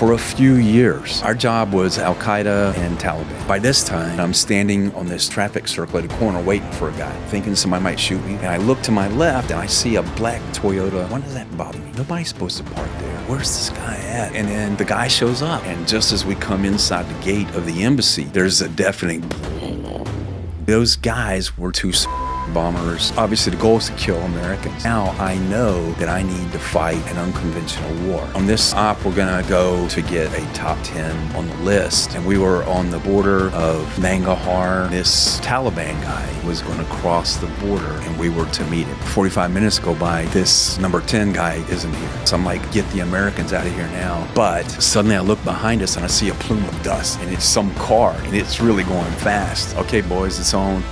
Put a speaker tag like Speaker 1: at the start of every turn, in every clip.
Speaker 1: for a few years. Our job was Al-Qaeda and Taliban. By this time, I'm standing on this traffic circle at a corner waiting for a guy, thinking somebody might shoot me. And I look to my left and I see a black Toyota. Why does that bother me? Nobody's supposed to park there. Where's this guy at? And then the guy shows up. And just as we come inside the gate of the embassy, there's a deafening. Those guys were two bombers. Obviously, the goal is to kill Americans. Now I know that I need to fight an unconventional war. On this op, we're gonna go to get a top 10 on the list. And we were on the border of Benghazi. This Taliban guy was gonna cross the border and we were to meet him. 45 minutes go by, this number 10 guy isn't here. So I'm like, get the Americans out of here now. But suddenly I look behind us and I see a plume of dust and it's some car and it's really going fast. Okay, boys, it's on.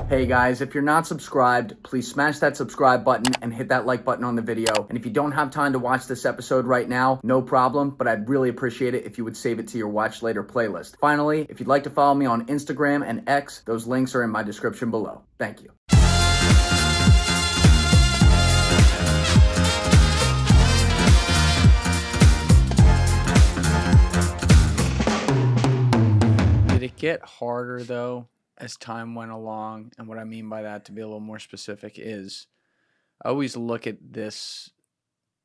Speaker 2: Hey guys, if you're not subscribed, please smash that subscribe button and hit that like button on the video. And if you don't have time to watch this episode right now, no problem, but I'd really appreciate it if you would save it to your watch later playlist. Finally, if you'd like to follow me on Instagram and X, those links are in my description below. Thank you.
Speaker 3: Did it get harder though as time went along? And what I mean by that, to be a little more specific, is I always look at this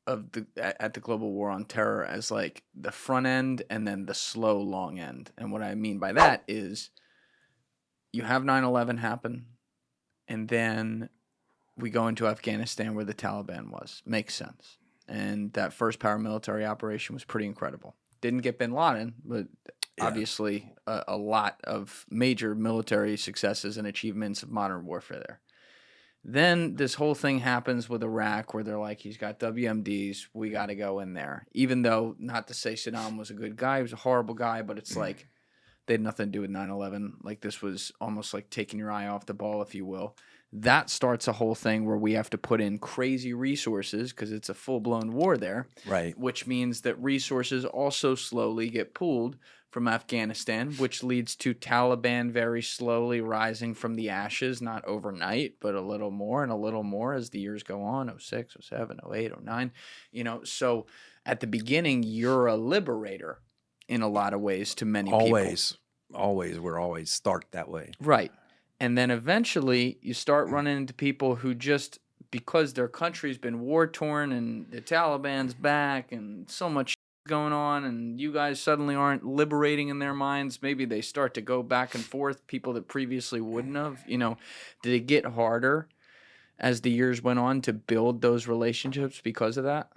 Speaker 3: at the global war on terror as like the front end and then the slow long end. And what I mean by that is you have 9/11 happen, and then we go into Afghanistan where the Taliban was. Makes sense. And that first paramilitary operation was pretty incredible. Didn't get bin Laden, but obviously a lot of major military successes and achievements of modern warfare there. Then this whole thing happens with Iraq where they're like, he's got WMDs, we got to go in there. Even though, not to say Saddam was a good guy, he was a horrible guy, but it's like they had nothing to do with 9/11. Like this was almost like taking your eye off the ball, if you will. That starts a whole thing where we have to put in crazy resources because it's a full-blown war there.
Speaker 1: Right.
Speaker 3: Which means that resources also slowly get pulled from Afghanistan, which leads to Taliban very slowly rising from the ashes, not overnight, but a little more and a little more as the years go on, 06, 07, 08, 09. You know, so at the beginning, you're a liberator in a lot of ways to many people.
Speaker 1: Always. We're always start that way.
Speaker 3: Right. And then eventually you start running into people who just, because their country's been war-torn and the Taliban's back and so much going on and you guys suddenly aren't liberating in their minds, maybe they start to go back and forth, people that previously wouldn't have. You know, did it get harder as the years went on to build those relationships because of that?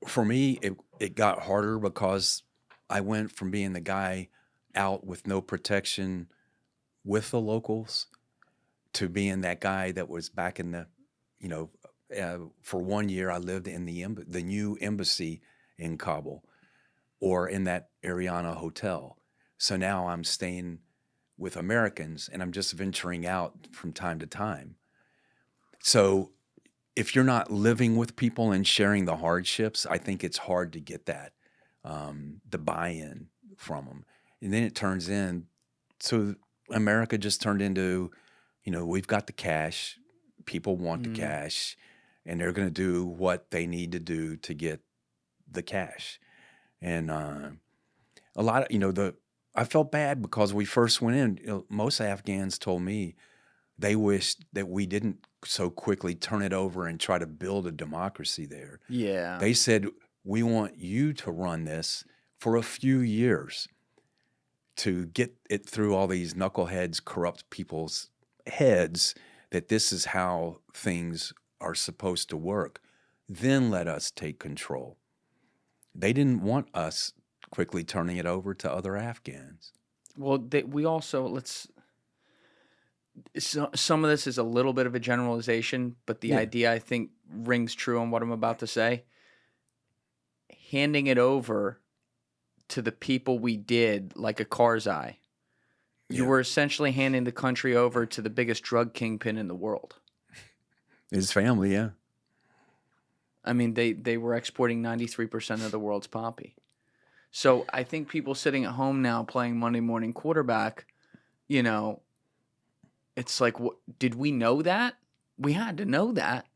Speaker 1: For me, it got harder because I went from being the guy out with no protection with the locals to being that guy that was back in the, for 1 year I lived in the new embassy in Kabul or in that Ariana hotel. So now I'm staying with Americans and I'm just venturing out from time to time. So if you're not living with people and sharing the hardships, I think it's hard to get that, the buy-in from them. And then it turns in, so America just turned into, we've got the cash, people want the cash, and they're going to do what they need to do to get the cash. And a lot of, I felt bad because we first went in, most Afghans told me they wished that we didn't so quickly turn it over and try to build a democracy there.
Speaker 3: Yeah.
Speaker 1: They said, we want you to run this for a few years to get it through all these knuckleheads, corrupt people's heads that this is how things are supposed to work. Then let us take control. They didn't want us quickly turning it over to other Afghans.
Speaker 3: Well, we also, some of this is a little bit of a generalization, but the idea I think rings true on what I'm about to say. Handing it over to the people we did, like a Karzai, you were essentially handing the country over to the biggest drug kingpin in the world.
Speaker 1: His family, yeah.
Speaker 3: I mean, they were exporting 93% of the world's poppy. So I think people sitting at home now playing Monday morning quarterback, it's like, did we know that? We had to know that.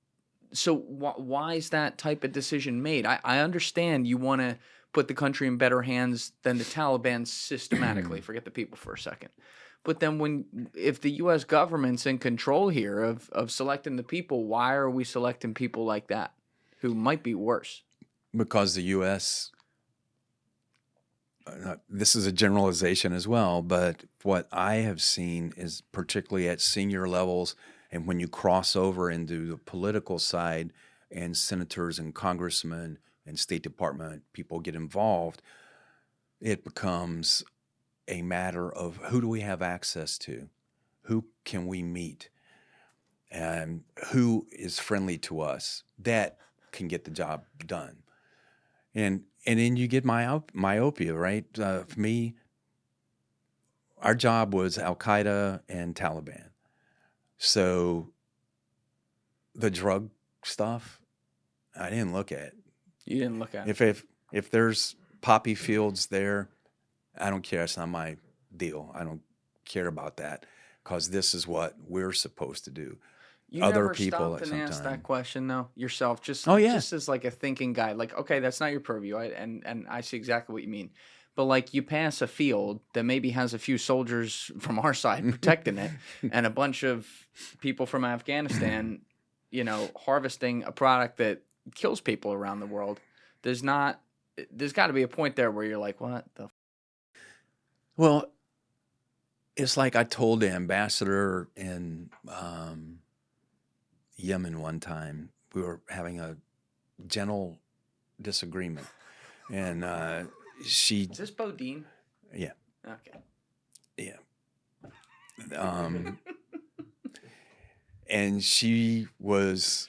Speaker 3: So why is that type of decision made? I understand you want to put the country in better hands than the Taliban systematically. Forget the people for a second. But then if the U.S. government's in control here of selecting the people, why are we selecting people like that who might be worse?
Speaker 1: Because the U.S., this is a generalization as well, but what I have seen is particularly at senior levels and when you cross over into the political side and senators and congressmen and State Department people get involved, it becomes a matter of who do we have access to? Who can we meet? And who is friendly to us that can get the job done? And then you get myopia, right? For me, our job was Al Qaeda and Taliban. So the drug stuff, I didn't look at.
Speaker 3: You didn't look at it.
Speaker 1: If there's poppy fields there, I don't care. It's not my deal. I don't care about that because this is what we're supposed to do.
Speaker 3: You
Speaker 1: Other
Speaker 3: never
Speaker 1: people
Speaker 3: stopped
Speaker 1: at
Speaker 3: and
Speaker 1: some
Speaker 3: asked
Speaker 1: time.
Speaker 3: that question though yourself, just
Speaker 1: Oh, yeah.
Speaker 3: just as like a thinking guy, like okay, that's not your purview, and I see exactly what you mean, but like you pass a field that maybe has a few soldiers from our side protecting it, and a bunch of people from Afghanistan, harvesting a product that kills people around the world. There's got to be a point there where you're like, what the.
Speaker 1: Well, it's like I told the ambassador in Yemen one time. We were having a gentle disagreement, and she,
Speaker 3: Is this Bodine?
Speaker 1: yeah,
Speaker 3: Okay.
Speaker 1: yeah, and she was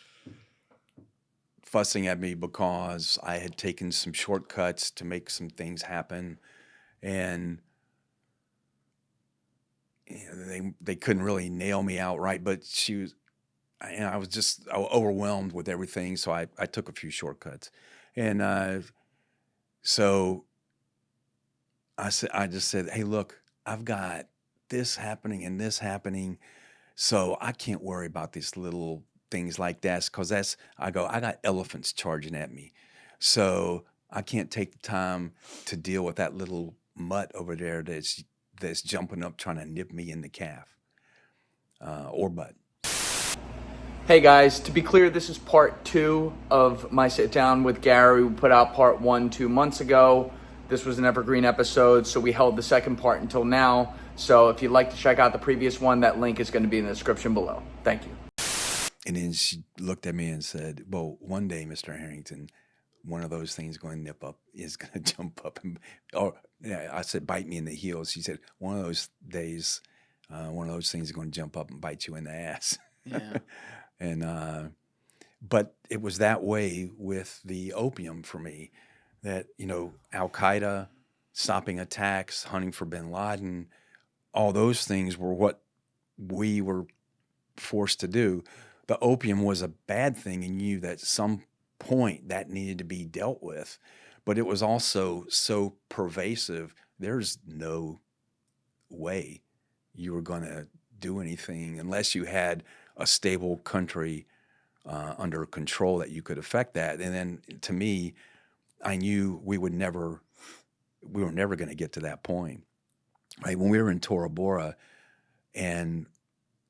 Speaker 1: fussing at me because I had taken some shortcuts to make some things happen, and they couldn't really nail me outright, but I was just overwhelmed with everything, so I took a few shortcuts, and so I just said, hey, look, I've got this happening and this happening, so I can't worry about these little things like that because I got elephants charging at me, so I can't take the time to deal with that little mutt over there that's jumping up trying to nip me in the calf or butt.
Speaker 2: Hey guys, to be clear, this is part 2 of my sit down with Gary. We put out part 1 2 months ago. This was an evergreen episode, so we held the second part until now. So if you'd like to check out the previous one, that link is going to be in the description below. Thank you.
Speaker 1: And then she looked at me and said, well, one day, Mr. Harrington, one of those things going to nip up is going to jump up. I said, bite me in the heels. She said, one of those days, one of those things is going to jump up and bite you in the ass.
Speaker 3: Yeah.
Speaker 1: And but it was that way with the opium for me, that Al Qaeda, stopping attacks, hunting for Bin Laden, all those things were what we were forced to do. The opium was a bad thing, and you that at some point that needed to be dealt with, but it was also so pervasive. There's no way you were going to do anything unless you had a stable country under control that you could affect that. And then to me, I knew we were never going to get to that point. Right? When we were in Tora Bora and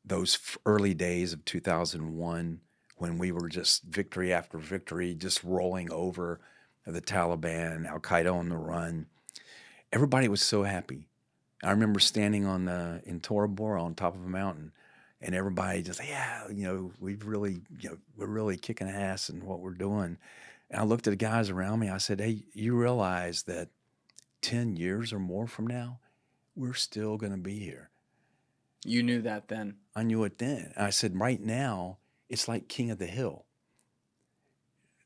Speaker 1: those early days of 2001, when we were just victory after victory, just rolling over the Taliban, Al Qaeda on the run, everybody was so happy. I remember standing in Tora Bora on top of a mountain, and everybody just, we're really kicking ass in what we're doing. And I looked at the guys around me. I said, hey, you realize that 10 years or more from now, we're still going to be here.
Speaker 3: You knew that then.
Speaker 1: I knew it then. And I said, right now, it's like king of the hill.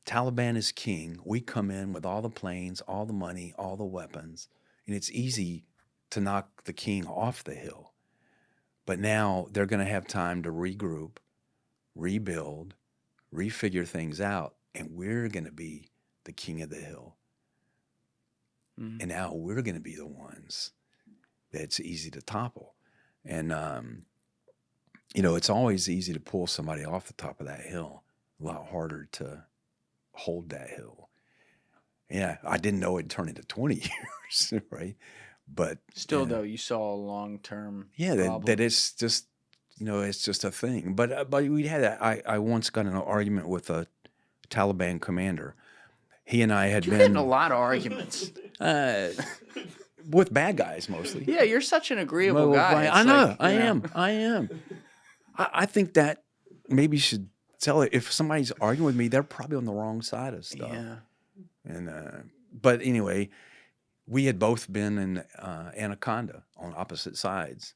Speaker 1: Taliban is king. We come in with all the planes, all the money, all the weapons, and it's easy to knock the king off the hill. But now they're going to have time to regroup, rebuild, refigure things out, and we're going to be the king of the hill. Mm-hmm. And now we're going to be the ones that's easy to topple. And, it's always easy to pull somebody off the top of that hill lot harder to hold that hill. Yeah, I didn't know it'd turn into 20 years, right? But
Speaker 3: Still, though, you saw a long-term
Speaker 1: yeah, that
Speaker 3: problem.
Speaker 1: it's just, it's just a thing. But we had I once got in an argument with a Taliban commander. He and I had
Speaker 3: You get in a
Speaker 1: been
Speaker 3: lot of arguments.
Speaker 1: with bad guys mostly.
Speaker 3: Yeah, you're such an agreeable
Speaker 1: Well,
Speaker 3: guy.
Speaker 1: I
Speaker 3: It's
Speaker 1: know,
Speaker 3: like,
Speaker 1: I
Speaker 3: you know.
Speaker 1: am, I am. I think that maybe you should tell it if somebody's arguing with me, they're probably on the wrong side of stuff.
Speaker 3: Yeah.
Speaker 1: And but anyway, we had both been in Anaconda on opposite sides,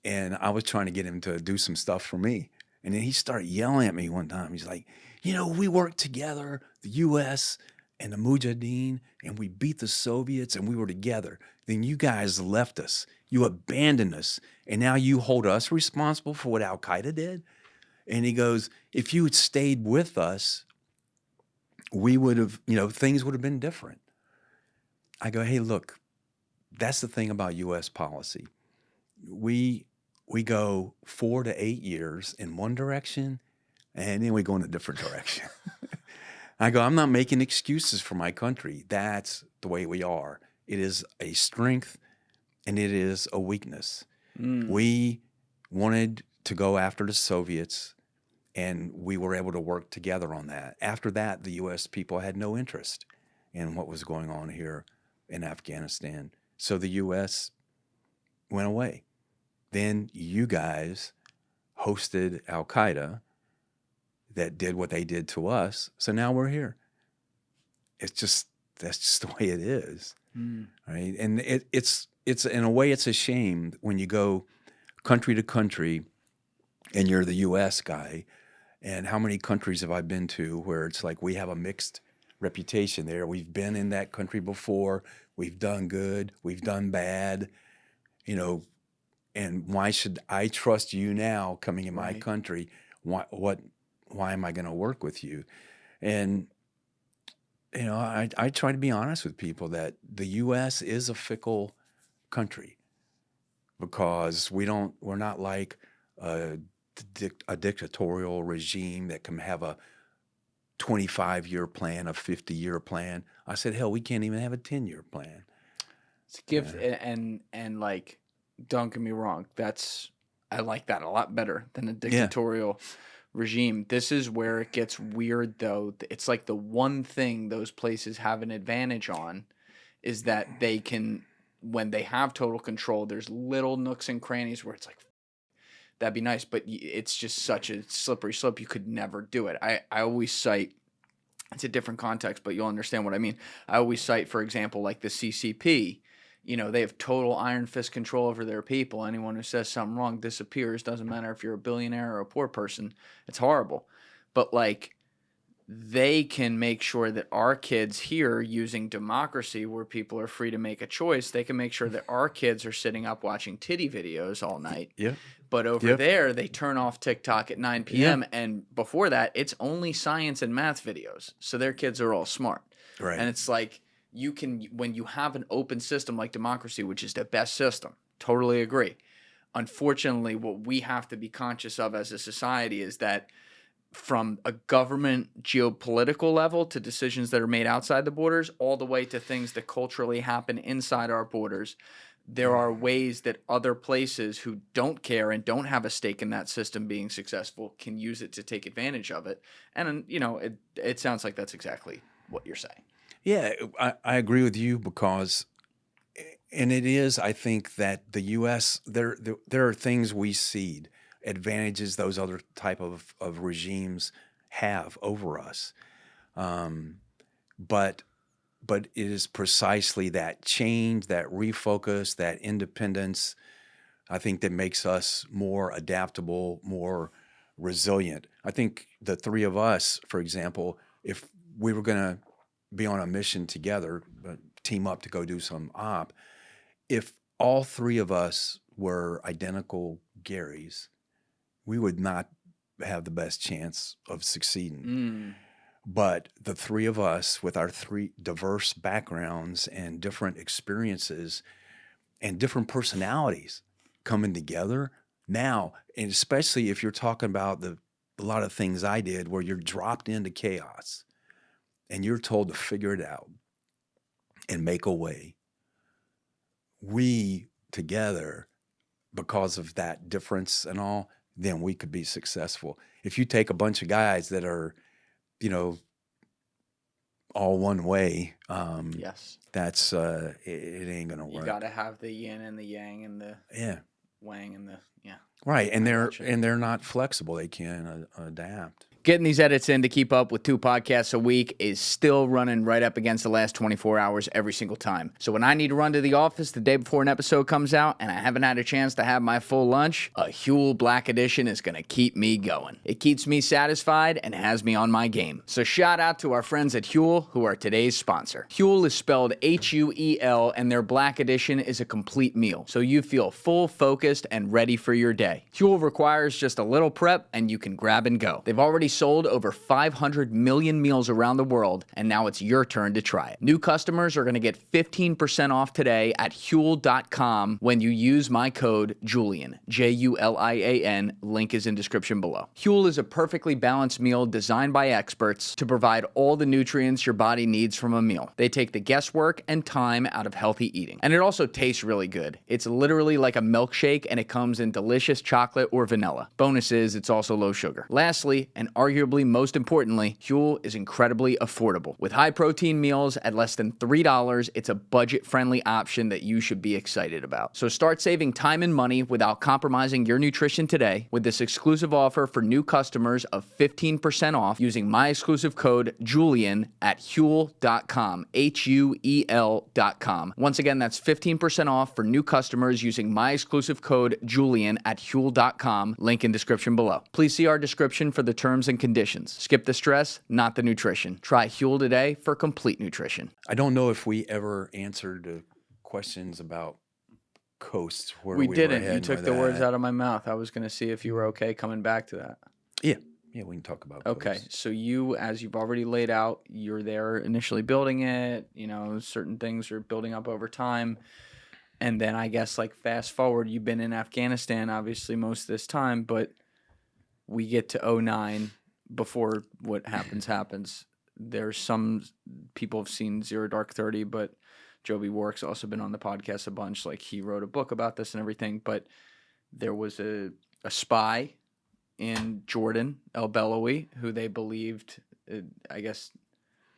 Speaker 1: and I was trying to get him to do some stuff for me, and then he started yelling at me one time. He's like, we worked together, the U.S. and the Mujahideen, and we beat the Soviets, and we were together. Then you guys left us, you abandoned us, and now you hold us responsible for what Al Qaeda did. And he goes, if you had stayed with us, we would have, things would have been different. I go, hey, look, that's the thing about U.S. policy. We go 4 to 8 years in one direction, and then we go in a different direction. I go, I'm not making excuses for my country. That's the way we are. It is a strength, and it is a weakness. We wanted to go after the Soviets, and we were able to work together on that. After that, the U.S. people had no interest in what was going on here in Afghanistan. So the U.S. went away. Then you guys hosted Al Qaeda that did what they did to us. So now we're here. That's just the way it is, right? And it's in a way, it's a shame when you go country to country and you're the U.S. guy. And how many countries have I been to where it's like we have a mixed reputation there? We've been in that country before. We've done good. We've done bad. And why should I trust you now coming in my country? Why am I going to work with you? And, I try to be honest with people that the U.S. is a fickle country because we're not like a dictatorial regime that can have a 25-year plan, a 50-year plan. I said, hell, we can't even have a 10-year plan.
Speaker 3: It's a gift, and like, don't get me wrong, I like that a lot better than a dictatorial regime. This is where it gets weird, though. It's like the one thing those places have an advantage on is that they can, when they have total control, there's little nooks and crannies where it's like, that'd be nice, but it's just such a slippery slope. You could never do it. I always cite, it's a different context, but you'll understand what I mean. I always cite, for example, like the CCP. They have total iron fist control over their people. Anyone who says something wrong disappears. Doesn't matter if you're a billionaire or a poor person. It's horrible. But like, they can make sure that our kids here, using democracy where people are free to make a choice, they can make sure that our kids are sitting up watching titty videos all night.
Speaker 1: Yeah.
Speaker 3: But over there, they turn off TikTok at 9 p.m.
Speaker 1: Yeah.
Speaker 3: And before that, it's only science and math videos. So their kids are all smart.
Speaker 1: Right.
Speaker 3: And it's like, when you have an open system like democracy, which is the best system, totally agree. Unfortunately, what we have to be conscious of as a society is that from a government geopolitical level to decisions that are made outside the borders, all the way to things that culturally happen inside our borders, there are ways that other places who don't care and don't have a stake in that system being successful can use it to take advantage of it. And, it sounds like that's exactly what you're saying.
Speaker 1: Yeah, I agree with you because, and it is, I think that the U.S., there are things we cede, advantages those other type of regimes have over us. But it is precisely that change, that refocus, that independence, I think that makes us more adaptable, more resilient. I think the three of us, for example, if we were going to be on a mission together, team up to go do some op, if all three of us were identical Garys, we would not have the best chance of succeeding. But the three of us with our three diverse backgrounds and different experiences and different personalities coming together now, and especially if you're talking about the a lot of things I did where you're dropped into chaos and you're told to figure it out and make a way. We together, because of that difference and all, then we could be successful. If you take a bunch of guys that are, you know, all one way,
Speaker 3: Yes.
Speaker 1: that's it ain't gonna
Speaker 3: You
Speaker 1: work.
Speaker 3: got to have the yin and the yang and the
Speaker 1: Yeah,
Speaker 3: wang and the yeah.
Speaker 1: right. And
Speaker 3: gotcha.
Speaker 1: they're not flexible. They can't adapt.
Speaker 2: Getting these edits in to keep up with 2 podcasts a week is still running right up against the last 24 hours every single time. So when I need to run to the office the day before an episode comes out and I haven't had a chance to have my full lunch, a Huel Black Edition is going to keep me going. It keeps me satisfied and has me on my game. So shout out to our friends at Huel, who are today's sponsor. Huel is spelled Huel, and their Black Edition is a complete meal, so you feel full, focused, and ready for your day. Huel requires just a little prep, and you can grab and go. They've already sold over 500 million meals around the world, and now it's your turn to try it. New customers are going to get 15% off today at Huel.com when you use my code Julian, Julian. Link is in description below. Huel is a perfectly balanced meal designed by experts to provide all the nutrients your body needs from a meal. They take the guesswork and time out of healthy eating. And it also tastes really good. It's literally like a milkshake, and it comes in delicious chocolate or vanilla. Bonus is it's also low sugar. Lastly, and arguably most importantly, Huel is incredibly affordable. With high protein meals at less than $3, it's a budget-friendly option that you should be excited about. So start saving time and money without compromising your nutrition today with this exclusive offer for new customers of 15% off using my exclusive code Julian at Huel.com, Huel.com. Once again, that's 15% off for new customers using my exclusive code Julian at Huel.com, link in description below. Please see our description for the terms and conditions. Skip the stress, not the nutrition. Try Huel today for complete nutrition.
Speaker 1: I don't know if we ever answered the questions about Khost. Where
Speaker 3: We
Speaker 1: were
Speaker 3: didn't. You
Speaker 1: heading
Speaker 3: took
Speaker 1: with
Speaker 3: the words
Speaker 1: that.
Speaker 3: out of my mouth. I was going to see if you were okay coming back to that.
Speaker 1: Yeah, we can talk about
Speaker 3: Okay,
Speaker 1: Khost.
Speaker 3: so you, as you've already laid out, you're there initially building it, you know, certain things are building up over time. And then I guess, like, fast forward, you've been in Afghanistan, obviously, most of this time, but we get to 09 before what happens. There's some people have seen Zero Dark 30, but Joby Warwick's also been on the podcast a bunch. Like, he wrote a book about this and everything, but there was a spy in Jordan, El Beloui, who they believed, I guess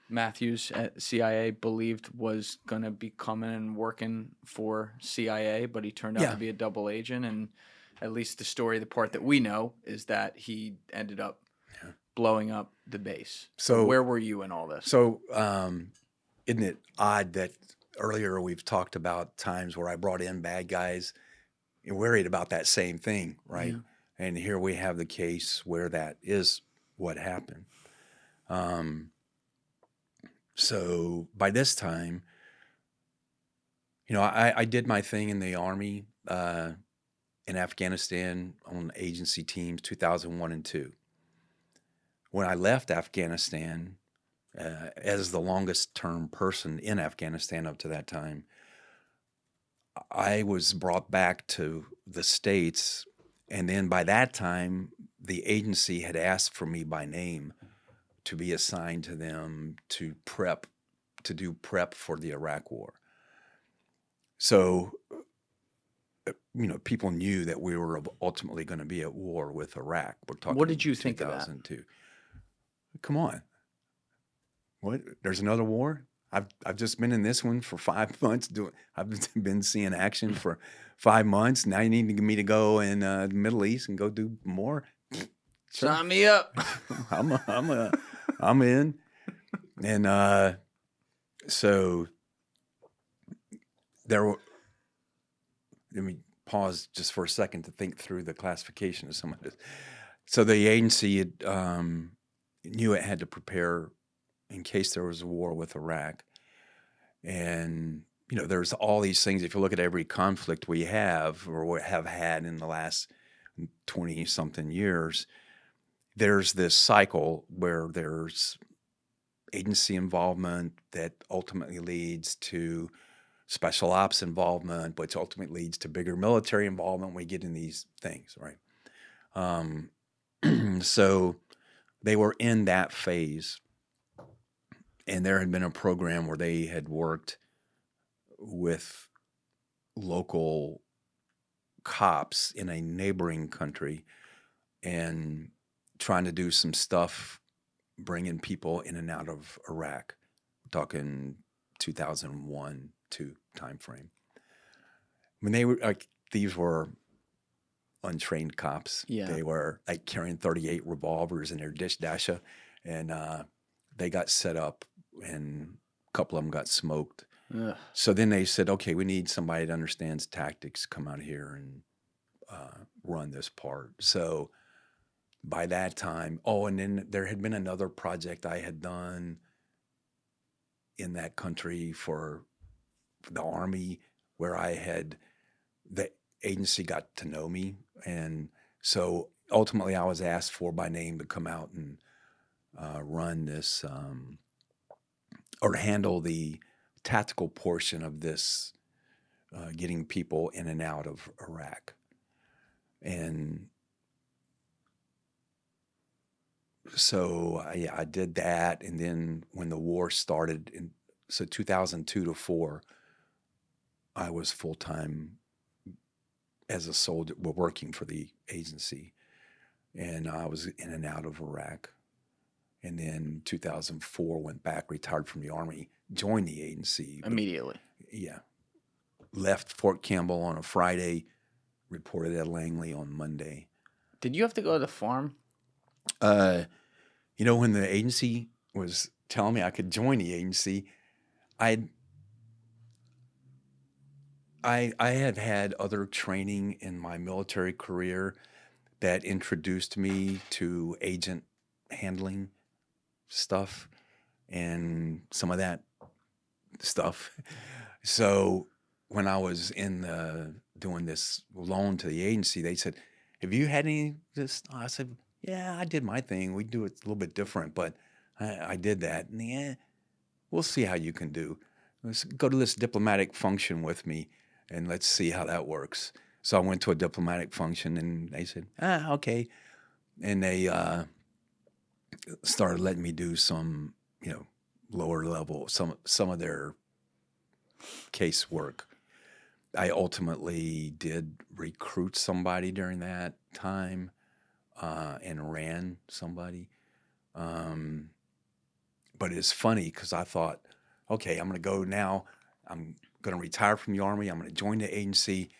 Speaker 3: Matthews at CIA believed was going to be coming and working for CIA, but he turned out to be a double agent. And at least the story, the part that we know, is that he ended up blowing up the base.
Speaker 1: So
Speaker 3: where were you in all this?
Speaker 1: So isn't it odd that earlier we've talked about times where I brought in bad guys and worried about that same thing, right?
Speaker 3: Yeah.
Speaker 1: And here we have the case where that is what happened. So by this time, you know, I did my thing in the Army in Afghanistan on agency teams 2001 and 2. When I left Afghanistan as the longest term person in Afghanistan up to that time, I was brought back to the States. And then by that time, the agency had asked for me by name to be assigned to them to do prep for the Iraq War. So, you know, people knew that we were ultimately going to be at war with Iraq. We're talking.
Speaker 3: What did you think of that?
Speaker 1: 2002. Come on. What? There's another war? I've just been in this one for 5 months. I've been seeing action for 5 months. Now you need me to go in the Middle East and go do more. Sure.
Speaker 3: Sign me up.
Speaker 1: I'm in. And so let me pause just for a second to think through the classification of some of this. So the agency had, knew it had to prepare in case there was a war with Iraq. And, you know, there's all these things. If you look at every conflict we have or have had in the last 20-something years, there's this cycle where there's agency involvement that ultimately leads to special ops involvement, which ultimately leads to bigger military involvement when we get in these things, right? So they were in that phase, and there had been a program where they had worked with local cops in a neighboring country and trying to do some stuff, bringing people in and out of Iraq. We're talking 2001 2 time frame. When they were like, these were untrained cops.
Speaker 3: Yeah.
Speaker 1: They were like carrying 38 revolvers in their dish dasher, and they got set up, and a couple of them got smoked.
Speaker 3: Ugh.
Speaker 1: So then they said, okay, we need somebody that understands tactics, come out here and run this part. So by that time, and then there had been another project I had done in that country for the Army where the agency got to know me. And so ultimately I was asked for by name to come out and run this or handle the tactical portion of this, getting people in and out of Iraq. And so I did that. And then when the war started, so 2002 to 4, I was full-time as a soldier, working for the agency. And I was in and out of Iraq. And then 2004, went back, retired from the Army, joined the agency.
Speaker 3: Immediately.
Speaker 1: Yeah. Left Fort Campbell on a Friday, reported at Langley on Monday.
Speaker 3: Did you have to go to the farm?
Speaker 1: When the agency was telling me I could join the agency, I had had other training in my military career that introduced me to agent handling stuff and some of that stuff. So when I was doing this loan to the agency, they said, have you had any of this? I said, yeah, I did my thing. We do it a little bit different, but I did that. And yeah, we'll see how you can do. Let's go to this diplomatic function with me, and let's see how that works. So I went to a diplomatic function, and they said, okay. And they started letting me do some, lower level, some of their case work. I ultimately did recruit somebody during that time and ran somebody. But it's funny because I thought, okay, I'm going to go now. I'm going to retire from the Army. I'm going to join the agency.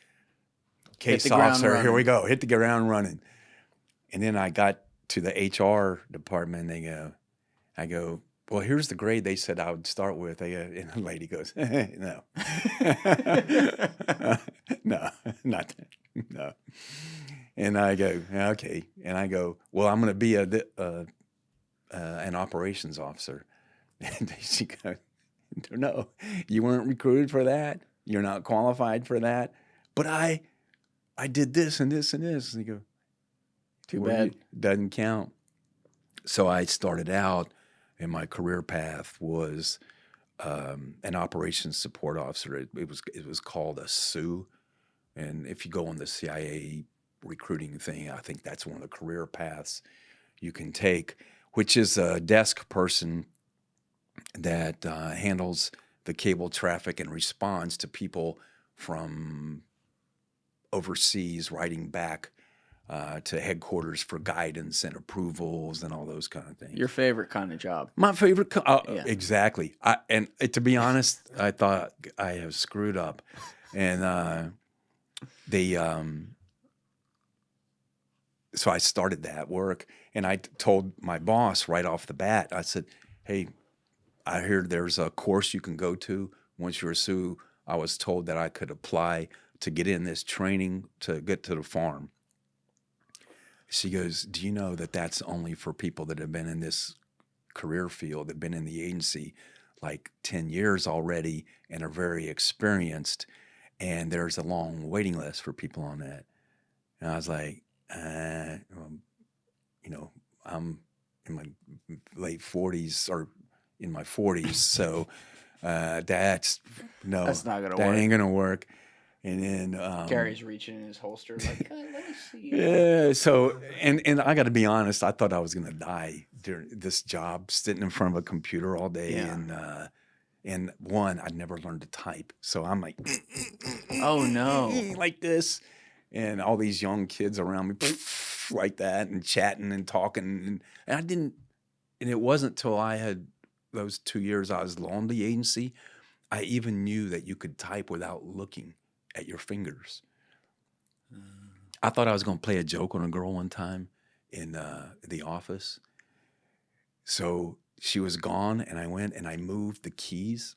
Speaker 1: Case officer, here we go. Hit the ground running. And then I got to the HR department. I go, well, here's the grade they said I would start with. And the lady goes, no. No, not that. No. And I go, okay. And I go, well, I'm going to be an operations officer. And she goes, no, you weren't recruited for that. You're not qualified for that. But I did this and this and this. And you go,
Speaker 3: too bad.
Speaker 1: Doesn't count. So I started out, and my career path was an operations support officer. It was called a SU. And if you go on the CIA recruiting thing, I think that's one of the career paths you can take, which is a desk person that handles the cable traffic and responds to people from overseas writing back to headquarters for guidance and approvals and all those kind of things.
Speaker 3: Your favorite kind of job.
Speaker 1: My favorite,
Speaker 3: Yeah.
Speaker 1: Exactly. To be honest, I thought I have screwed up, and so I started that work, and I told my boss right off the bat. I said, "Hey, I hear there's a course you can go to once you're a SU." I was told that I could apply to get in this training to get to the farm. She goes, do you know that that's only for people that have been in this career field, that have been in the agency like 10 years already and are very experienced, and there's a long waiting list for people on that. And I was like, I'm in my late 40s or in my 40s, so that's
Speaker 3: not gonna
Speaker 1: that
Speaker 3: work.
Speaker 1: ain't gonna work. And then
Speaker 3: Gary's reaching in his holster like, let me see.
Speaker 1: yeah. So and I got to be honest, I thought I was gonna die during this job, sitting in front of a computer all day,
Speaker 3: Yeah.
Speaker 1: and one, I'd never learned to type, so I'm like,
Speaker 3: Oh, no.
Speaker 1: like this, and all these young kids around me like that, and chatting and talking, and I didn't, and it wasn't till I had those 2 years I was on the agency, I even knew that you could type without looking at your fingers. I thought I was going to play a joke on a girl one time in the office. So she was gone, and I went and I moved the keys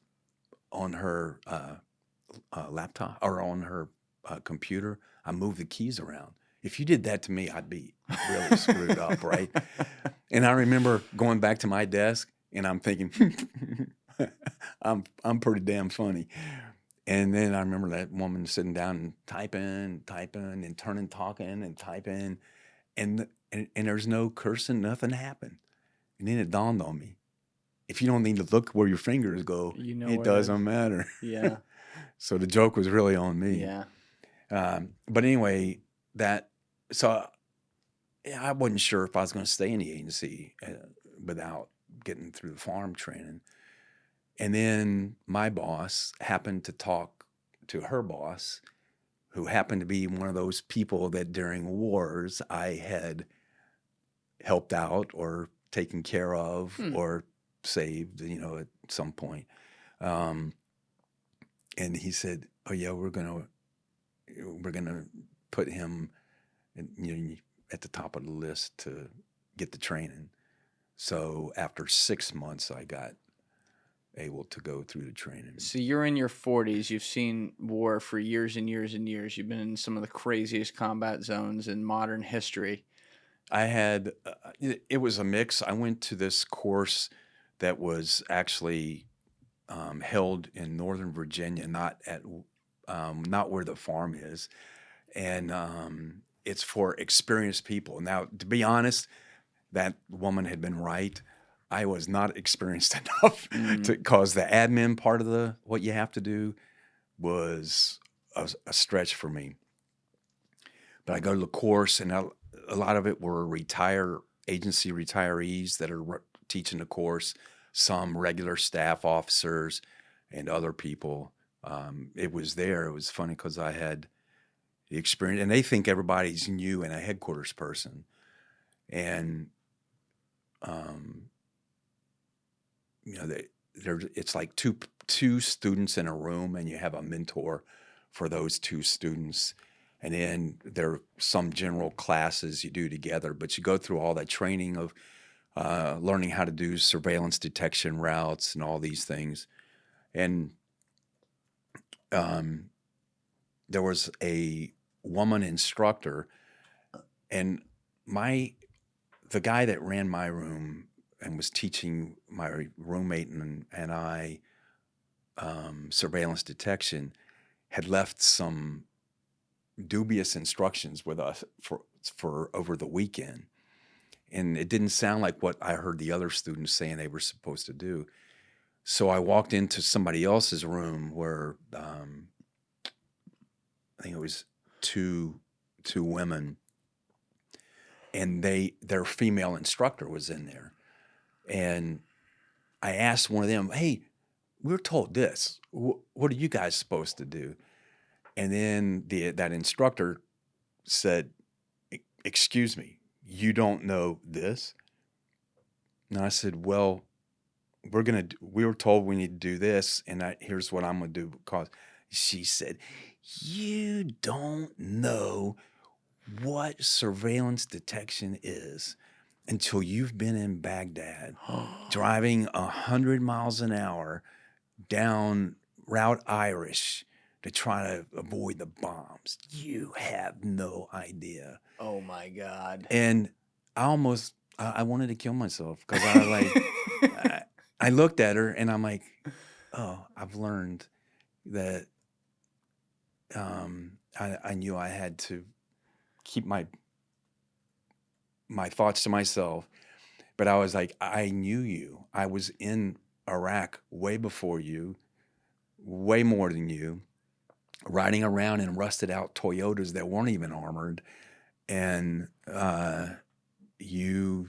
Speaker 1: on her laptop or on her computer. I moved the keys around. If you did that to me, I'd be really screwed up, right? And I remember going back to my desk, and I'm thinking, I'm pretty damn funny. And then I remember that woman sitting down and typing, and turning, talking, and typing, and there's no cursing, nothing happened. And then it dawned on me: if you don't need to look where your fingers go,
Speaker 3: You know
Speaker 1: it
Speaker 3: where it
Speaker 1: doesn't
Speaker 3: is.
Speaker 1: matter.
Speaker 3: Yeah.
Speaker 1: So the joke was really on me.
Speaker 3: Yeah.
Speaker 1: But anyway, so yeah, I wasn't sure if I was going to stay in the agency without getting through the farm training. And then my boss happened to talk to her boss, who happened to be one of those people that during wars I had helped out or taken care of or saved, at some point. And he said, "Oh yeah, we're gonna put him at the top of the list to get the training." So after 6 months, I got able to go through the training.
Speaker 3: So you're in your 40s. You've seen war for years and years and years. You've been in some of the craziest combat zones in modern history.
Speaker 1: I had, it was a mix. I went to this course that was actually held in Northern Virginia, not where the farm is. And it's for experienced people. Now, to be honest, that woman had been right. I was not experienced enough because the admin part of what you have to do was a stretch for me. But I go to the course, and a lot of it were agency retirees that are teaching the course, some regular staff officers and other people. It was funny because I had the experience, and they think everybody's new and a headquarters person. And it's like two students in a room, and you have a mentor for those two students. And then there are some general classes you do together, but you go through all that training of learning how to do surveillance detection routes and all these things. And there was a woman instructor, and the guy that ran my room and was teaching my roommate and I surveillance detection had left some dubious instructions with us for over the weekend. And it didn't sound like what I heard the other students saying they were supposed to do. So I walked into somebody else's room where I think it was two women, and their female instructor was in there. And I asked one of them, "Hey, we're told this. What are you guys supposed to do?" And then that instructor said, "Excuse me, you don't know this?" And I said, "Well, we were told we need to do this, and here's what I'm going to do." Because she said, "You don't know what surveillance detection is until you've been in Baghdad driving 100 miles an hour down Route Irish to try to avoid the bombs. You have no idea."
Speaker 3: Oh my God.
Speaker 1: And I wanted to kill myself because I was like, I looked at her and I'm like, oh, I've learned that I knew I had to keep my thoughts to myself. But I was like, I knew you. I was in Iraq way before you, way more than you. riding around in rusted out Toyotas that weren't even armored, and you,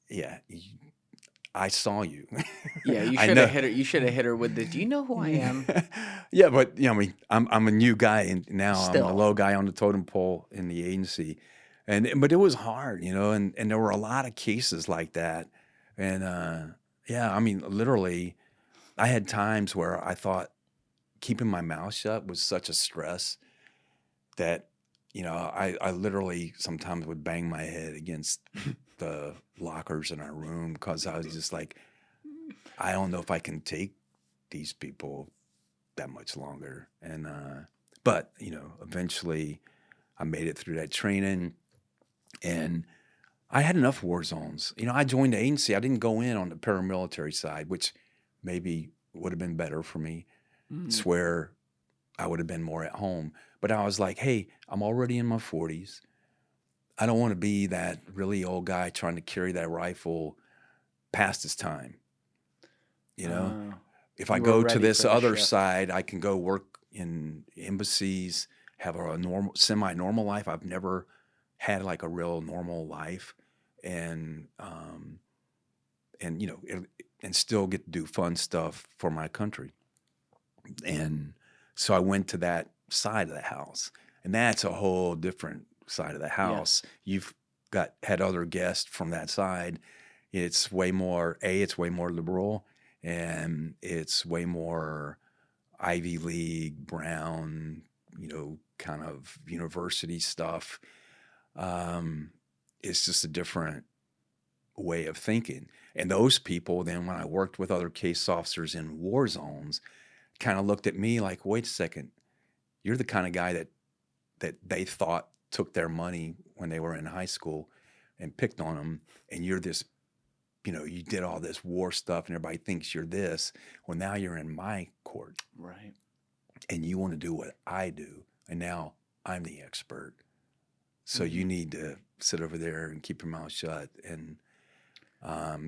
Speaker 1: yeah, I saw you.
Speaker 3: Yeah, you
Speaker 1: I
Speaker 3: should have
Speaker 1: know.
Speaker 3: hit her. You should have hit her with this. Do you know who I am?
Speaker 1: Yeah, but I mean, I'm a new guy, and now I'm the
Speaker 3: Still.
Speaker 1: low guy on the totem pole in the agency, but it was hard, and there were a lot of cases like that, and yeah, I mean, literally, I had times where I thought keeping my mouth shut was such a stress that I literally sometimes would bang my head against the lockers in our room because I was just like, I don't know if I can take these people that much longer. And but eventually I made it through that training, and I had enough war zones. I joined the agency. I didn't go in on the paramilitary side, which maybe would have been better for me. It's where I would have been more at home. But I was like, hey, I'm already in my 40s. I don't want to be that really old guy trying to carry that rifle past his time. If I
Speaker 3: You were
Speaker 1: go to
Speaker 3: ready
Speaker 1: this
Speaker 3: for the
Speaker 1: other
Speaker 3: shift.
Speaker 1: side, I can go work in embassies, have a normal, semi-normal life. I've never had like a real normal life, and and still get to do fun stuff for my country. And so I went to that side of the house, and that's a whole different side of the house. You've had other guests from that side. It's way more liberal, and it's way more Ivy League, Brown, kind of university stuff. It's just a different way of thinking. And those people, then when I worked with other case officers in war zones, kind of looked at me like, wait a second, you're the kind of guy that they thought took their money when they were in high school and picked on them, and you're this, you did all this war stuff and everybody thinks you're this. Well, now you're in my court.
Speaker 3: Right.
Speaker 1: And you want to do what I do, and now I'm the expert. So you need to sit over there and keep your mouth shut. And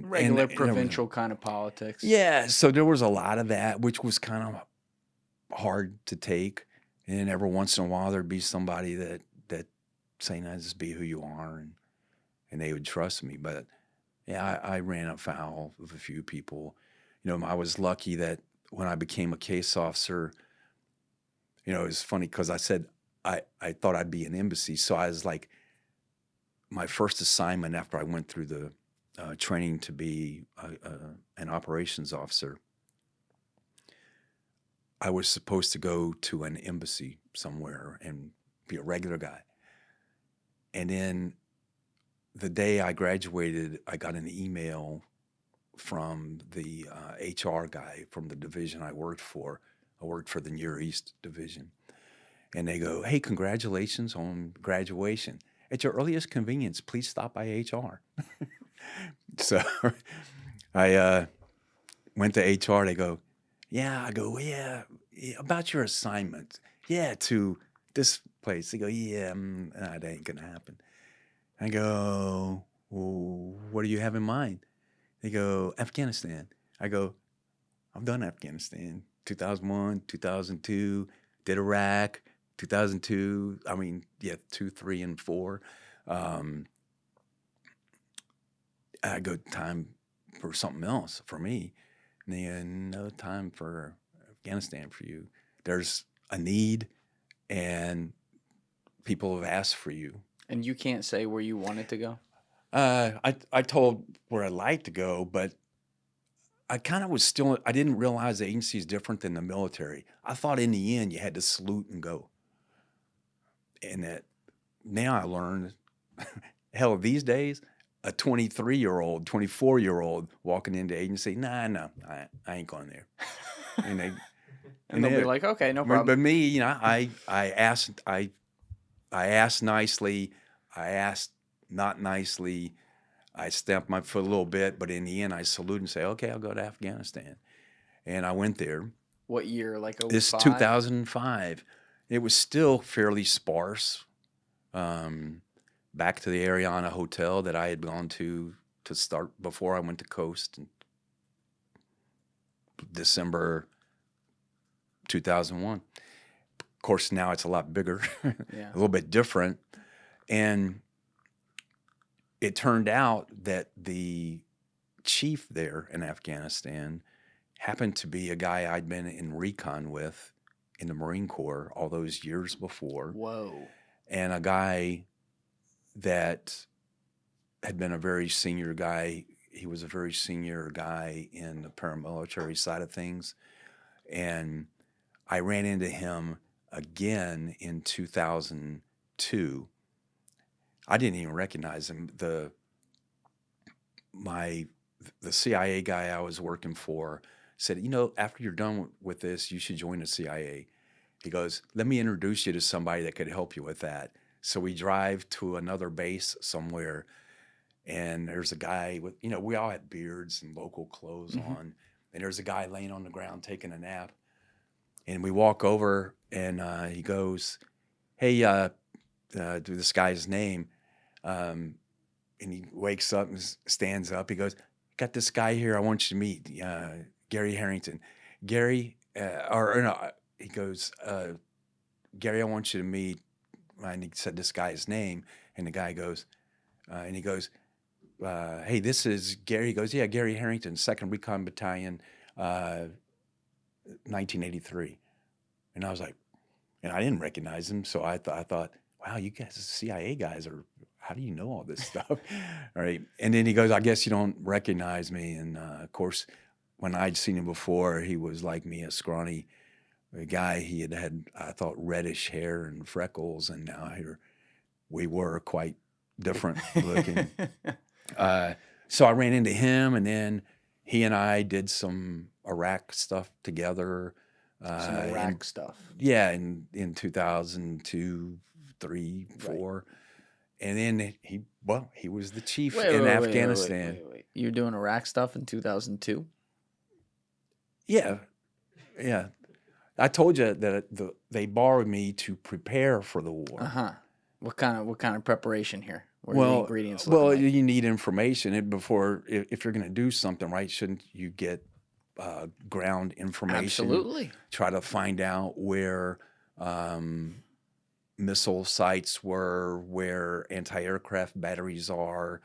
Speaker 3: Regular
Speaker 1: and
Speaker 3: provincial kind of politics.
Speaker 1: yeah, so there was a lot of that, which was kind of hard to take. And every once in a while, there'd be somebody that saying, "I just be who you are," and they would trust me. But yeah, I ran afoul of a few people. I was lucky that when I became a case officer, it was funny because I said I thought I'd be an embassy, so I was like, my first assignment after I went through the training to be an operations officer, I was supposed to go to an embassy somewhere and be a regular guy. And then the day I graduated, I got an email from the HR guy from the division I worked for. I worked for the Near East division. And they go, hey, congratulations on graduation. At your earliest convenience, please stop by HR. So I went to HR. They go, yeah. I go, yeah, about your assignment. Yeah, to this place. They go, yeah, that ain't going to happen. I go, well, what do you have in mind? They go, Afghanistan. I go, I've done Afghanistan. 2001, 2002, did Iraq, 2002. I mean, yeah, 2, 3, and 4. I go, time for something else for me. And then no time for Afghanistan for you. There's a need, and people have asked for you.
Speaker 3: And you can't say where you wanted to go?
Speaker 1: I told where I'd like to go, but I kind of was still, I didn't realize the agency is different than the military. I thought in the end you had to salute and go. And that now I learned, hell, these days, a 23-year-old, 24-year-old walking into agency, no, I ain't going there. And they,
Speaker 3: And they'll be like, okay, no problem.
Speaker 1: But me, I asked nicely, I asked not nicely, I stamped my foot a little bit, but in the end, I salute and say, okay, I'll go to Afghanistan. And I went there.
Speaker 3: What year? Like 05?
Speaker 1: This 2005. It was still fairly sparse. Back to the Ariana Hotel that I had gone to start before I went to Khost in December 2001. course, now it's a lot bigger,
Speaker 3: Yeah.
Speaker 1: a little bit different. And it turned out that the chief there in Afghanistan happened to be a guy I'd been in recon with in the Marine Corps all those years before,
Speaker 3: Whoa.
Speaker 1: and a guy that had been a very senior guy. He was a very senior guy in the paramilitary side of things. And I ran into him again in 2002. I didn't even recognize him. The CIA guy I was working for said, after you're done with this, you should join the CIA. He goes, let me introduce you to somebody that could help you with that. So we drive to another base somewhere, and there's a guy with, we all had beards and local clothes on, and there's a guy laying on the ground taking a nap. And we walk over, and he goes, hey, do this guy's name. And he wakes up and stands up. He goes, got this guy here I want you to meet, Gary Harrington. Gary, he goes, Gary, I want you to meet, and he said this guy's name, and the guy goes, hey, this is Gary. He goes, yeah, Gary Harrington, 2nd Recon Battalion, 1983. And I was like, and I didn't recognize him, so I thought, wow, you guys, CIA guys how do you know all this stuff? All right. And then he goes, I guess you don't recognize me. And of course, when I'd seen him before, he was like me, a scrawny guy. He had, I thought, reddish hair and freckles, and now here we were quite different looking. So I ran into him, and then he and I did some Iraq stuff together.
Speaker 3: Some Iraq stuff.
Speaker 1: Yeah, in 2002, 3, 4. Right. And then he was the chief in Afghanistan.
Speaker 3: Wait. You were doing Iraq stuff in 2002?
Speaker 1: Yeah. I told you that they borrowed me to prepare for the war.
Speaker 3: Uh-huh. What kind of preparation here? What are the ingredients looking like?
Speaker 1: You need information before, if you're going to do something, right? Shouldn't you get ground information?
Speaker 3: Absolutely.
Speaker 1: Try to find out where missile sites were, where anti-aircraft batteries are,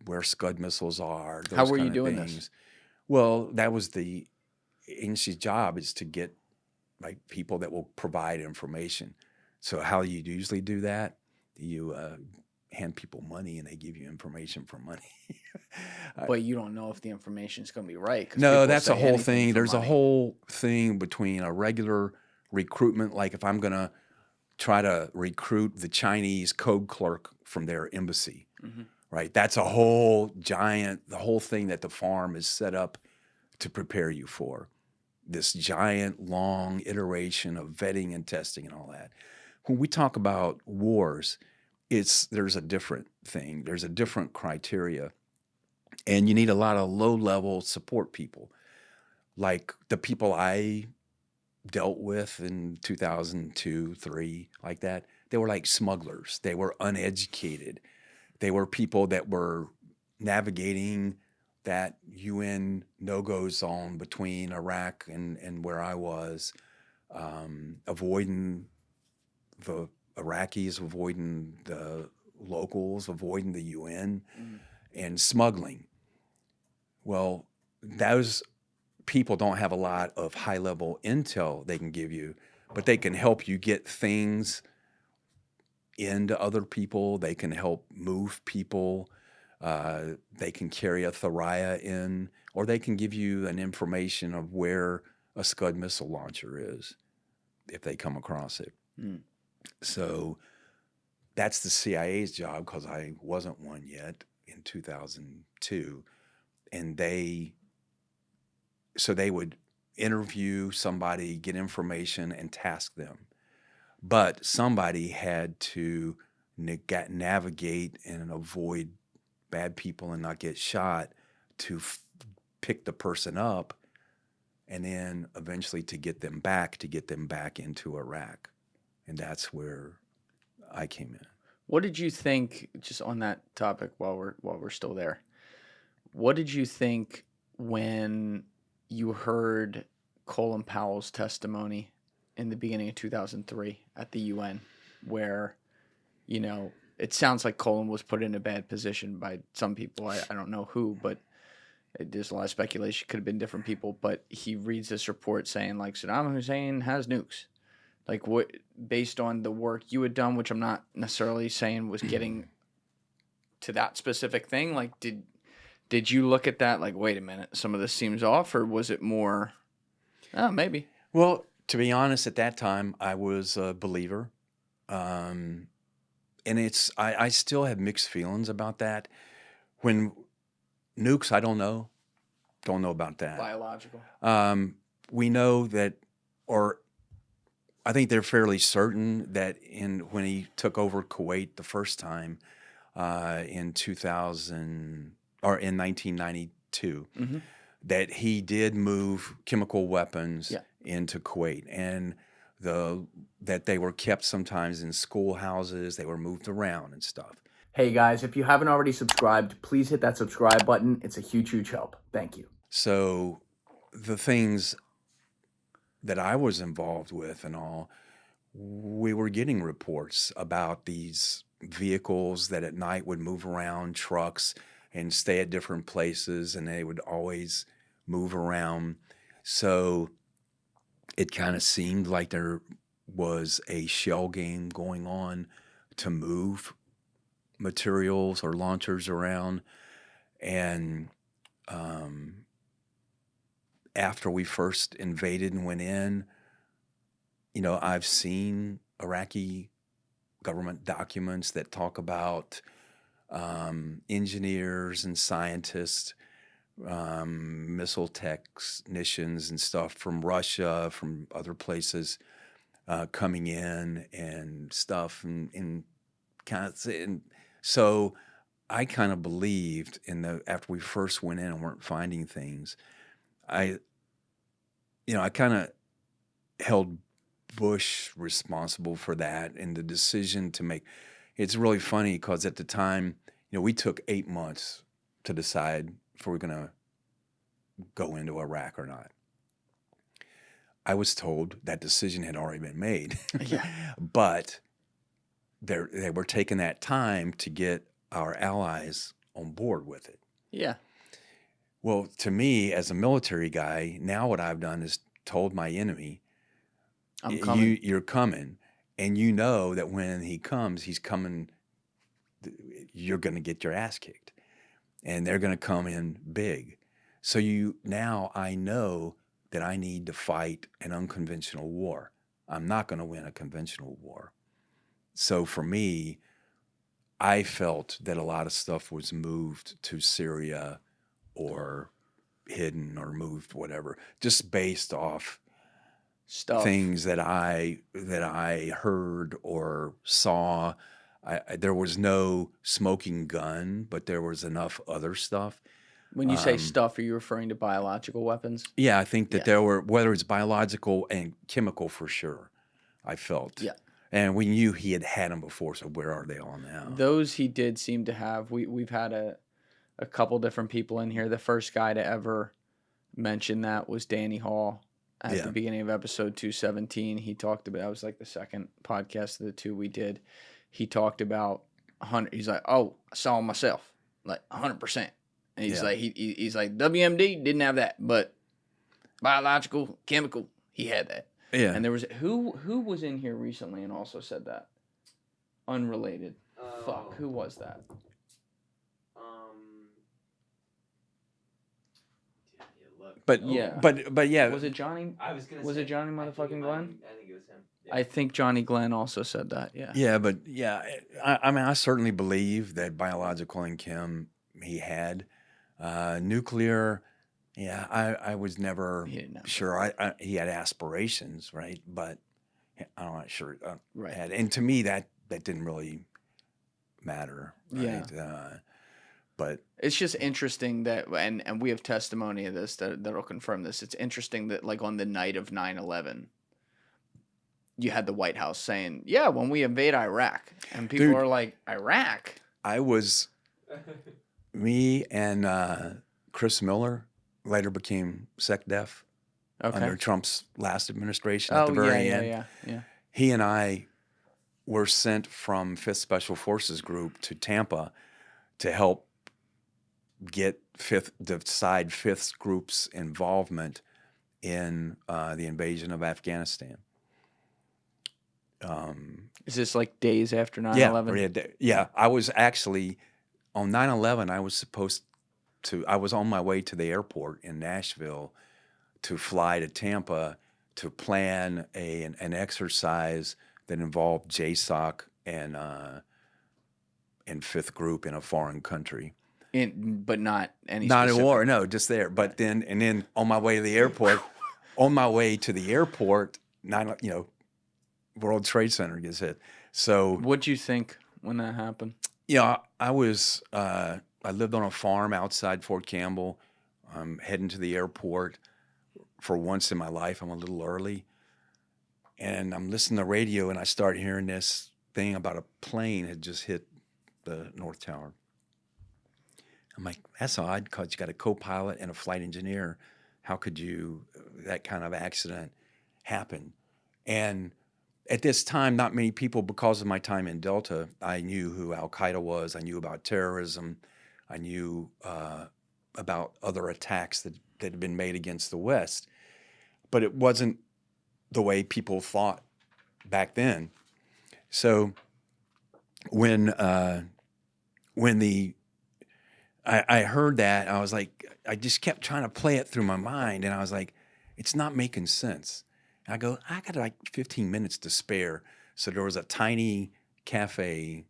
Speaker 1: where Scud missiles are.
Speaker 3: How were you doing this?
Speaker 1: Well, that was the agency's job, is to get people that will provide information. So how you usually do that, you hand people money and they give you information for money.
Speaker 3: But you don't know if the information is going to be right.
Speaker 1: No, that's a whole thing. There's a whole thing between a regular recruitment, like if I'm going to try to recruit the Chinese code clerk from their embassy, right? That's a whole the whole thing that the farm is set up to prepare you for. This giant, long iteration of vetting and testing and all that. When we talk about wars, there's a different thing. There's a different criteria. And you need a lot of low-level support people. Like the people I dealt with in 2002, 3, like that, they were like smugglers. They were uneducated. They were people that were navigating that UN no-go zone between Iraq and where I was, avoiding the Iraqis, avoiding the locals, avoiding the UN, and smuggling. Well, those people don't have a lot of high-level intel they can give you, but they can help you get things into other people. They can help move people. They can carry a Thuraya in, or they can give you an information of where a Scud missile launcher is if they come across it. So that's the CIA's job, because I wasn't one yet in 2002. And they would interview somebody, get information, and task them. But somebody had to navigate and avoid bad people and not get shot to pick the person up, and then eventually to get them back into Iraq. And that's where I came in.
Speaker 3: What did you think, just on that topic while we're still there, what did you think when you heard Colin Powell's testimony in the beginning of 2003 at the UN, where, you know, it sounds like Colin was put in a bad position by some people. I don't know who, but there's a lot of speculation. Could have been different people, but he reads this report saying like Saddam Hussein has nukes. Like what, based on the work you had done, which I'm not necessarily saying was getting to that specific thing. Like, did you look at that like, wait a minute, some of this seems off, or was it more, oh, maybe?
Speaker 1: Well, to be honest, at that time, I was a believer. And I still have mixed feelings about that. When nukes, I don't know about that.
Speaker 3: Biological.
Speaker 1: We know that, or I think they're fairly certain that when he took over Kuwait the first time in 2000 or in 1992, that he did move chemical weapons into Kuwait, and that they were kept sometimes in schoolhouses, they were moved around and stuff.
Speaker 2: Hey guys, if you haven't already subscribed, please hit that subscribe button. It's a huge, huge help. Thank you.
Speaker 1: So the things that I was involved with and all, we were getting reports about these vehicles that at night would move around, trucks, and stay at different places, and they would always move around. So it kind of seemed like there was a shell game going on to move materials or launchers around. And after we first invaded and went in, you know, I've seen Iraqi government documents that talk about engineers and scientists, missile technicians and stuff from Russia, from other places, coming in and stuff, and kind of. And so I kind of believed after we first went in and weren't finding things, I kind of held Bush responsible for that and the decision to make. It's really funny because at the time, you know, we took 8 months to decide if we were going to go into Iraq or not. I was told that decision had already been made.
Speaker 3: Yeah.
Speaker 1: But they were taking that time to get our allies on board with it.
Speaker 3: Yeah.
Speaker 1: Well, to me, as a military guy, now what I've done is told my enemy,
Speaker 3: I'm coming.
Speaker 1: You're coming. And you know that when he comes, he's coming, you're going to get your ass kicked. And they're going to come in big. So now I know that I need to fight an unconventional war. I'm not going to win a conventional war. So for me, I felt that a lot of stuff was moved to Syria or hidden or moved, whatever, just based off
Speaker 3: Stuff.
Speaker 1: things that I heard or saw. There was no smoking gun, but there was enough other stuff.
Speaker 3: When you say stuff, are you referring to biological weapons?
Speaker 1: Yeah, I think that there were, whether it's biological and chemical for sure, I felt.
Speaker 3: Yeah.
Speaker 1: And we knew he had them before, so where are they all now?
Speaker 3: Those he did seem to have. We've had a couple different people in here. The first guy to ever mention that was Danny Hall at the beginning of episode 217. He talked about, that was like the second podcast of the two we did. He talked about 100. He's like, oh, I saw him myself, like 100%. And he's like, he's like, WMD didn't have that, but biological, chemical, he had that.
Speaker 1: Yeah.
Speaker 3: And there was who was in here recently and also said that, unrelated. Fuck, who was that?
Speaker 1: But
Speaker 3: yeah,
Speaker 1: but yeah.
Speaker 3: Was it Johnny? Was it Johnny motherfucking Glenn?
Speaker 4: I think it was him. Yeah.
Speaker 3: I think Johnny Glenn also said that. Yeah.
Speaker 1: Yeah, but yeah, I mean, I certainly believe that biological and chem he had. Nuclear, yeah, I was never sure. He had aspirations, right? But I'm not sure.
Speaker 3: Right.
Speaker 1: And to me, that didn't really matter. Right?
Speaker 3: Yeah.
Speaker 1: But
Speaker 3: it's just interesting that, and we have testimony of this that'll confirm this. It's interesting that, like, on the night of 9/11, you had the White House saying, "Yeah, when we invade Iraq," and people are like, "Iraq."
Speaker 1: Me and Chris Miller later became SecDef
Speaker 3: Okay.
Speaker 1: under Trump's last administration at the
Speaker 3: Oh,
Speaker 1: very
Speaker 3: yeah,
Speaker 1: end.
Speaker 3: yeah, yeah.
Speaker 1: He and I were sent from 5th Special Forces Group to Tampa to help decide 5th Group's involvement in the invasion of Afghanistan.
Speaker 3: Is this like days after 9/11?
Speaker 1: Yeah. I was actually, on 9/11, I was on my way to the airport in Nashville to fly to Tampa to plan an exercise that involved JSOC and 5th Group in a foreign country.
Speaker 3: But not any
Speaker 1: Not in
Speaker 3: specific.
Speaker 1: war, no, just there. But then on my way to the airport, World Trade Center gets hit. So
Speaker 3: What'd you think when that happened?
Speaker 1: yeah, I lived on a farm outside Fort Campbell. I'm heading to the airport. For once in my life, I'm a little early. And I'm listening to the radio, and I start hearing this thing about a plane had just hit the North Tower. I'm like, that's odd, because you got a co-pilot and a flight engineer. How could that kind of accident happen? And at this time, not many people, because of my time in Delta, I knew who Al-Qaeda was. I knew about terrorism. I knew about other attacks that had been made against the West. But it wasn't the way people thought back then. So when I heard that, I was like, I just kept trying to play it through my mind, and I was like, it's not making sense. I got like 15 minutes to spare. So there was a tiny cafe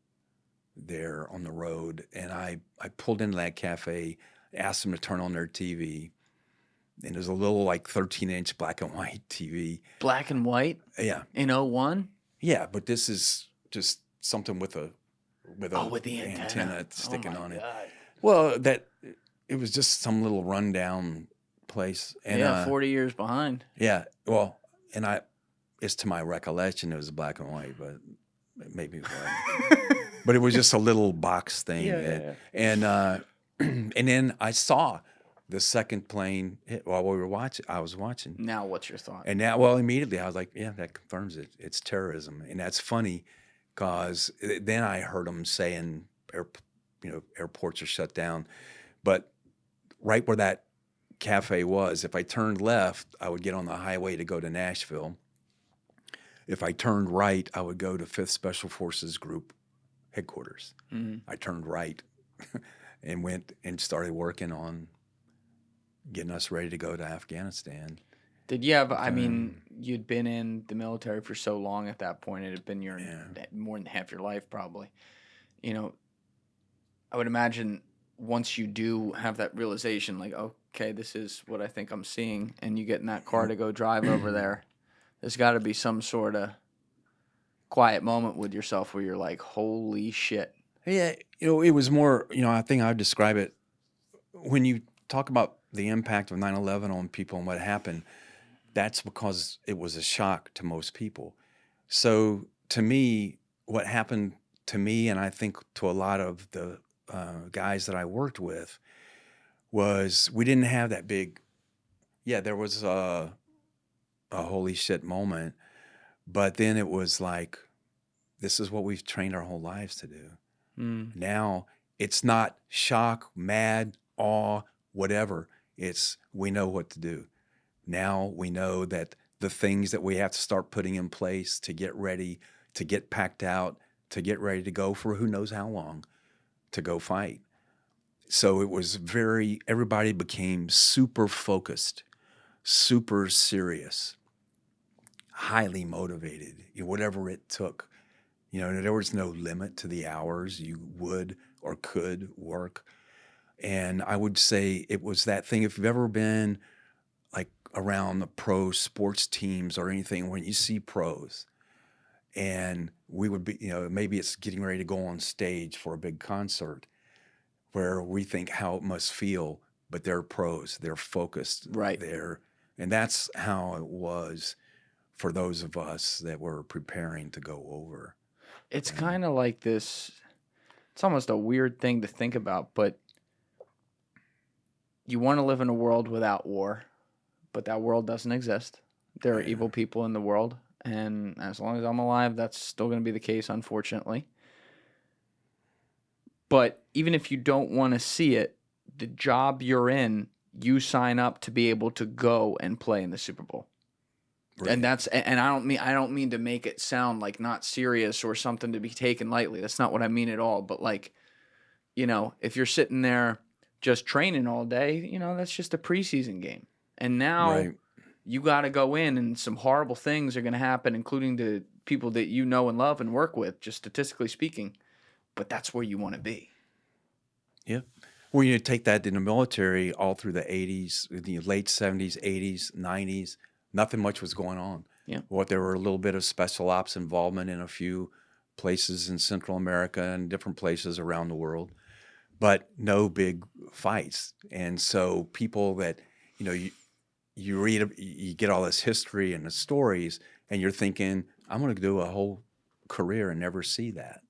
Speaker 1: there on the road, and I pulled into that cafe, asked them to turn on their TV, and there's a little like 13-inch black and white TV.
Speaker 3: Black and white?
Speaker 1: Yeah.
Speaker 3: In 01?
Speaker 1: Yeah, but this is just something with the
Speaker 3: antenna
Speaker 1: sticking on it.
Speaker 3: God.
Speaker 1: Well, it was just some little rundown place. And
Speaker 3: 40 years behind.
Speaker 1: Yeah, well, and it's to my recollection it was black and white, but it made me but it was just a little box thing.
Speaker 3: Yeah.
Speaker 1: And then I saw the second plane hit while we were watching. I was watching.
Speaker 3: Now what's your thought?
Speaker 1: And now, well, immediately I was like, yeah, that confirms it. It's terrorism. And that's funny because then I heard them saying, airports are shut down. But right where that cafe was, if I turned left, I would get on the highway to go to Nashville. If I turned right, I would go to 5th Special Forces Group headquarters. Mm-hmm. I turned right and went and started working on getting us ready to go to Afghanistan.
Speaker 3: Did you have, you'd been in the military for so long at that point, it had been more than half your life probably. I would imagine once you do have that realization, like, okay, this is what I think I'm seeing, and you get in that car to go drive over there, there's got to be some sort of quiet moment with yourself where you're like, holy shit.
Speaker 1: Yeah, it was more, I think I would describe it, when you talk about the impact of 9/11 on people and what happened, that's because it was a shock to most people. So to me, what happened to me, and I think to a lot of the guys that I worked with, was we didn't have that big, there was a holy shit moment, but then it was like, this is what we've trained our whole lives to do. Mm. Now it's not shock, mad, awe, whatever. It's, we know what to do. Now we know that the things that we have to start putting in place to get ready, to get packed out, to get ready to go for who knows how long, to go fight. So it was everybody became super focused, super serious, highly motivated, whatever it took. There was no limit to the hours you would or could work. And I would say it was that thing, if you've ever been like around the pro sports teams or anything, when you see pros and we would be, maybe it's getting ready to go on stage for a big concert where we think how it must feel, but they're pros, they're focused.
Speaker 3: Right.
Speaker 1: And that's how it was for those of us that were preparing to go over.
Speaker 3: It's kind of like this, it's almost a weird thing to think about, but you want to live in a world without war, but that world doesn't exist. There are evil people in the world, and as long as I'm alive, that's still going to be the case, unfortunately. But even if you don't want to see it, the job you're in, you sign up to be able to go and play in the Super Bowl.
Speaker 1: Right.
Speaker 3: And I don't mean to make it sound like not serious or something to be taken lightly. That's not what I mean at all. But like, if you're sitting there just training all day, that's just a preseason game. And now
Speaker 1: Right.
Speaker 3: you got to go in, and some horrible things are going to happen, including to people that you know and love and work with, just statistically speaking. But that's where you want to be.
Speaker 1: Yeah. Well, you take that in the military all through the 80s, the late 70s, 80s, 90s, nothing much was going on.
Speaker 3: Yeah.
Speaker 1: There were a little bit of special ops involvement in a few places in Central America and different places around the world, but no big fights. And so people that, you read, you get all this history and the stories, and you're thinking, I'm going to do a whole career and never see that.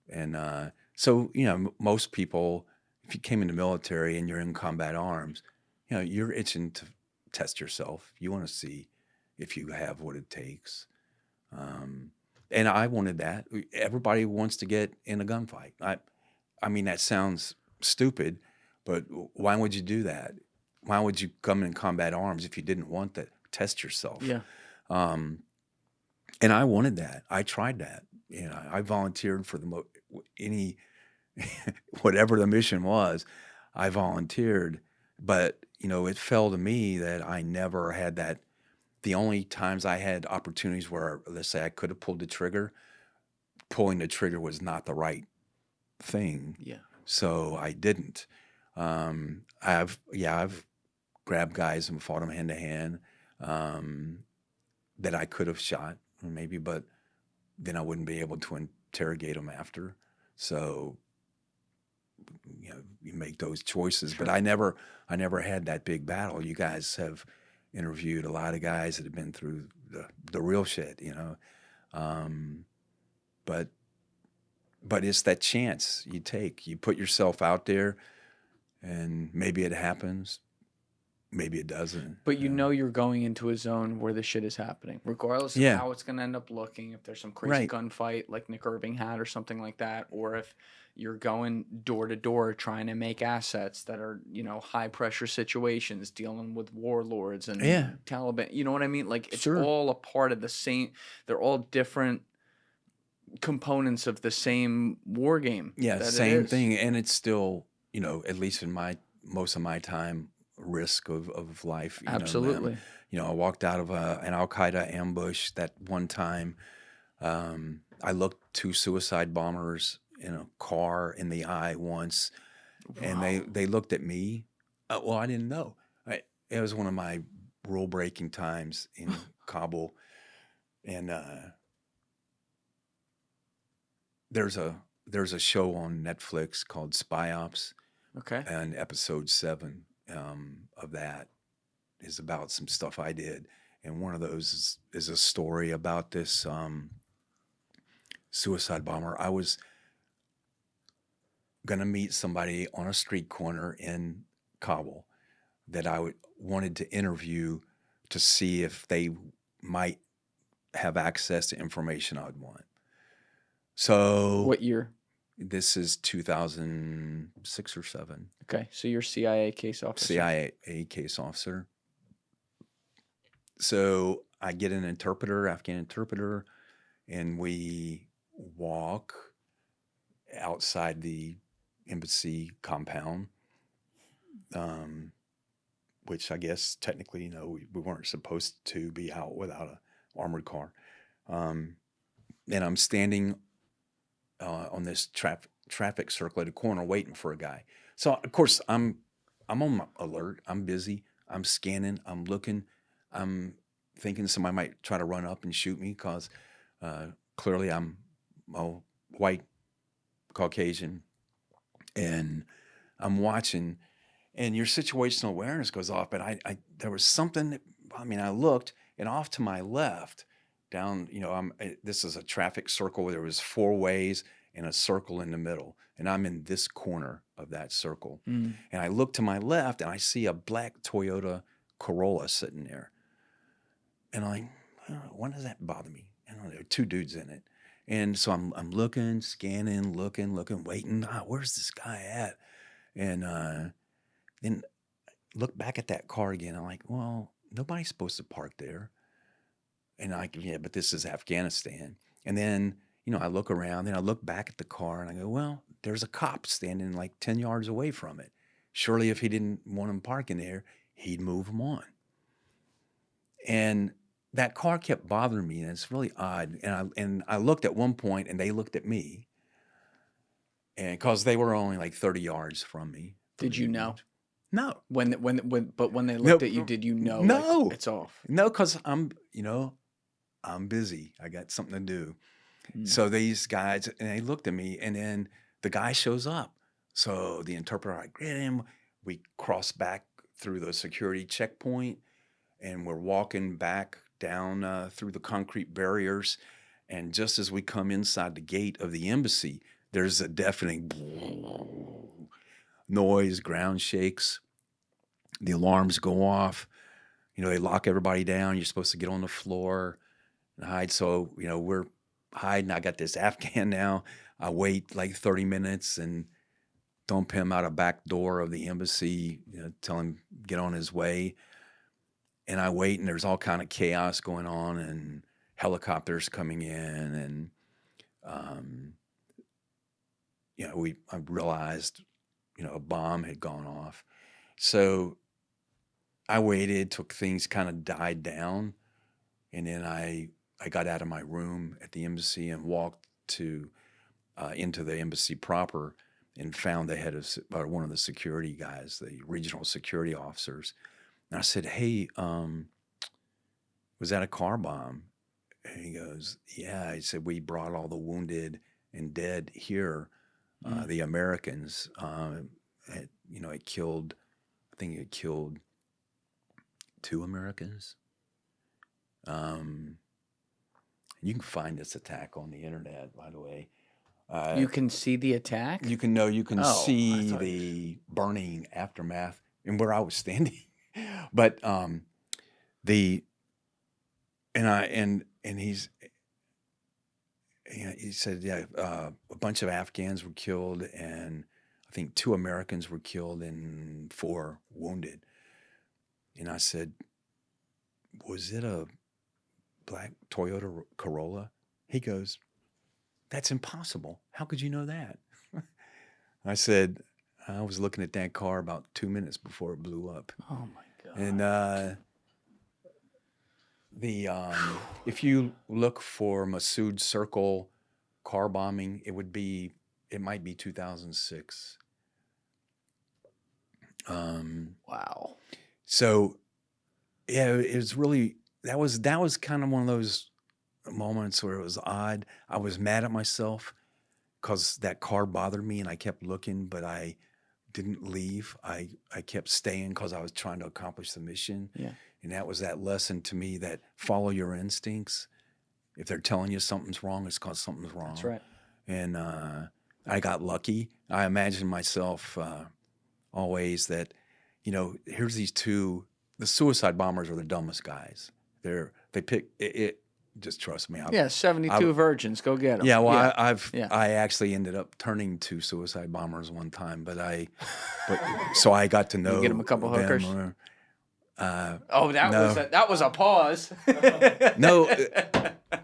Speaker 1: And so, most people, if you came in the military and you're in combat arms, you're itching to test yourself. You want to see if you have what it takes. And I wanted that. Everybody wants to get in a gunfight. I mean, that sounds stupid, but why would you do that? Why would you come in combat arms if you didn't want to test yourself?
Speaker 3: Yeah.
Speaker 1: And I wanted that. I tried that. I volunteered for any whatever the mission was. I volunteered, but it fell to me that I never had that. The only times I had opportunities where, let's say, I could have pulled the trigger, pulling the trigger was not the right thing.
Speaker 3: Yeah.
Speaker 1: So I didn't. I've grabbed guys and fought them hand to hand that I could have shot maybe, but then I wouldn't be able to interrogate them after. So you make those choices.
Speaker 3: Sure.
Speaker 1: But I never had that big battle. You guys have interviewed a lot of guys that have been through the real shit, but it's that chance you take. You put yourself out there, and maybe it happens, maybe it doesn't.
Speaker 3: But you're going into a zone where the shit is happening, regardless of how it's going to end up looking. If there's some crazy gunfight like Nick Irving had or something like that, or if you're going door to door trying to make assets that are, high pressure situations, dealing with warlords and Taliban. You know what I mean? Like, it's all a part of the same. They're all different components of the same war game.
Speaker 1: Yeah, same thing. And it's still, at least in most of my time, risk of life.
Speaker 3: Absolutely.
Speaker 1: I walked out of an Al-Qaeda ambush that one time. I looked 2 suicide bombers in a car in the eye once, and they looked at me. Well, I didn't know. It was one of my rule-breaking times in Kabul, and there's a show on Netflix called Spy Ops.
Speaker 3: Okay.
Speaker 1: And episode 7 of that is about some stuff I did, and one of those is a story about this suicide bomber. I was going to meet somebody on a street corner in Kabul that I wanted to interview to see if they might have access to information I'd want. So
Speaker 3: what year?
Speaker 1: This is 2006 or 7.
Speaker 3: Okay, so you're CIA case officer.
Speaker 1: CIA case officer. So I get an interpreter, Afghan interpreter, and we walk outside the embassy compound, which I guess technically, we weren't supposed to be out without an armored car. And I'm standing on this traffic circle at a corner waiting for a guy. So of course I'm on my alert. I'm busy. I'm scanning. I'm looking. I'm thinking somebody might try to run up and shoot me because clearly I'm white, Caucasian, and I'm watching. And your situational awareness goes off. But I there was something that, I looked, and off to my left, down, this is a traffic circle where there was 4 ways and a circle in the middle. And I'm in this corner of that circle. And I look to my left and I see a black Toyota Corolla sitting there. And I'm like, why does that bother me? And there are two dudes in it. And so I'm looking, scanning, looking, waiting. Where's this guy at? And then look back at that car again. I'm like, well, nobody's supposed to park there. And yeah, but this is Afghanistan. And then, I look around, then I look back at the car and I go, well, there's a cop standing like 10 yards away from it. Surely if he didn't want him parking there, he'd move him on. And that car kept bothering me, and it's really odd. And I looked at one point, and they looked at me, and because they were only like 30 yards from me.
Speaker 3: Did you know?
Speaker 1: No.
Speaker 3: When they looked at you, did you know?
Speaker 1: No,
Speaker 3: like, it's off.
Speaker 1: No, because I'm busy. I got something to do. So these guys, and they looked at me, and then the guy shows up. So the interpreter, I greet him. We cross back through the security checkpoint, and we're walking back down through the concrete barriers. And just as we come inside the gate of the embassy, there's a deafening noise, ground shakes, the alarms go off. They lock everybody down. You're supposed to get on the floor and hide. So, we're hiding. I got this Afghan now. I wait like 30 minutes and dump him out a back door of the embassy, tell him get on his way. And I wait, and there's all kind of chaos going on, and helicopters coming in, and I realized, a bomb had gone off. So I waited till things kind of died down, and then I got out of my room at the embassy and walked into the embassy proper, and found the head of one of the security guys, the regional security officers. And I said, hey, was that a car bomb? And he goes, yeah. He said, we brought all the wounded and dead here, the Americans. It killed, I think it killed 2 Americans. You can find this attack on the internet, by the way.
Speaker 3: You can see the attack?
Speaker 1: You can see the burning aftermath and where I was standing. But he said, yeah, a bunch of Afghans were killed, and I think 2 Americans were killed and 4 wounded. And I said, was it a black Toyota Corolla? He goes, that's impossible. How could you know that? I said, I was looking at that car about 2 minutes before it blew up.
Speaker 3: Oh my God.
Speaker 1: And if you look for Masood Circle car bombing, it might be 2006.
Speaker 3: Wow.
Speaker 1: So yeah, it was really, that was kind of one of those moments where it was odd. I was mad at myself because that car bothered me, and I kept looking, but I didn't leave. I kept staying because I was trying to accomplish the mission.
Speaker 3: Yeah.
Speaker 1: And that was that lesson to me, that follow your instincts. If they're telling you something's wrong, it's because something's wrong.
Speaker 3: That's right.
Speaker 1: And I got lucky. I imagine myself always that, here's these 2, the suicide bombers are the dumbest guys. They pick it. Just trust me.
Speaker 3: 72 virgins. Go get them.
Speaker 1: Yeah, well, I actually ended up turning to suicide bombers one time, so I got to know.
Speaker 3: You get them a couple hookers. That was a pause.
Speaker 1: No,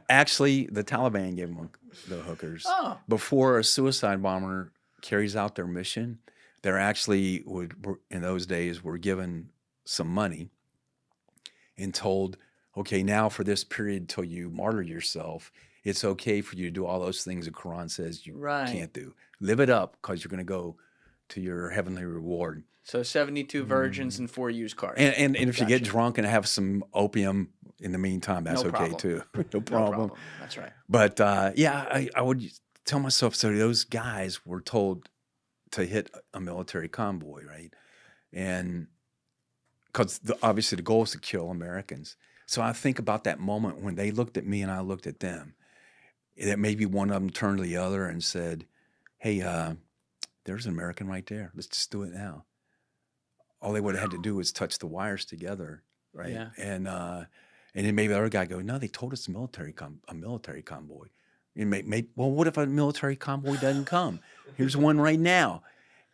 Speaker 1: actually, the Taliban gave them the hookers.
Speaker 3: Oh.
Speaker 1: Before a suicide bomber carries out their mission, they're actually in those days were given some money and told, okay, now for this period till you martyr yourself, it's okay for you to do all those things the Quran says you can't do. Live it up because you're going to go to your heavenly reward.
Speaker 3: So 72 virgins and 4 used cars.
Speaker 1: And if you get drunk and have some opium in the meantime, that's okay too. No problem.
Speaker 3: That's right.
Speaker 1: But I would tell myself, so those guys were told to hit a military convoy, right? And because obviously the goal is to kill Americans. So I think about that moment when they looked at me and I looked at them, that maybe one of them turned to the other and said, hey, there's an American right there. Let's just do it now. all they would have had to do was touch the wires together, right?
Speaker 3: Yeah.
Speaker 1: And then maybe the other guy go, no, they told us a military convoy. And well, what if a military convoy doesn't come? Here's one right now.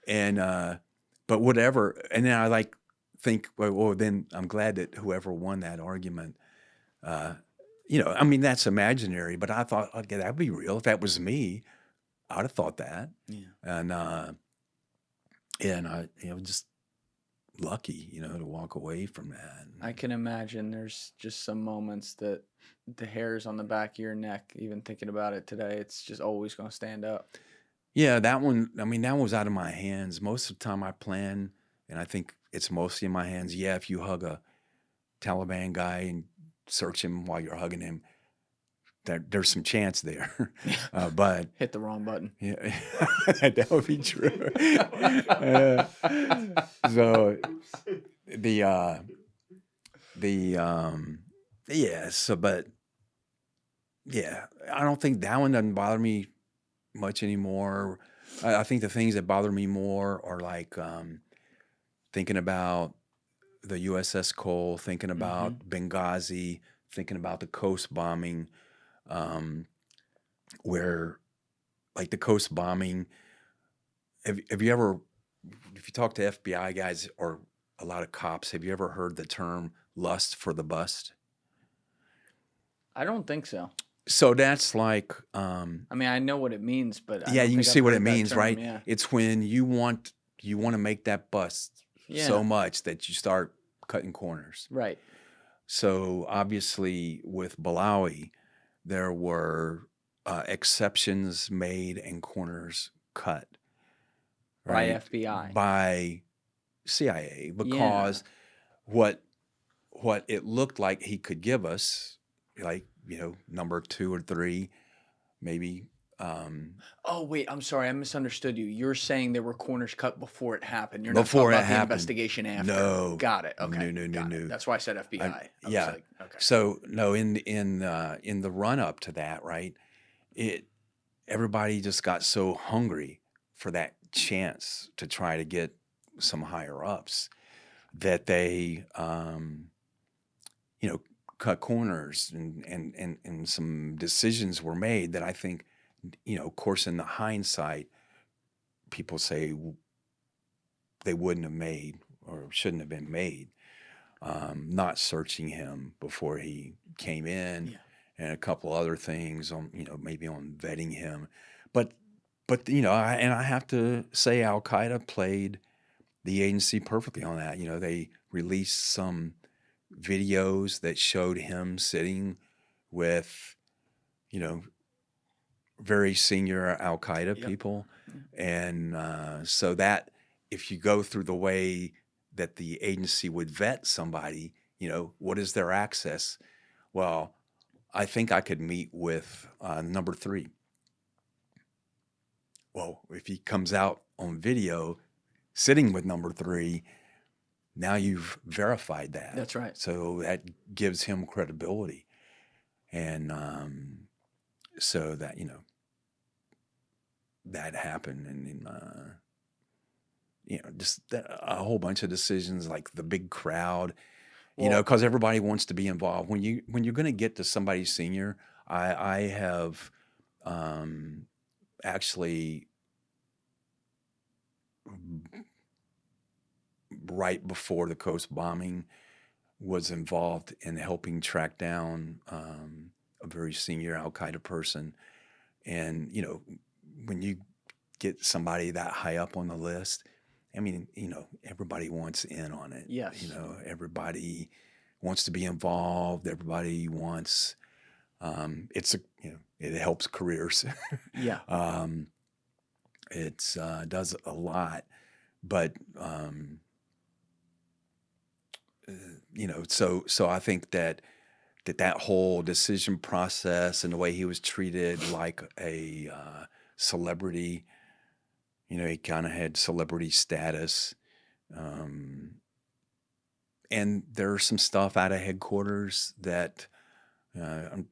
Speaker 1: And but whatever. And then I think, well, then I'm glad that whoever won that argument, I mean, that's imaginary, but I thought, okay, that'd be real. If that was me, I'd have thought that.
Speaker 3: Yeah.
Speaker 1: And I, just lucky, to walk away from that.
Speaker 3: I can imagine there's just some moments that the hairs on the back of your neck, even thinking about it today, it's just always going to stand up.
Speaker 1: Yeah, that one, I mean, that was out of my hands. Most of the time I plan, and I think it's mostly in my hands. Yeah, if you hug a Taliban guy and search him while you're hugging him, there's some chance there. But
Speaker 3: hit the wrong button.
Speaker 1: Yeah, that would be true. So but yeah, I don't think that one doesn't bother me much anymore. I think the things that bother me more are like thinking about the USS Cole, thinking about Benghazi, thinking about the Khost bombing, where like the Khost bombing, have you if you talk to FBI guys or a lot of cops, have you ever heard the term lust for the bust?
Speaker 3: I don't think so.
Speaker 1: So that's like,
Speaker 3: I mean, I know what it means, but
Speaker 1: yeah, you can see what it means,
Speaker 3: term,
Speaker 1: right?
Speaker 3: Yeah.
Speaker 1: It's when you want to make that bust so much that you start cutting corners.
Speaker 3: Right.
Speaker 1: So obviously with Balawi, there were exceptions made and corners cut. Right?
Speaker 3: By FBI.
Speaker 1: By CIA, because what it looked like he could give us, like, number 2 or 3, maybe.
Speaker 3: Oh, wait, I'm sorry. I misunderstood you. You're saying there were corners cut before it happened. You're
Speaker 1: Before
Speaker 3: not
Speaker 1: it
Speaker 3: talking about the
Speaker 1: happened.
Speaker 3: investigation after.
Speaker 1: No.
Speaker 3: Got it. Okay.
Speaker 1: No.
Speaker 3: That's why I said FBI. I was like, okay.
Speaker 1: So no, in the run up to that, right? Everybody just got so hungry for that chance to try to get some higher ups that they, cut corners and some decisions were made that I think, of course, in the hindsight, people say they wouldn't have made or shouldn't have been made. Not searching him before he came in, and a couple other things on, maybe on vetting him, but I have to say Al Qaeda played the agency perfectly on that. They released some videos that showed him sitting with, very senior Al Qaeda people, and so that if you go through the way that the agency would vet somebody, what is their access? Well, I think I could meet with number 3. Well, if he comes out on video sitting with number 3, now you've verified that.
Speaker 3: That's right.
Speaker 1: So that gives him credibility. And so that, that happened. And, just a whole bunch of decisions, like the big crowd, because everybody wants to be involved. When you're going to get to somebody senior, I have actually, right before the Khost bombing, was involved in helping track down a very senior Al Qaeda person. And, when you get somebody that high up on the list, I mean, everybody wants in on it.
Speaker 3: Yes.
Speaker 1: Everybody wants to be involved. Everybody wants, it helps careers.
Speaker 3: Yeah.
Speaker 1: It's does a lot, but, so I think that whole decision process and the way he was treated like a celebrity, he kind of had celebrity status. And there's some stuff out of headquarters that I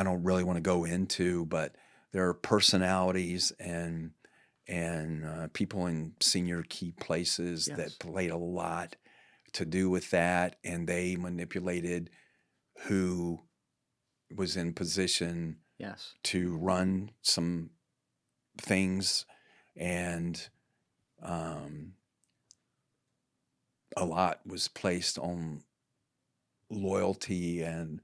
Speaker 1: don't really want to go into, but there are personalities and and people in senior key places
Speaker 3: Yes.
Speaker 1: that played a lot to do with that, and they manipulated who was in position
Speaker 3: Yes.
Speaker 1: to run some things, and a lot was placed on loyalty and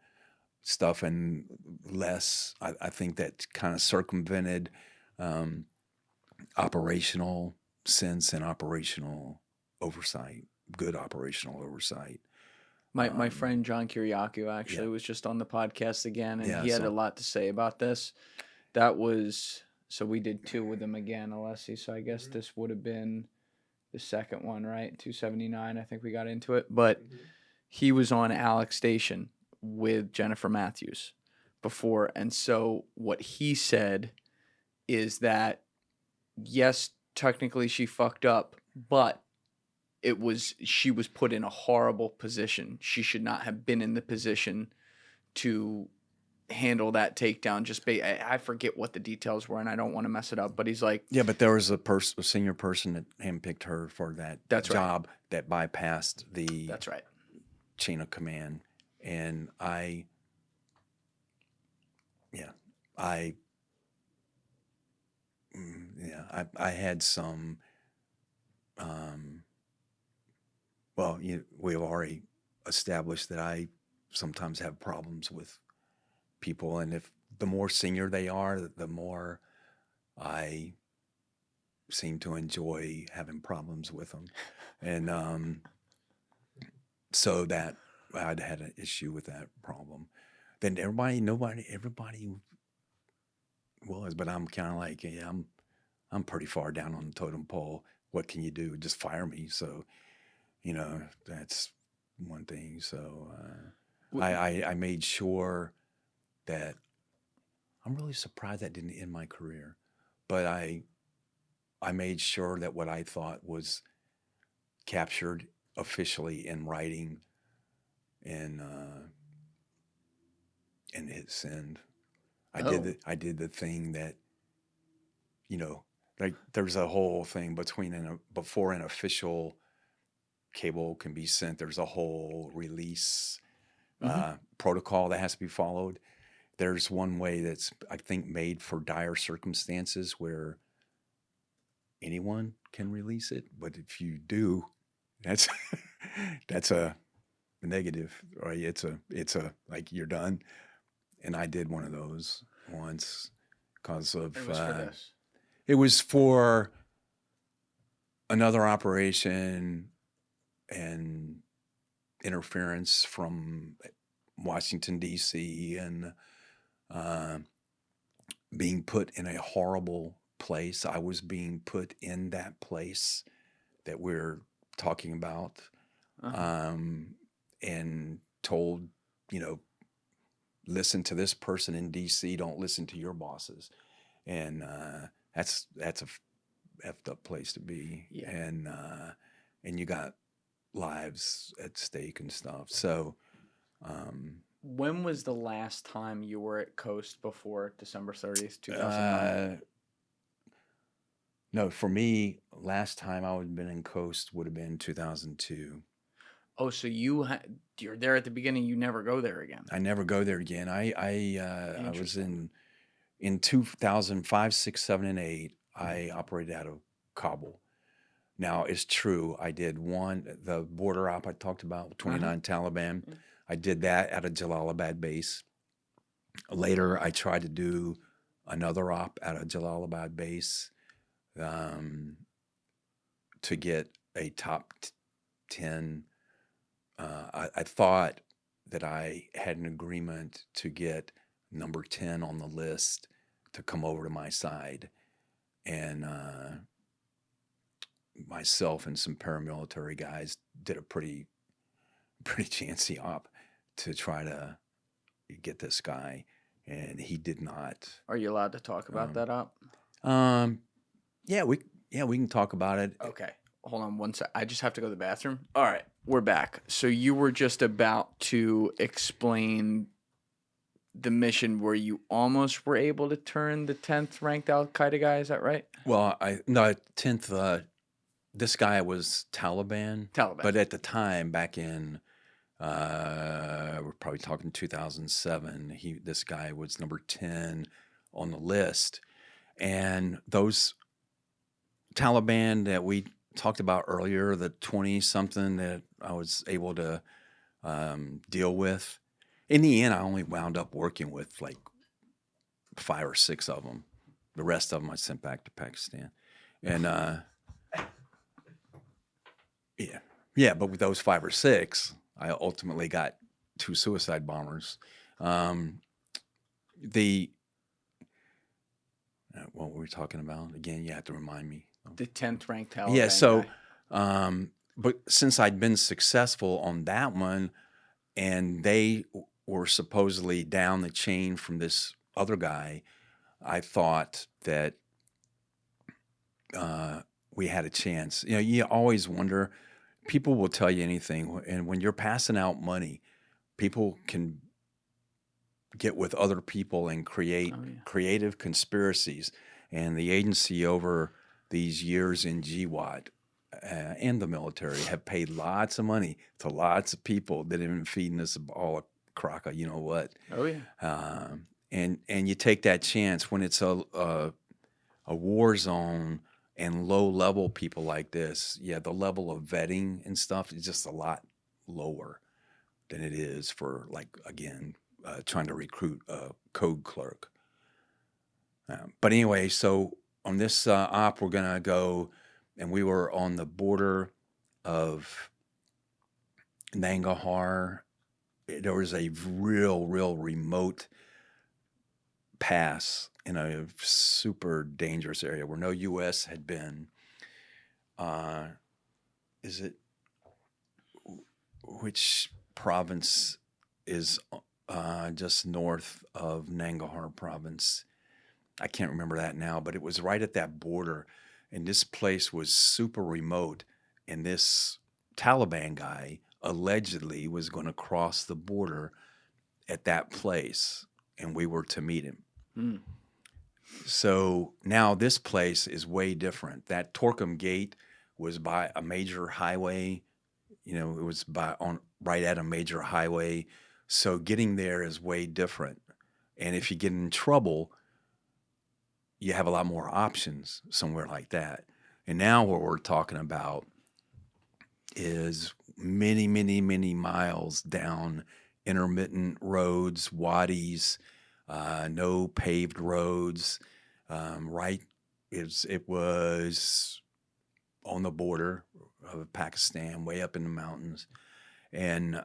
Speaker 1: stuff, and less. I think that kind of circumvented operational sense and operational oversight, good operational oversight.
Speaker 3: My friend John Kiriakou actually was just on the podcast again, and he had a lot to say about this. That was, so we did 2 with him again, Alessi. So I guess this would have been the second one, right? 279. I think we got into it, but he was on Alex Station with Jennifer Matthews before, and so what he said is that yes, technically she fucked up, but she was put in a horrible position. She should not have been in the position to handle that takedown. I forget what the details were, and I don't want to mess it up. But he's like,
Speaker 1: yeah, but there was a senior person that handpicked her for that job that bypassed the chain of command, and I had some. Well, we've already established that I sometimes have problems with people, and if the more senior they are, the more I seem to enjoy having problems with them, and so that I'd had an issue with that problem. Then everybody was, but I'm kind of like, yeah, I'm pretty far down on the totem pole. What can you do? Just fire me. So, that's one thing. So I made sure that I'm really surprised that didn't end my career, but I made sure that what I thought was captured officially in writing and hit send. I did the thing that, like there's a whole thing before an official cable can be sent, there's a whole release protocol that has to be followed. There's one way that's, I think, made for dire circumstances where anyone can release it, but if you do, that's a negative, right? It's a like you're done. And I did one of those once because of
Speaker 3: it was for this.
Speaker 1: It was for another operation and interference from Washington, D.C., and being put in a horrible place. I was being put in that place that we're talking about, and told, listen to this person in D.C., don't listen to your bosses. And that's a effed up place to be.
Speaker 3: Yeah.
Speaker 1: And you got lives at stake and stuff. So
Speaker 3: when was the last time you were at Khost before December 30th, 2009?
Speaker 1: No, for me, last time I would have been in Khost would have been 2002.
Speaker 3: Oh, so you're there at the beginning. You never go there again.
Speaker 1: I never go there again. I was in 2005, 6, 7, and 8. I operated out of Kabul. Now, it's true, I did the border op I talked about, 29 Taliban. I did that at a Jalalabad base. Later, I tried to do another op at a Jalalabad base to get a top 10. I thought that I had an agreement to get number 10 on the list to come over to my side. And myself and some paramilitary guys did a pretty chancy op to try to get this guy, and he did not.
Speaker 3: Are you allowed to talk about that op?
Speaker 1: Yeah, we can talk about it.
Speaker 3: Okay. Hold on one sec. I just have to go to the bathroom. All right, we're back. So you were just about to explain the mission where you almost were able to turn the 10th ranked Al Qaeda guy. Is that right?
Speaker 1: Well, no 10th. This guy was Taliban,
Speaker 3: Taliban.
Speaker 1: but at the time, back in we're probably talking 2007. This guy was number 10 on the list, and those Taliban that we talked about earlier, the 20 something that I was able to deal with. In the end, I only wound up working with like 5 or 6 of them. The rest of them I sent back to Pakistan, and yeah. But with those 5 or 6, I ultimately got 2 suicide bombers. What were we talking about again? You have to remind me.
Speaker 3: The 10th ranked Taliban.
Speaker 1: Yeah. So,
Speaker 3: guy.
Speaker 1: but since I'd been successful on that one, and they were supposedly down the chain from this other guy, I thought that we had a chance. You know, you always wonder. People will tell you anything, and when you're passing out money, people can get with other people and create creative conspiracies. And the agency over these years in GWAT and the military have paid lots of money to lots of people that have been feeding us all a crock of you know what.
Speaker 3: Oh yeah.
Speaker 1: And you take that chance when it's a war zone and low level people like this. Yeah, the level of vetting and stuff is just a lot lower than it is for, like, again, trying to recruit a code clerk. But anyway, so on this op, we're going to go, and we were on the border of Nangarhar. There was a real remote pass in a super dangerous area where no U.S. had been. Which province is just north of Nangarhar province? I can't remember that now, but it was right at that border, and this place was super remote, and this Taliban guy allegedly was going to cross the border at that place, and we were to meet him.
Speaker 3: Mm.
Speaker 1: So now this place is way different. That Torkham Gate was by a major highway. You know, it was right at a major highway. So getting there is way different. And if you get in trouble, you have a lot more options somewhere like that. And now what we're talking about is many miles down intermittent roads, wadis, no paved roads. It was on the border of Pakistan, way up in the mountains, and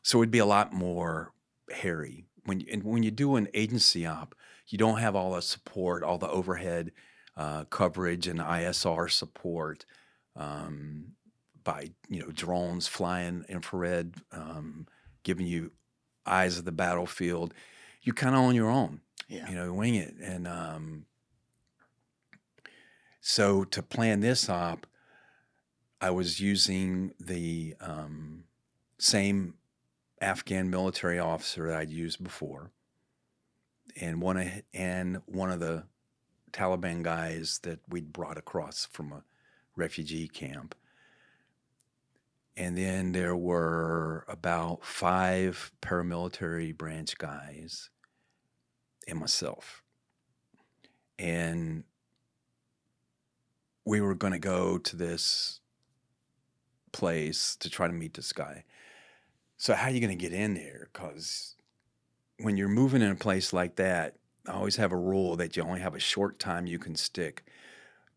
Speaker 1: so it'd be a lot more hairy. When you do an agency op, you don't have all the support, all the overhead coverage and ISR support by drones flying infrared, giving you eyes of the battlefield. You're kind of on your own.
Speaker 3: Yeah.
Speaker 1: Wing it. And so to plan this op, I was using the same Afghan military officer that I'd used before, and one of the Taliban guys that we'd brought across from a refugee camp. And then there were about 5 paramilitary branch guys and myself. And we were going to go to this place to try to meet this guy. So how are you going to get in there? Because when you're moving in a place like that, I always have a rule that you only have a short time you can stick,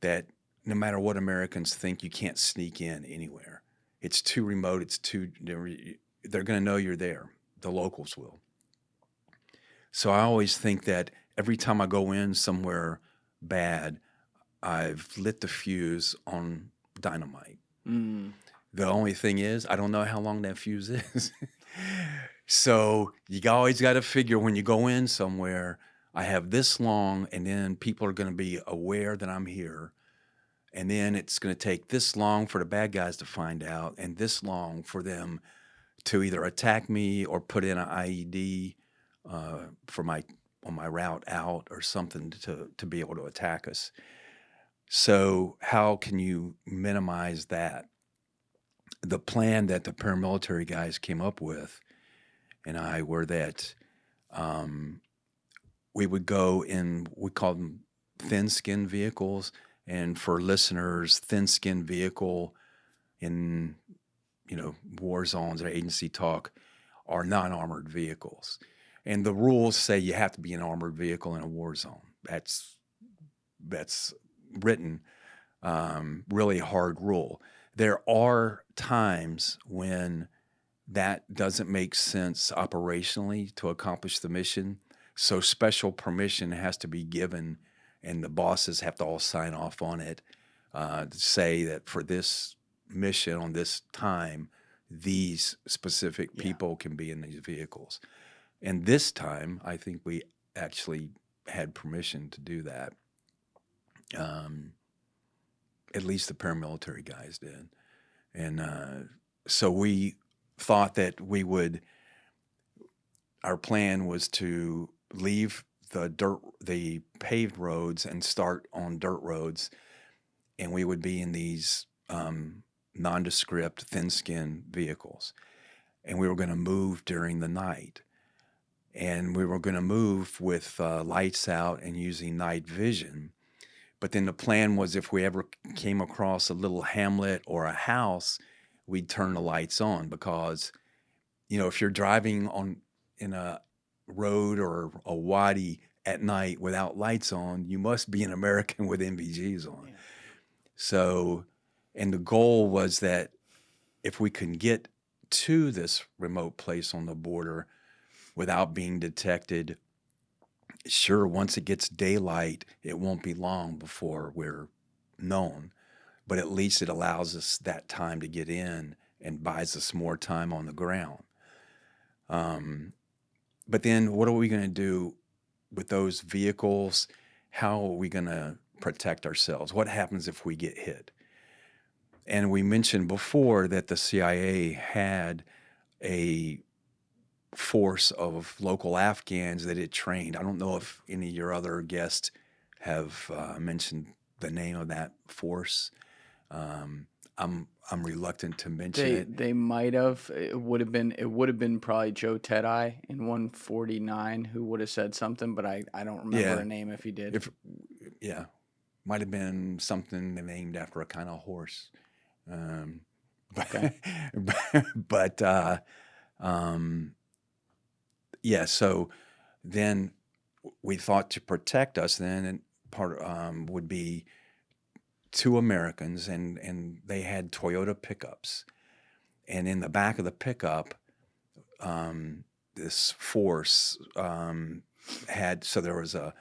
Speaker 1: that no matter what Americans think, you can't sneak in anywhere. It's too remote. They're going to know you're there. The locals will. So I always think that every time I go in somewhere bad, I've lit the fuse on dynamite.
Speaker 3: Mm.
Speaker 1: The only thing is, I don't know how long that fuse is. So you always got to figure when you go in somewhere, I have this long, and then people are going to be aware that I'm here. And then it's going to take this long for the bad guys to find out, and this long for them to either attack me or put in an IED for my on my route out or something to be able to attack us. So how can you minimize that? The plan that the paramilitary guys came up with and I were that we would go in, we call them thin skin vehicles. And for listeners, thin skin vehicle in, war zones or agency talk are non-armored vehicles. And the rules say you have to be an armored vehicle in a war zone. That's written, really hard rule. There are times when that doesn't make sense operationally to accomplish the mission. So special permission has to be given, and the bosses have to all sign off on it to say that for this mission on this time, these specific people can be in these vehicles. And this time, I think we actually had permission to do that. At least the paramilitary guys did. And so we thought that our plan was to leave the paved roads and start on dirt roads. And we would be in these nondescript, thin-skinned vehicles. And we were going to move during the night. And we were going to move with lights out and using night vision. But then the plan was if we ever came across a little hamlet or a house, we'd turn the lights on because, if you're driving in a road or a wadi at night without lights on, you must be an American with NVGs on. Yeah. So, and the goal was that if we can get to this remote place on the border without being detected, sure, once it gets daylight, it won't be long before we're known, but at least it allows us that time to get in and buys us more time on the ground. But then what are we going to do with those vehicles? How are we going to protect ourselves? What happens if we get hit? And we mentioned before that the CIA had a force of local Afghans that it trained. I don't know if any of your other guests have mentioned the name of that force. I'm reluctant to mention it.
Speaker 3: They might have. It would have been probably Joe Tedeye in 149 who would have said something, but I don't remember a name if he did.
Speaker 1: Might have been something named after a kind of horse.
Speaker 3: Okay.
Speaker 1: So then we thought to protect us then, and part would be two Americans, and they had Toyota pickups. And in the back of the pickup, this force there was a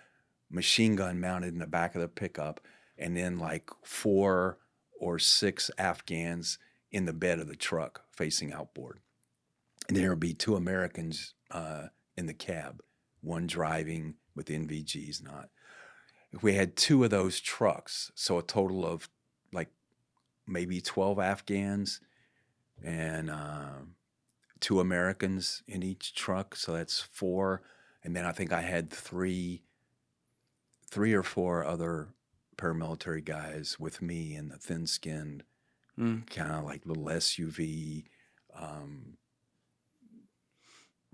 Speaker 1: machine gun mounted in the back of the pickup, and then like 4 or 6 Afghans in the bed of the truck facing outboard. And there would be 2 Americans in the cab, one driving with NVGs, not. We had 2 of those trucks, so a total of like maybe 12 Afghans and 2 Americans in each truck, so that's 4. And then I think I had 3 or 4 other paramilitary guys with me in the thin-skinned, kind of like little SUV,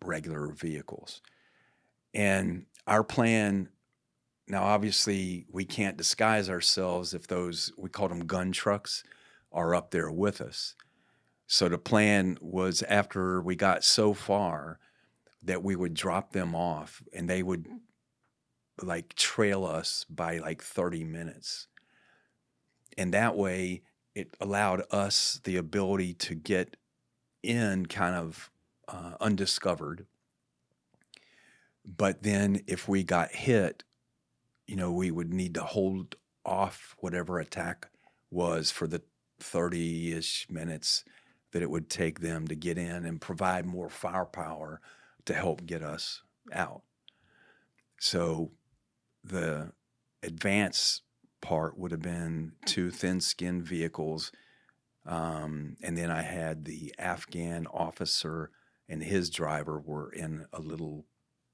Speaker 1: regular vehicles. And our plan, now obviously we can't disguise ourselves if those, we call them gun trucks, are up there with us. So the plan was after we got so far that we would drop them off and they would like trail us by like 30 minutes. And that way it allowed us the ability to get in kind of undiscovered. But then if we got hit, we would need to hold off whatever attack was for the 30-ish minutes that it would take them to get in and provide more firepower to help get us out. So the advance part would have been 2 thin-skinned vehicles, and then I had the Afghan officer and his driver were in a little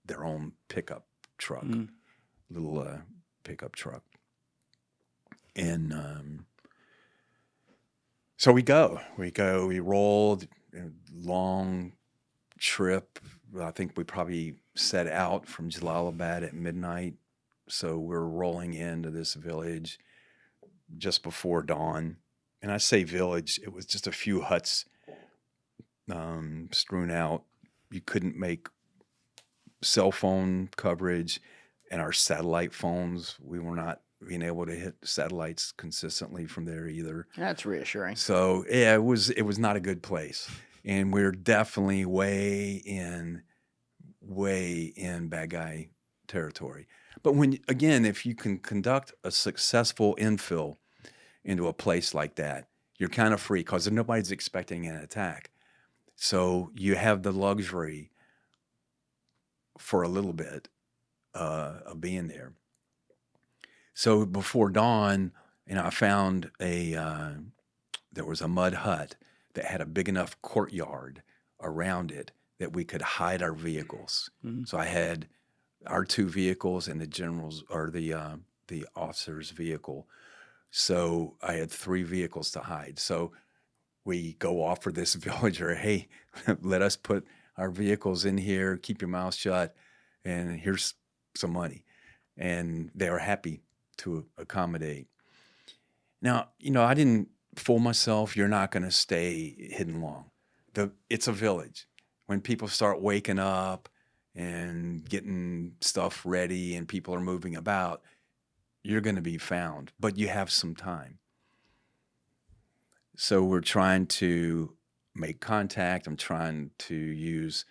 Speaker 1: their own pickup truck, little pickup truck. And so we rolled, long trip. I think we probably set out from Jalalabad at midnight. So we're rolling into this village just before dawn. And I say village, it was just a few huts strewn out. You couldn't make cell phone coverage, and our satellite phones, we were not being able to hit satellites consistently from there either.
Speaker 3: That's reassuring.
Speaker 1: So yeah, it was not a good place. And we're definitely way in bad guy territory. But if you can conduct a successful infill into a place like that, you're kind of free because nobody's expecting an attack. So you have the luxury for a little bit of being there. So before dawn, I found there was a mud hut that had a big enough courtyard around it that we could hide our vehicles. Mm-hmm. So I had our 2 vehicles and the general's or the officer's vehicle. So I had 3 vehicles to hide. So we go offer this villager, hey, let us put our vehicles in here, keep your mouth shut, and here's some money. And they were happy to accommodate. Now, I didn't fool myself. You're not going to stay hidden long. It's a village. When people start waking up and getting stuff ready and people are moving about, you're going to be found, but you have some time. So we're trying to make contact. I'm trying to use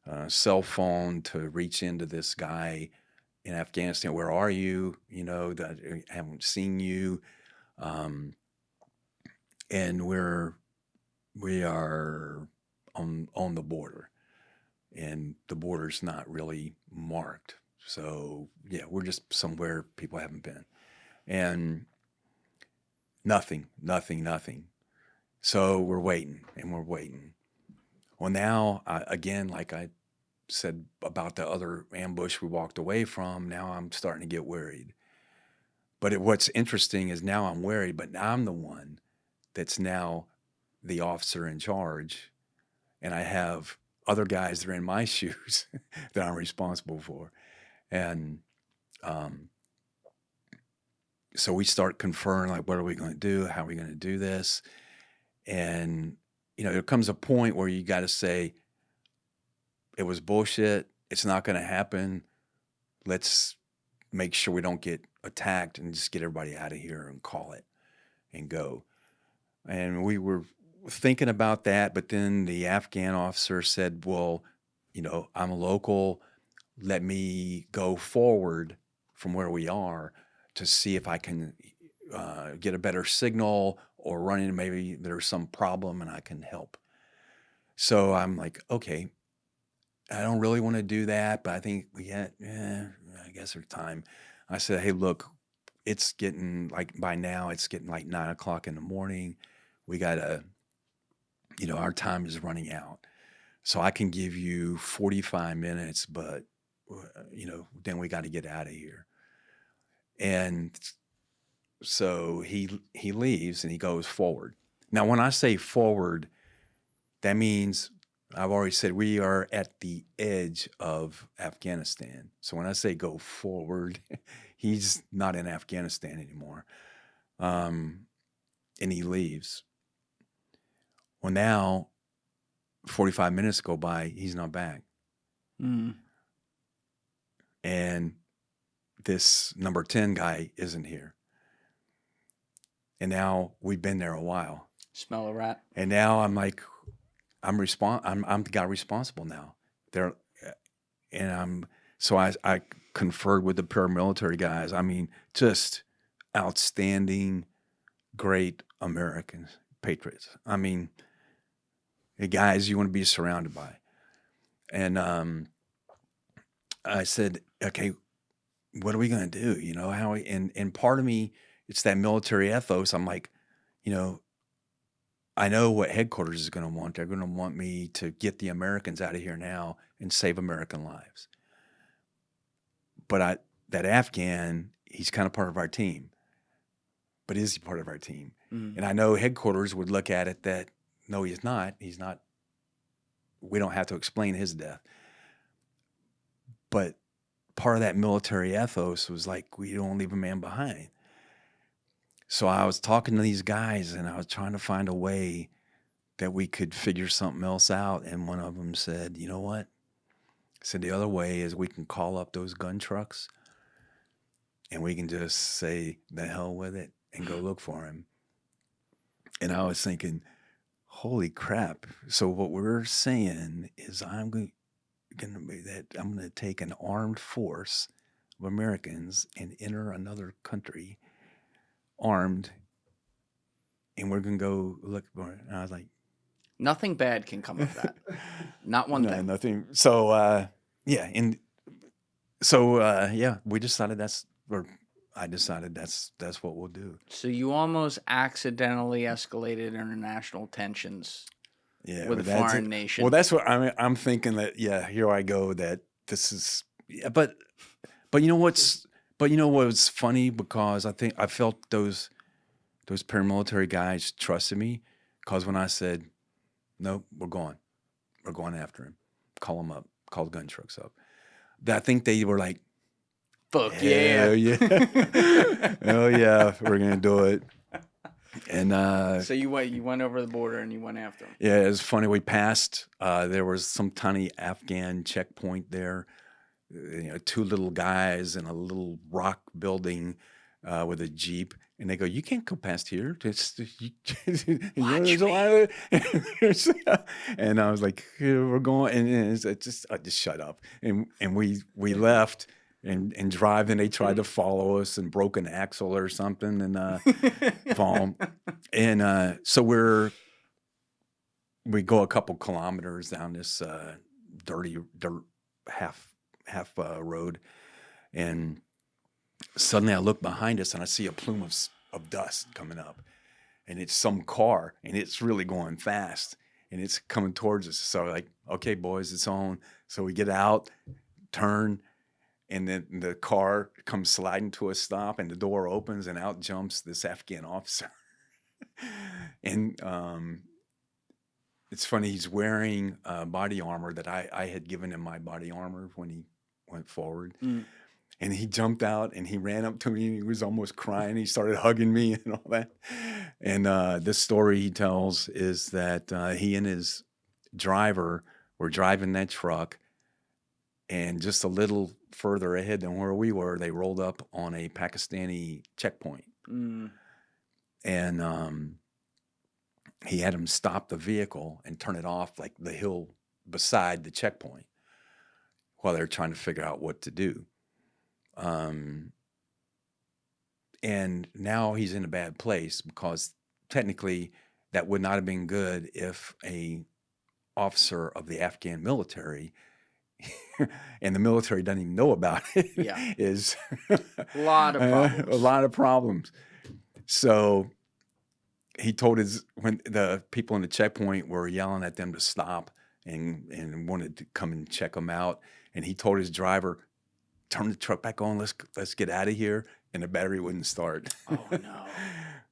Speaker 1: a cell phone to reach into this guy in Afghanistan. Where are you? That I haven't seen you. And we are on the border, and the border's not really marked. So yeah, we're just somewhere people haven't been, and nothing. So we're waiting. Well, now again, like I said about the other ambush we walked away from, now I'm starting to get worried. But what's interesting is now I'm worried, but now I'm the one that's now the officer in charge, and I have other guys that are in my shoes that I'm responsible for. And so we start conferring, like, what are we going to do? How are we going to do this? And, there comes a point where you got to say, it was bullshit. It's not going to happen. Let's make sure we don't get attacked and just get everybody out of here and call it and go. And we were thinking about that, but then the Afghan officer said, well, I'm a local. Let me go forward from where we are to see if I can get a better signal or run into maybe there's some problem and I can help. So I'm like, okay, I don't really want to do that, but I think I guess there's time. I said, hey, look, it's getting like, by now it's getting like 9:00 in the morning. We gotta, our time is running out. So I can give you 45 minutes, but then we got to get out of here. And so he leaves and he goes forward. Now, when I say forward, that means I've already said we are at the edge of Afghanistan. So when I say go forward, he's not in Afghanistan anymore. And he leaves. Well, now 45 minutes go by, he's not back. Mm. And this number 10 guy isn't here. And now we've been there a while.
Speaker 3: Smell a rat.
Speaker 1: And now I'm like, I'm the guy responsible now. So I conferred with the paramilitary guys. I mean, just outstanding, great Americans, patriots. I mean, the guys you want to be surrounded by. And I said, okay, what are we going to do? And part of me, it's that military ethos. I'm like, I know what headquarters is going to want. They're going to want me to get the Americans out of here now and save American lives. But that Afghan, he's kind of part of our team. But is he part of our team?
Speaker 3: Mm.
Speaker 1: And I know headquarters would look at it that, no, he's not. He's not. We don't have to explain his death. But part of that military ethos was like, we don't leave a man behind. So I was talking to these guys, and I was trying to find a way that we could figure something else out. And one of them said, you know what? Said the other way is we can call up those gun trucks and we can just say the hell with it and go look for him. And I was thinking, holy crap. So what we're saying is I'm going to take an armed force of Americans and enter another country armed, and we're going to go look for it. And I was like,
Speaker 3: Nothing bad can come of that. Not one thing.
Speaker 1: Nothing. So, yeah. And so, yeah, we decided I decided that's what we'll do.
Speaker 3: So you almost accidentally escalated international tensions with a foreign nation.
Speaker 1: Well, that's what I'm thinking that, yeah, here I go, that this is, yeah, but you know what's funny, because I felt those paramilitary guys trusted me, because when I said, no, we're going after him, call him up, call the gun trucks up, I think they were like,
Speaker 3: fuck yeah.
Speaker 1: Oh yeah, we're gonna do it. And
Speaker 3: so you went over the border and you went after him.
Speaker 1: Yeah, it was funny. We passed. There was some tiny Afghan checkpoint there. Two little guys in a little rock building with a Jeep, and they go, "You can't go past here." And I was like, "We're going," and I just shut up, and we left. And driving, they tried to follow us and broke an axle or something, and fall. And so we go a couple kilometers down this dirty dirt half road, and suddenly I look behind us and I see a plume of dust coming up, and it's some car, and it's really going fast, and it's coming towards us. So like, okay, boys, it's on. So we get out, turn. And then the car comes sliding to a stop, and the door opens, and out jumps this Afghan officer. And it's funny, he's wearing body armor that I had given him my body armor when he went forward.
Speaker 3: Mm.
Speaker 1: And he jumped out, and he ran up to me, and he was almost crying. He started hugging me and all that. And this story he tells is that he and his driver were driving that truck, and just a little further ahead than where we were, they rolled up on a Pakistani checkpoint.
Speaker 3: Mm.
Speaker 1: And he had them stop the vehicle and turn it off, like the hill beside the checkpoint, while they're trying to figure out what to do. And now he's in a bad place, because technically that would not have been good if a officer of the Afghan military and the military doesn't even know about it.
Speaker 3: Yeah.
Speaker 1: Is
Speaker 3: a lot of problems.
Speaker 1: So he told when the people in the checkpoint were yelling at them to stop and wanted to come and check them out, and he told his driver, turn the truck back on, let's get out of here, and the battery wouldn't start.
Speaker 3: Oh no.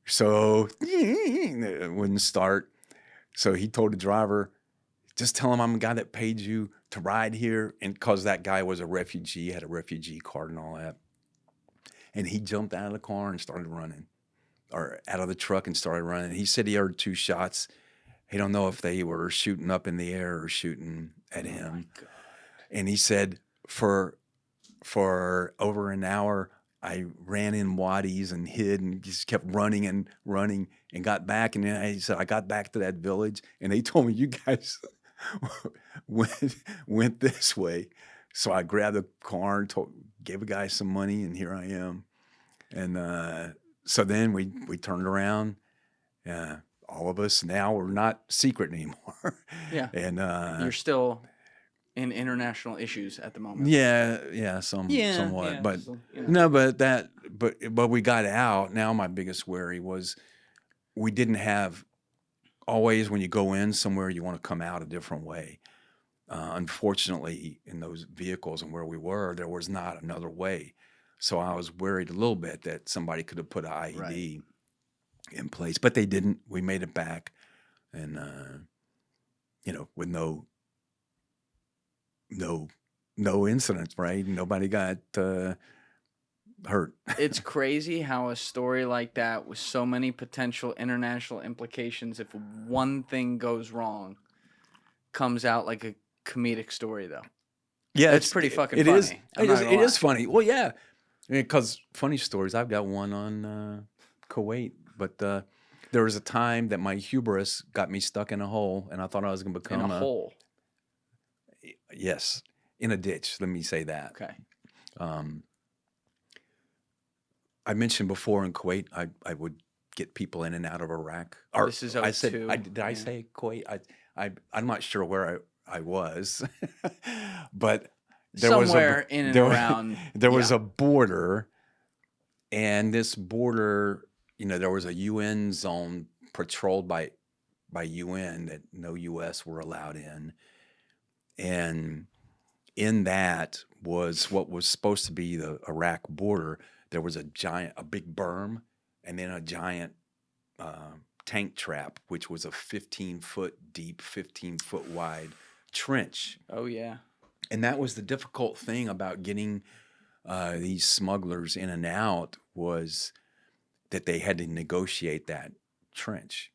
Speaker 1: So it wouldn't start. So he told the driver, just tell him I'm the guy that paid you to ride here, and because that guy was a refugee, had a refugee card and all that. And he jumped out of the car and started running, or out of the truck and started running. He said he heard 2 shots. He don't know if they were shooting up in the air or shooting at him.
Speaker 3: Oh my God.
Speaker 1: And he said for over an hour, I ran in wadis and hid and just kept running and got back. And then he said, I got back to that village, and they told me, you guys went this way. So I grabbed the car and gave a guy some money, and here I am. And so then we turned around. All of us now, we're not secret anymore.
Speaker 3: Yeah.
Speaker 1: And
Speaker 3: you're still in international issues at the moment.
Speaker 1: Somewhat.
Speaker 3: Yeah,
Speaker 1: But
Speaker 3: so, you
Speaker 1: no,
Speaker 3: know.
Speaker 1: but we got out. Now my biggest worry was we didn't have always, when you go in somewhere, you want to come out a different way. unfortunately, in those vehicles and where we were, there was not another way. So I was worried a little bit that somebody could have put an IED in place, but they didn't. We made it back, and with no incidents, right? Nobody got hurt.
Speaker 3: It's crazy how a story like that with so many potential international implications, if one thing goes wrong, comes out like a comedic story, though.
Speaker 1: Yeah,
Speaker 3: It's pretty fucking
Speaker 1: it
Speaker 3: funny.
Speaker 1: is.
Speaker 3: I'm
Speaker 1: It
Speaker 3: not
Speaker 1: is.
Speaker 3: gonna
Speaker 1: It
Speaker 3: lie.
Speaker 1: is funny. Well, yeah, because funny stories. I've got one on Kuwait, but there was a time that my hubris got me stuck in a hole, and I thought I was going to
Speaker 3: In
Speaker 1: become
Speaker 3: a hole.
Speaker 1: Yes, in a ditch. Let me say that.
Speaker 3: Okay.
Speaker 1: I mentioned before in Kuwait, I would get people in and out of Iraq. Or
Speaker 3: This is
Speaker 1: I said,
Speaker 3: 02,
Speaker 1: did I
Speaker 3: yeah.
Speaker 1: say Kuwait? I'm not sure where I was, but there was
Speaker 3: Somewhere in and around.
Speaker 1: there was
Speaker 3: yeah.
Speaker 1: a border, and this border, there was a UN zone patrolled by UN that no US were allowed in, and in that was what was supposed to be the Iraq border. There was a big berm, and then a giant tank trap, which was a 15-foot deep, 15-foot wide trench.
Speaker 3: Oh, yeah.
Speaker 1: And that was the difficult thing about getting these smugglers in and out, was that they had to negotiate that trench.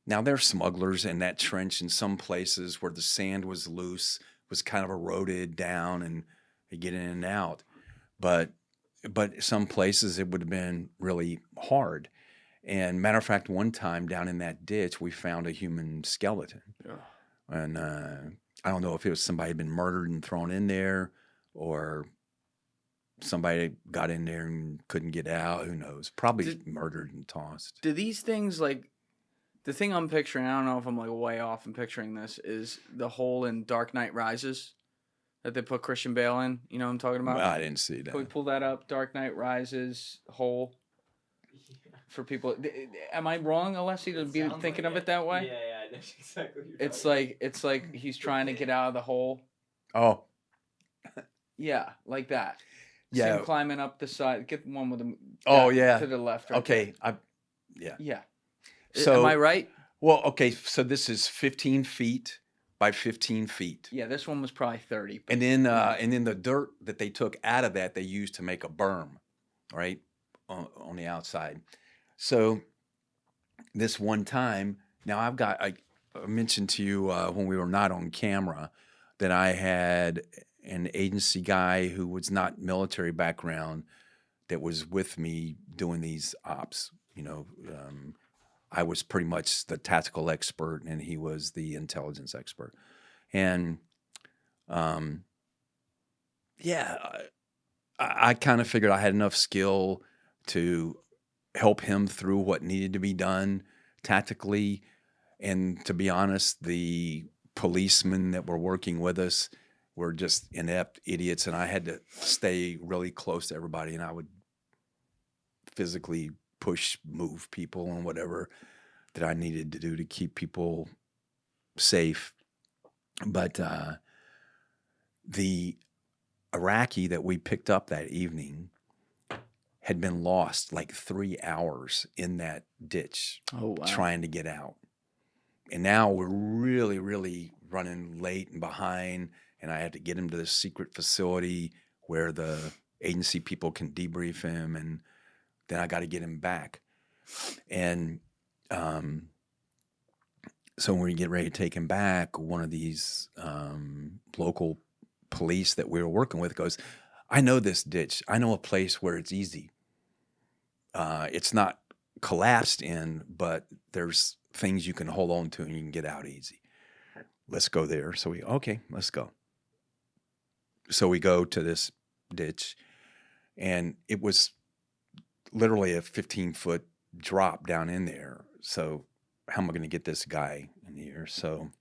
Speaker 1: Now, there are smugglers in that trench in some places where the sand was loose, was kind of eroded down, and they get in and out. But some places it would have been really hard. And matter of fact, one time down in that ditch, we found a human skeleton.
Speaker 3: Ugh.
Speaker 1: And I don't know if it was somebody had been murdered and thrown in there, or somebody got in there and couldn't get out. Who knows? Probably murdered and tossed.
Speaker 3: Do these things, like, the thing I'm picturing, I don't know if I'm like way off in picturing this, is the hole in Dark Knight Rises that they put Christian Bale in. You know what I'm talking about?
Speaker 1: Well, I didn't see that.
Speaker 3: Can we pull that up? Dark Knight Rises hole. For people, am I wrong, Alessi, to be thinking of it that way?
Speaker 4: Yeah, I know exactly what you're
Speaker 3: It's like he's trying to get out of the hole.
Speaker 1: Oh,
Speaker 3: Yeah, like that.
Speaker 1: yeah.
Speaker 3: Him climbing up the side. Get one with him.
Speaker 1: Oh, yeah.
Speaker 3: To the left. Right
Speaker 1: Okay.
Speaker 3: there. Yeah.
Speaker 1: So
Speaker 3: am I right?
Speaker 1: Well, okay. So this is 15 feet by 15 feet.
Speaker 3: Yeah, this one was probably 30.
Speaker 1: And then the dirt that they took out of that, they used to make a berm, right, on the outside. So this one time, now I mentioned to you when we were not on camera that I had an agency guy who was not military background that was with me doing these ops. I was pretty much the tactical expert, and he was the intelligence expert. And I kind of figured I had enough skill to help him through what needed to be done tactically. And to be honest, the policemen that were working with us were just inept idiots, and I had to stay really close to everybody, and I would physically move people and whatever that I needed to do to keep people safe. But the Iraqi that we picked up that evening had been lost like 3 hours in that ditch.
Speaker 3: Oh, wow.
Speaker 1: Trying to get out. And now we're really, really running late and behind, and I had to get him to this secret facility where the agency people can debrief him, and then I got to get him back. And so when we get ready to take him back, one of these local police that we were working with goes, I know this ditch. I know a place where it's easy. It's not collapsed in, but there's things you can hold on to and you can get out easy. Let's go there. So let's go. So we go to this ditch, and it was literally a 15-foot drop down in there. So how am I going to get this guy in here? So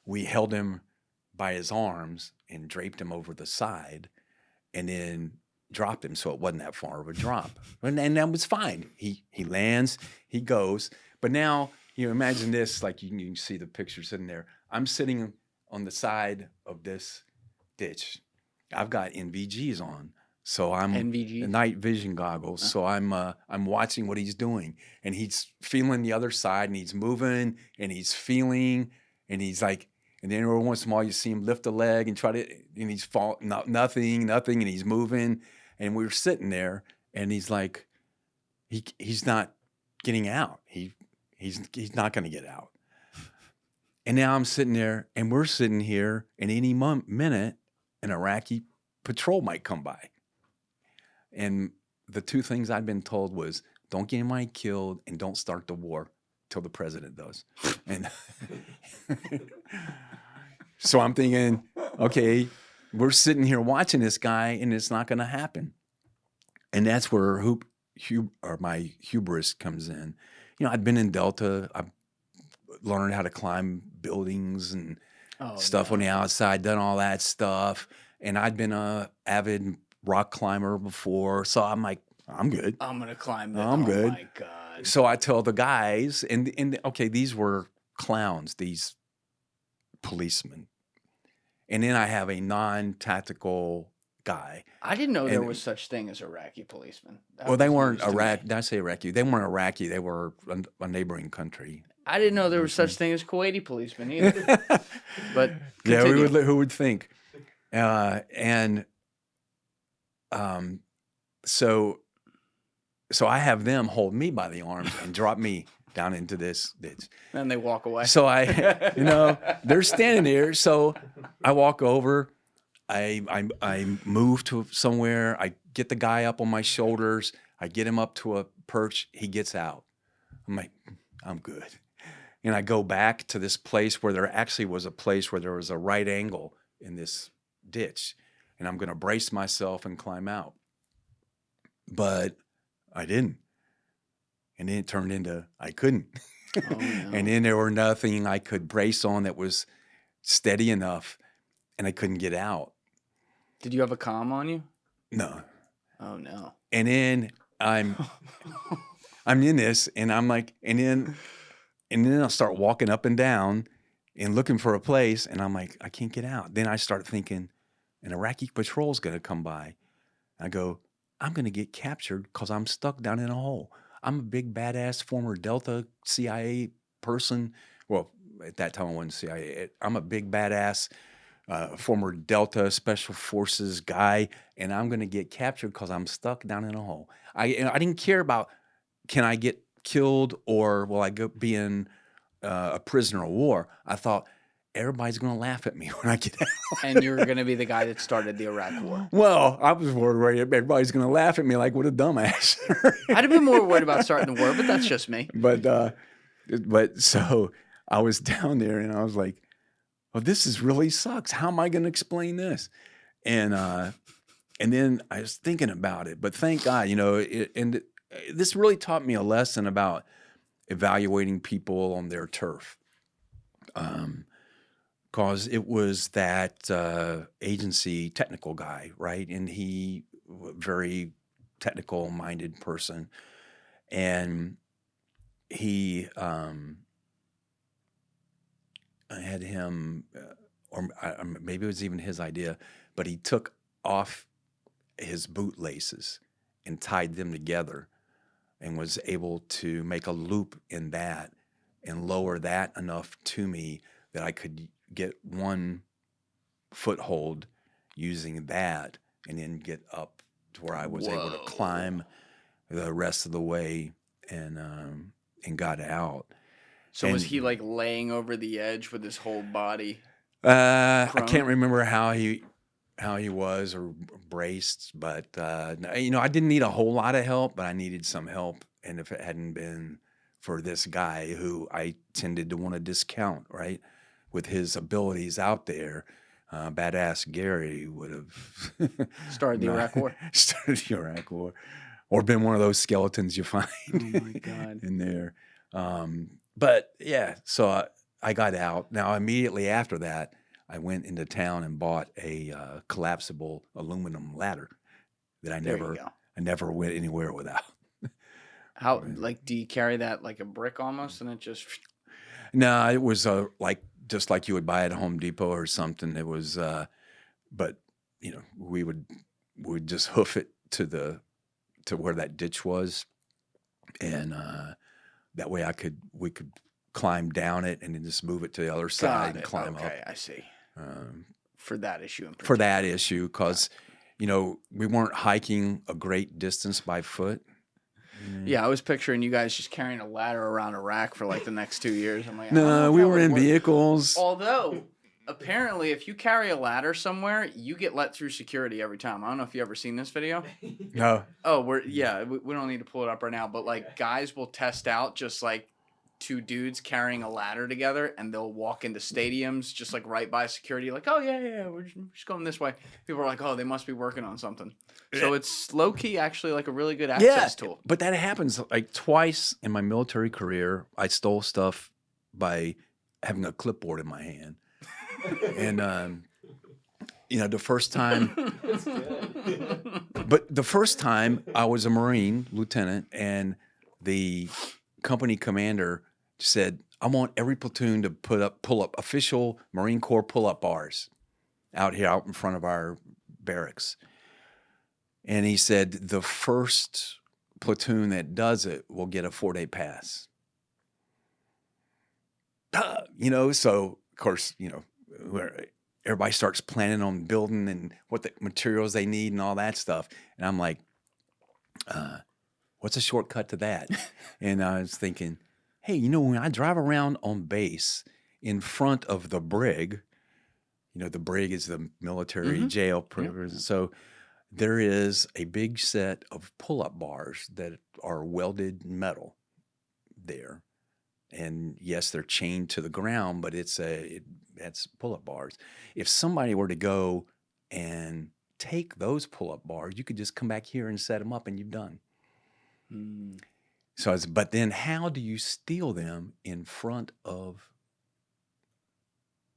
Speaker 1: we held him by his arms and draped him over the side, and then dropped him, so it wasn't that far of a drop. And that was fine. He lands, he goes. But now, imagine this, like you can see the picture sitting there. I'm sitting on the side of this ditch. I've got NVGs on, so I'm
Speaker 3: NVGs?
Speaker 1: night vision goggles. So I'm watching what he's doing, and he's feeling the other side, and he's moving, and he's feeling, and he's like, and then every once in a while you see him lift a leg and try to, and he's nothing, and he's moving, and we were sitting there, and he's like, he's not getting out. He's not going to get out. And now I'm sitting there, and we're sitting here, and any minute, an Iraqi patrol might come by. And the two things I'd been told was, don't get anybody killed and don't start the war till the president does. And so I'm thinking, okay, we're sitting here watching this guy, and it's not going to happen. And that's where my hubris comes in. You know, I'd been in Delta. I've learned how to climb buildings and stuff on the outside, done all that stuff. And I'd been a avid rock climber before. So I'm like, I'm good.
Speaker 3: I'm going to climb that.
Speaker 1: I'm good.
Speaker 3: Oh, my God.
Speaker 1: So I tell the guys, and okay, these were clowns, these policemen. And then I have a non-tactical guy.
Speaker 3: I didn't know there was such thing as Iraqi policemen.
Speaker 1: Well, they weren't Iraqi. Did I say Iraqi? They weren't Iraqi. They were a neighboring country.
Speaker 3: I didn't know there was such thing as Kuwaiti policemen either. But
Speaker 1: yeah,
Speaker 3: continue.
Speaker 1: who would think? So I have them hold me by the arms and drop me down into this ditch.
Speaker 3: Then they walk away.
Speaker 1: So they're standing there. So I walk over. I move to somewhere. I get the guy up on my shoulders. I get him up to a perch. He gets out. I'm like, I'm good. And I go back to this place where there actually was a place where there was a right angle in this ditch. And I'm going to brace myself and climb out. But I didn't. And then it turned into I couldn't.
Speaker 3: Oh, no.
Speaker 1: And then there were nothing I could brace on that was steady enough. And I couldn't get out.
Speaker 3: Did you have a comm on you?
Speaker 1: No.
Speaker 3: Oh, no.
Speaker 1: And then I'm in this, and I'm like, and then I'll start walking up and down and looking for a place, and I'm like, I can't get out. Then I start thinking, an Iraqi patrol's going to come by. I go, I'm going to get captured because I'm stuck down in a hole. I'm a big badass former Delta CIA person. Well, at that time I wasn't CIA. I'm a big badass former Delta Special Forces guy, and I'm going to get captured because I'm stuck down in a hole. I didn't care about can I get killed or will I be in a prisoner of war. I thought everybody's going to laugh at me when I get out.
Speaker 3: And you're going to be the guy that started the Iraq War.
Speaker 1: Well, I was worried everybody's going to laugh at me like, what a dumbass.
Speaker 3: I'd have been more worried about starting the war, but that's just me.
Speaker 1: But so I was down there and I was like, well, this really sucks. How am I going to explain this? And then I was thinking about it, but thank God, this really taught me a lesson about evaluating people on their turf. Because it was that agency technical guy, right? And he, very technical-minded person. And he, I had him, or maybe it was even his idea, but he took off his boot laces and tied them together and was able to make a loop in that and lower that enough to me that I could get one foothold using that and then get up to where I was able to climb the rest of the way and got out.
Speaker 3: So was he like laying over the edge with his whole body?
Speaker 1: I can't remember how he was or braced, but I didn't need a whole lot of help, but I needed some help. And if it hadn't been for this guy who I tended to want to discount, right, with his abilities out there, badass Gary would have
Speaker 3: started the Iraq War.
Speaker 1: Started the Iraq War, or been one of those skeletons you find
Speaker 3: oh my God.
Speaker 1: in there. But yeah, so I got out. Now immediately after that, I went into town and bought a collapsible aluminum ladder that I never went anywhere without.
Speaker 3: How do you carry that like a brick almost, and it just?
Speaker 1: No, it was like just like you would buy at Home Depot or something. It was, but you know, we'd just hoof it to where that ditch was, and that way we could climb down it and then just move it to the other side and climb up.
Speaker 3: Okay, I see. For that issue in particular.
Speaker 1: For that issue, because you know, we weren't hiking a great distance by foot.
Speaker 3: Yeah, I was picturing you guys just carrying a ladder around Iraq for like the next 2 years. I'm like, I don't know
Speaker 1: No,
Speaker 3: if
Speaker 1: we
Speaker 3: that
Speaker 1: were
Speaker 3: would
Speaker 1: in
Speaker 3: work.
Speaker 1: vehicles.
Speaker 3: Although, apparently, if you carry a ladder somewhere, you get let through security every time. I don't know if you ever seen this video.
Speaker 1: No.
Speaker 3: Oh, we don't need to pull it up right now, but like guys will test out just like two dudes carrying a ladder together, and they'll walk into stadiums just like right by security, like, oh yeah, we're just going this way. People are like, oh, they must be working on something. So it's low key actually like a really good access tool.
Speaker 1: But that happens like twice in my military career. I stole stuff by having a clipboard in my hand, and you know, the first time. But the first time I was a Marine lieutenant, and the company commander said, I want every platoon to pull up official Marine Corps pull-up bars out in front of our barracks. And he said, the first platoon that does it will get a 4-day pass. You know, so of course, you know, where everybody starts planning on building and what the materials they need and all that stuff. And I'm like, what's a shortcut to that? And I was thinking, hey, you know, when I drive around on base in front of the brig, you know, the brig is the military jail. So there is a big set of pull-up bars that are welded metal there. And yes, they're chained to the ground, but that's pull-up bars. If somebody were to go and take those pull-up bars, you could just come back here and set them up and you're done. So, but then how do you steal them in front of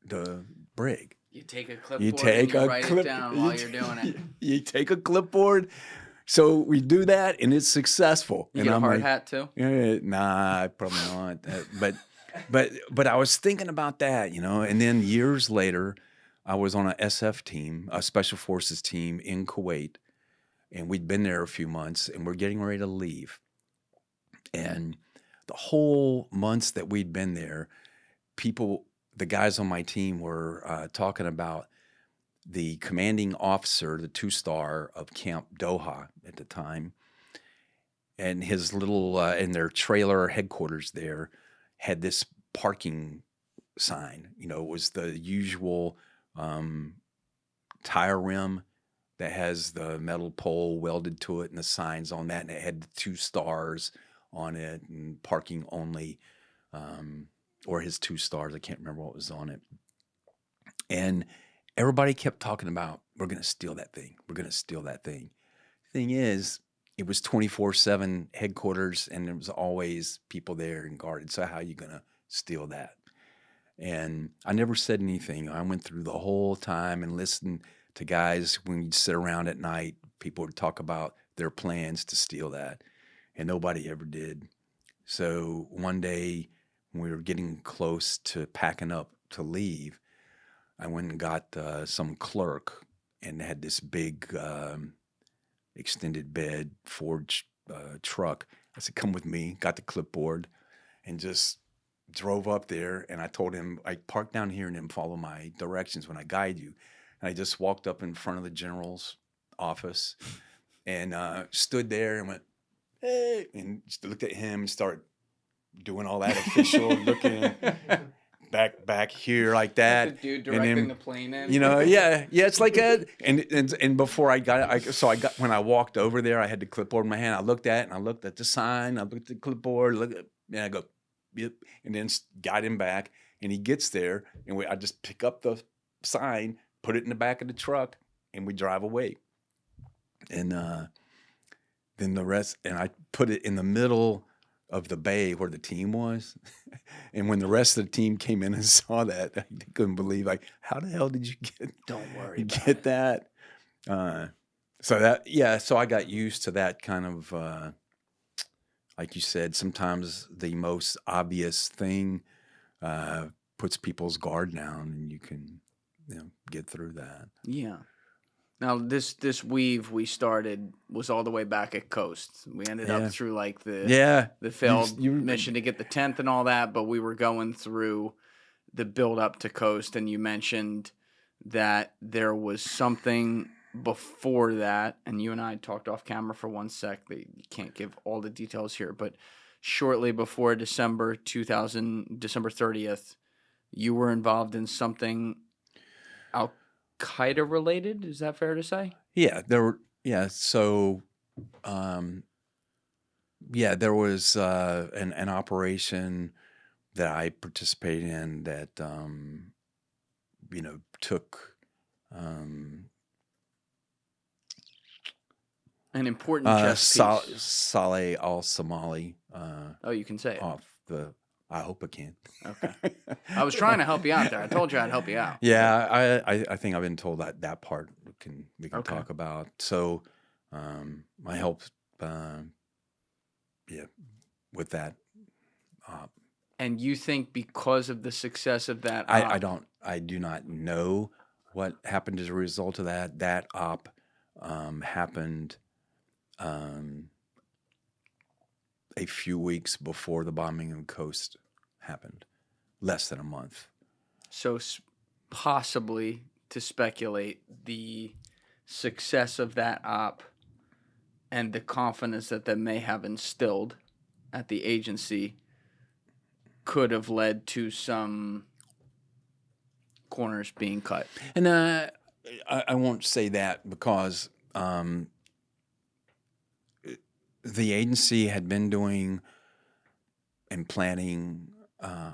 Speaker 1: the brig?
Speaker 3: You take a clipboard and you write it down while you're doing it.
Speaker 1: You take a clipboard. So we do that, and it's successful.
Speaker 3: You
Speaker 1: and
Speaker 3: get a
Speaker 1: I'm
Speaker 3: hard
Speaker 1: like,
Speaker 3: hat too?
Speaker 1: Nah, probably not. But I was thinking about that, you know. And then years later, I was on a SF team, a Special Forces team in Kuwait, and we'd been there a few months, and we're getting ready to leave. And the whole months that we'd been there, the guys on my team were talking about the commanding officer, the 2-star of Camp Doha at the time, and his little, in their trailer headquarters there, had this parking sign. You know, it was the usual tire rim that has the metal pole welded to it and the signs on that, and it had the 2 stars on it and parking only, or his 2 stars. I can't remember what was on it. And everybody kept talking about, we're going to steal that thing. We're going to steal that thing. Thing is, it was 24/7 headquarters, and there was always people there and guarded. So how are you going to steal that? And I never said anything. I went through the whole time and listened to guys when you'd sit around at night. People would talk about their plans to steal that, and nobody ever did. So one day when we were getting close to packing up to leave, I went and got some clerk and had this big extended bed Ford truck. I said, come with me, got the clipboard, and just drove up there. And I told him, I park down here and then follow my directions when I guide you. And I just walked up in front of the general's office and stood there and went, hey, and just looked at him and started doing all that official looking back here like that.
Speaker 3: The dude directing the plane in.
Speaker 1: You know, yeah, it's like a and before I got it, when I walked over there, I had the clipboard in my hand. I looked at it and I looked at the sign. I looked at the clipboard. And I go, yep, and then got him back. And he gets there, and I just pick up the sign, put it in the back of the truck, and we drive away. And then the rest, and I put it in the middle of the bay where the team was. And when the rest of the team came in and saw that, they couldn't believe, like, how the hell did you get that? So I got used to that kind of, like you said, sometimes the most obvious thing puts people's guard down, and you can, get through that.
Speaker 3: Yeah. Now this weave we started was all the way back at Khost. We ended
Speaker 1: Yeah.
Speaker 3: up through like
Speaker 1: Yeah.
Speaker 3: the failed
Speaker 1: You-
Speaker 3: mission to get the 10th and all that, but we were going through the build up to Khost, and you mentioned that there was something before that, and you and I talked off camera for 1 sec that you can't give all the details here, but shortly before December 30th, you were involved in something Al Qaeda related. Is that fair to say?
Speaker 1: Yeah, there were. Yeah, so, there was an operation that I participated in that took
Speaker 3: An important chess piece.
Speaker 1: Saleh al-Somali
Speaker 3: Oh, you can say it.
Speaker 1: off the. I hope I can.
Speaker 3: Okay. I was trying to help you out there. I told you I'd help you out.
Speaker 1: Yeah, I think I've been told that part we can
Speaker 3: Okay.
Speaker 1: talk about. So, I helped, with that.
Speaker 3: And you think because of the success of that
Speaker 1: I do not know what happened as a result of that. That op happened a few weeks before the bombing of Khost happened, less than a month.
Speaker 3: So possibly to speculate, the success of that op and the confidence that may have instilled at the agency could have led to some corners being cut.
Speaker 1: And I won't say that because the agency had been doing and planning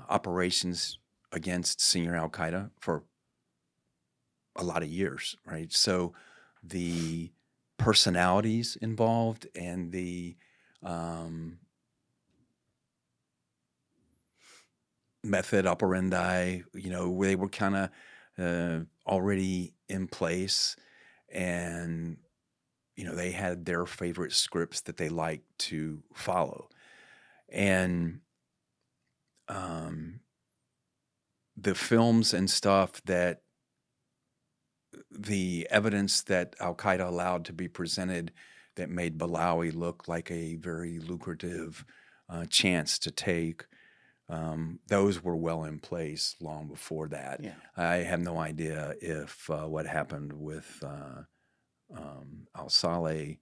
Speaker 1: operations against senior Al Qaeda for a lot of years, right? So the personalities involved and the method operandi, they were kind of already in place, and they had their favorite scripts that they liked to follow, and the films and stuff that the evidence that Al Qaeda allowed to be presented that made Balawi look like a very lucrative chance to take. Those were well in place long before that.
Speaker 3: Yeah.
Speaker 1: I have no idea if what happened with al-Saleh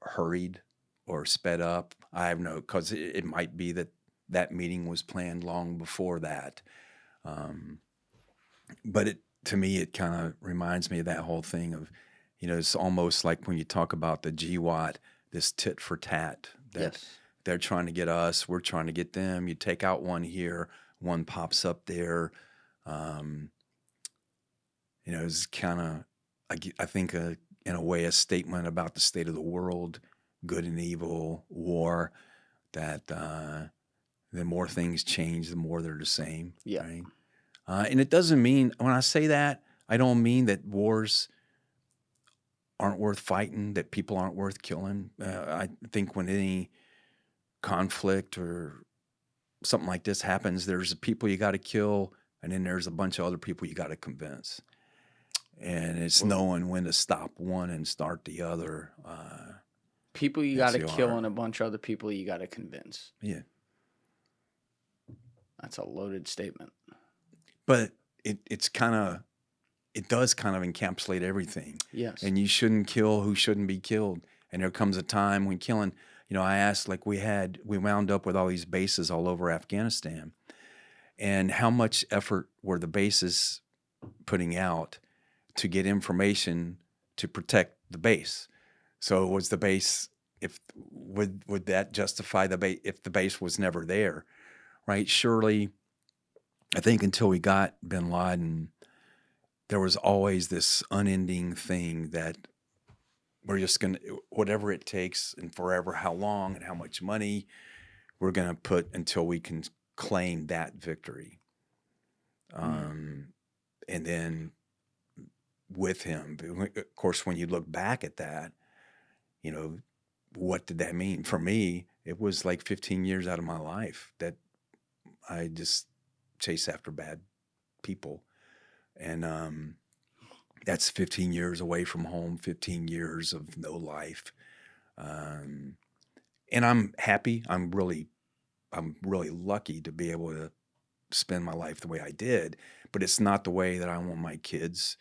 Speaker 1: hurried or sped up. I have no, because it might be that meeting was planned long before that. But to me, it kind of reminds me of that whole thing of, it's almost like when you talk about the GWAT, this tit for tat.
Speaker 3: Yes.
Speaker 1: They're trying to get us, we're trying to get them. You take out one here, one pops up there. It's kind of, I think, in a way, a statement about the state of the world, good and evil, war, that the more things change, the more they're the same.
Speaker 3: Yeah.
Speaker 1: Right? And it doesn't mean, when I say that, I don't mean that wars aren't worth fighting, that people aren't worth killing. I think when any conflict or something like this happens, there's people you got to kill, and then there's a bunch of other people you got to convince. And it's knowing when to stop one and start the other.
Speaker 3: People you got to
Speaker 1: That's the
Speaker 3: kill
Speaker 1: art.
Speaker 3: and a bunch of other people you got to convince.
Speaker 1: Yeah.
Speaker 3: That's a loaded statement.
Speaker 1: But it does kind of encapsulate everything.
Speaker 3: Yes.
Speaker 1: And you shouldn't kill who shouldn't be killed. And there comes a time when killing, I asked, like we wound up with all these bases all over Afghanistan. And how much effort were the bases putting out to get information to protect the base? So was the base, would that justify the base if the base was never there, right? Surely, I think until we got bin Laden, there was always this unending thing that we're just going to, whatever it takes and forever, how long and how much money we're going to put until we can claim that victory. And then with him, of course, when you look back at that, what did that mean? For me, it was like 15 years out of my life that I just chase after bad people. And that's 15 years away from home, 15 years of no life. And I'm happy. I'm really lucky to be able to spend my life the way I did, but it's not the way that I want my kids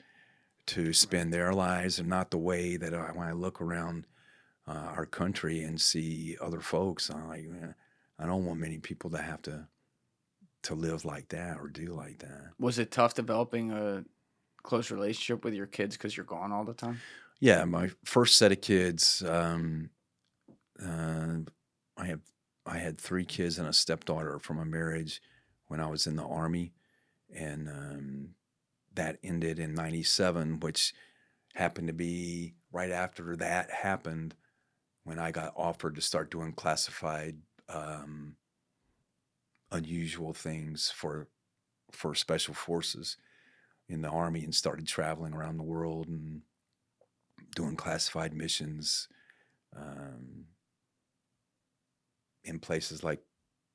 Speaker 1: to spend their lives, and not the way that when I look around our country and see other folks, I'm like, man, I don't want many people to have to live like that or do like that.
Speaker 3: Was it tough developing a close relationship with your kids because you're gone all the time?
Speaker 1: Yeah, my first set of kids, I had 3 kids and a stepdaughter from a marriage when I was in the Army, and that ended in '97, which happened to be right after that happened when I got offered to start doing classified, unusual things for special forces in the Army, and started traveling around the world and doing classified missions in places like,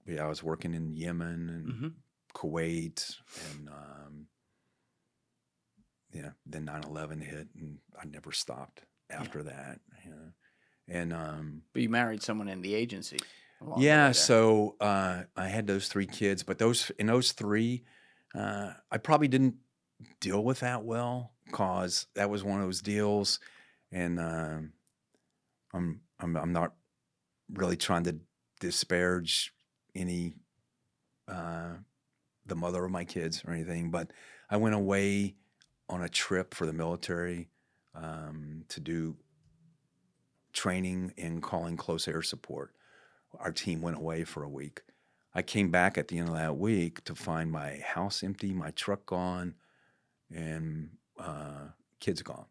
Speaker 1: I was working in Yemen and Kuwait, and then 9/11 hit, and I never stopped after that. And
Speaker 3: But you married someone in the agency. along the way
Speaker 1: yeah,
Speaker 3: there.
Speaker 1: so I had those 3 kids, but those 3, I probably didn't deal with that well, cause that was one of those deals, and I'm not really trying to disparage any the mother of my kids or anything, but I went away on a trip for the military to do training in calling close air support. Our team went away for a week. I came back at the end of that week to find my house empty, my truck gone, and kids gone.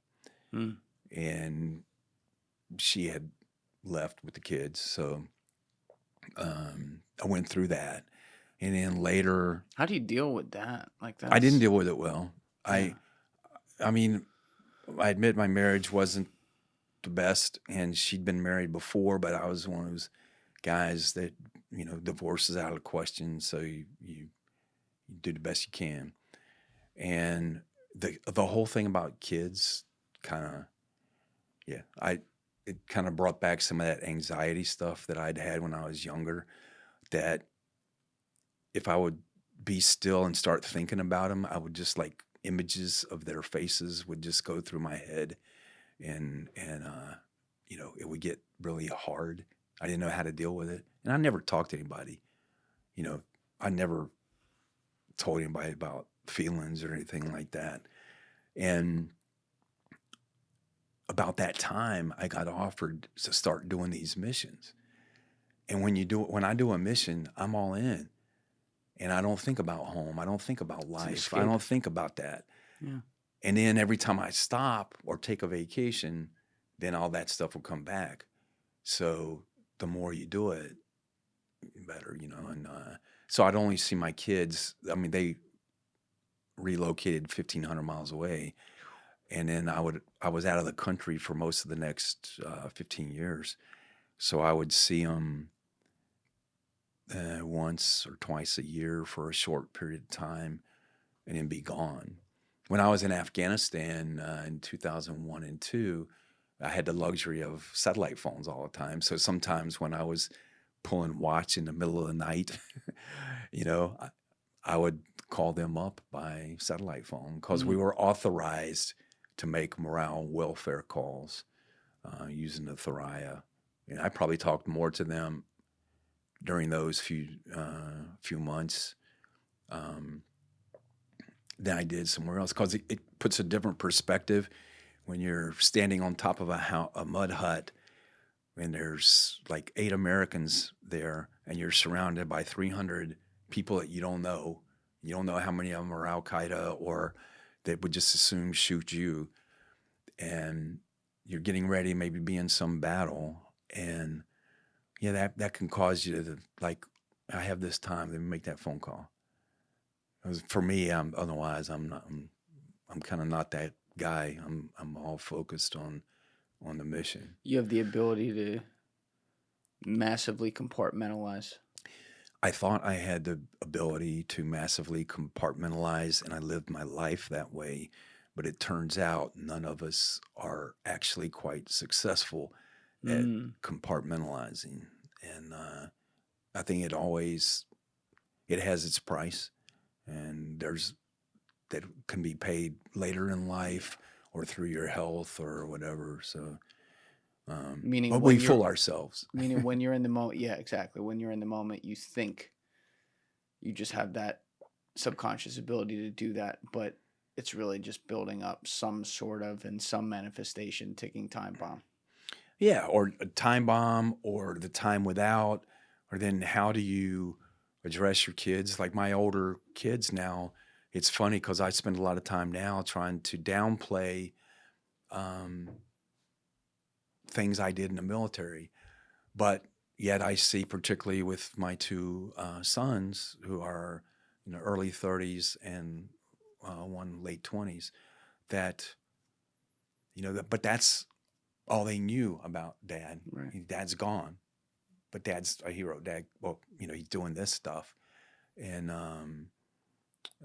Speaker 3: Mm.
Speaker 1: And she had left with the kids, so I went through that. And then later,
Speaker 3: How do you deal with that? Like that?
Speaker 1: I didn't deal with it well.
Speaker 3: Yeah.
Speaker 1: I mean, I admit my marriage wasn't the best, and she'd been married before, but I was one of those guys that, divorce is out of the question, so you do the best you can. And the whole thing about kids kind of, it kind of brought back some of that anxiety stuff that I'd had when I was younger, that if I would be still and start thinking about them, I would just, like, images of their faces would just go through my head, and it would get really hard. I didn't know how to deal with it, and I never talked to anybody. I never told anybody about feelings or anything like that. And about that time, I got offered to start doing these missions. And when I do a mission, I'm all in. And I don't think about home. I don't think about life. I
Speaker 3: escape.
Speaker 1: don't think about that.
Speaker 3: Yeah.
Speaker 1: And then every time I stop or take a vacation, then all that stuff will come back. So the more you do it, better, And so I'd only see my kids. I mean, they relocated 1,500 miles away. And then I was out of the country for most of the next 15 years. So I would see them once or twice a year for a short period of time, and then be gone. When I was in Afghanistan in 2001 and 2, I had the luxury of satellite phones all the time. So sometimes when I was pulling watch in the middle of the night, I would call them up by satellite phone, because we were authorized to make morale and welfare calls using the Thuraya. And I probably talked more to them during those few months than I did somewhere else, because it puts a different perspective when you're standing on top of a mud hut, and there's like 8 Americans there, and you're surrounded by 300 people that you don't know. You don't know how many of them are Al Qaeda, or they would just as soon shoot you. And you're getting ready to maybe be in some battle, and that can cause you to, like, I have this time, let me make that phone call. For me, I'm kind of not that guy. I'm all focused on the mission.
Speaker 3: You have the ability to massively compartmentalize.
Speaker 1: I thought I had the ability to massively compartmentalize, and I lived my life that way. But it turns out none of us are actually quite successful at
Speaker 3: Mm.
Speaker 1: compartmentalizing. And I think it has its price, and there's that can be paid later in life or through your health or whatever. So,
Speaker 3: Meaning
Speaker 1: but we
Speaker 3: when you're
Speaker 1: fool ourselves.
Speaker 3: meaning when you're in the moment, yeah, exactly. When you're in the moment, you think you just have that subconscious ability to do that, but it's really just building up some sort of in some manifestation ticking time bomb.
Speaker 1: Yeah, or a time bomb or the time without, or then how do you address your kids? Like my older kids now, it's funny because I spend a lot of time now trying to downplay um, things I did in the military. But yet I see, particularly with my two sons who are early 30s and one late 20s, that, but that's all they knew about dad.
Speaker 3: Right.
Speaker 1: Dad's gone, but dad's a hero. Dad, well, he's doing this stuff. And,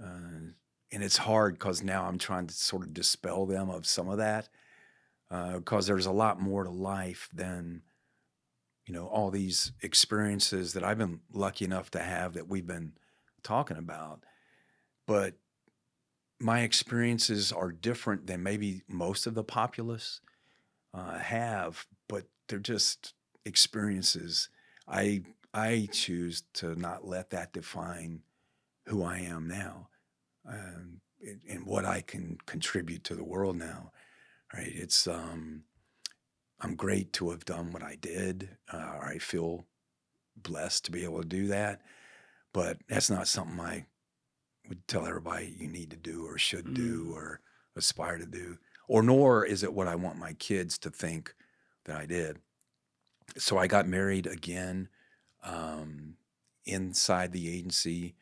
Speaker 1: and it's hard because now I'm trying to sort of dispel them of some of that because there's a lot more to life than all these experiences that I've been lucky enough to have that we've been talking about. But my experiences are different than maybe most of the populace have, but they're just experiences. I choose to not let that define who I am now, and what I can contribute to the world now. Right? I'm great to have done what I did. I feel blessed to be able to do that, but that's not something I would tell everybody you need to do or should do or aspire to do, or nor is it what I want my kids to think that I did. So I got married again inside the agency,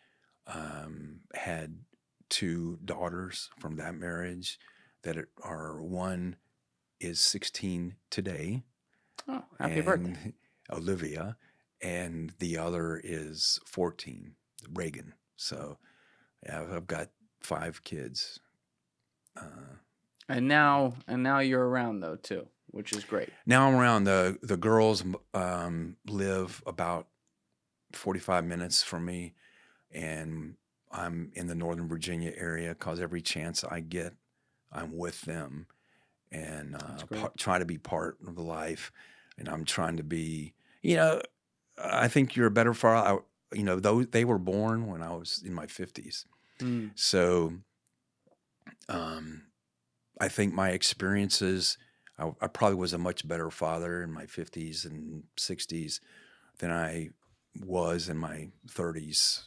Speaker 1: had two daughters from that marriage that are one is 16 today.
Speaker 3: Oh, happy birthday.
Speaker 1: Olivia, and the other is 14, Reagan. So yeah, I've got 5 kids.
Speaker 3: And now you're around though too, which is great.
Speaker 1: Now I'm around. The girls live about 45 minutes from me, and I'm in the Northern Virginia area because every chance I get, I'm with them and try to be part of the life. And I'm trying to be, I think you're a better father. They were born when I was in my 50s. So I think my experiences, I probably was a much better father in my 50s and 60s than I was in my 30s.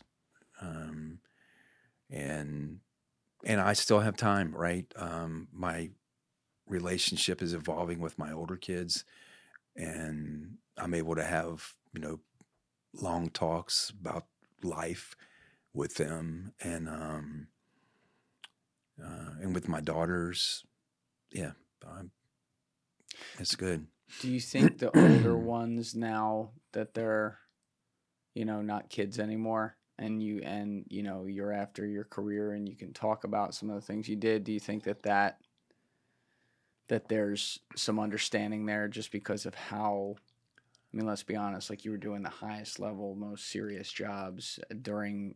Speaker 1: And I still have time, right? My relationship is evolving with my older kids, and I'm able to have, long talks about life with them, and with my daughters. Yeah, it's good.
Speaker 3: Do you think the older ones, now that they're, not kids anymore, and you're after your career and you can talk about some of the things you did, do you think that there's some understanding there just because of how, I mean, let's be honest, like you were doing the highest level, most serious jobs during,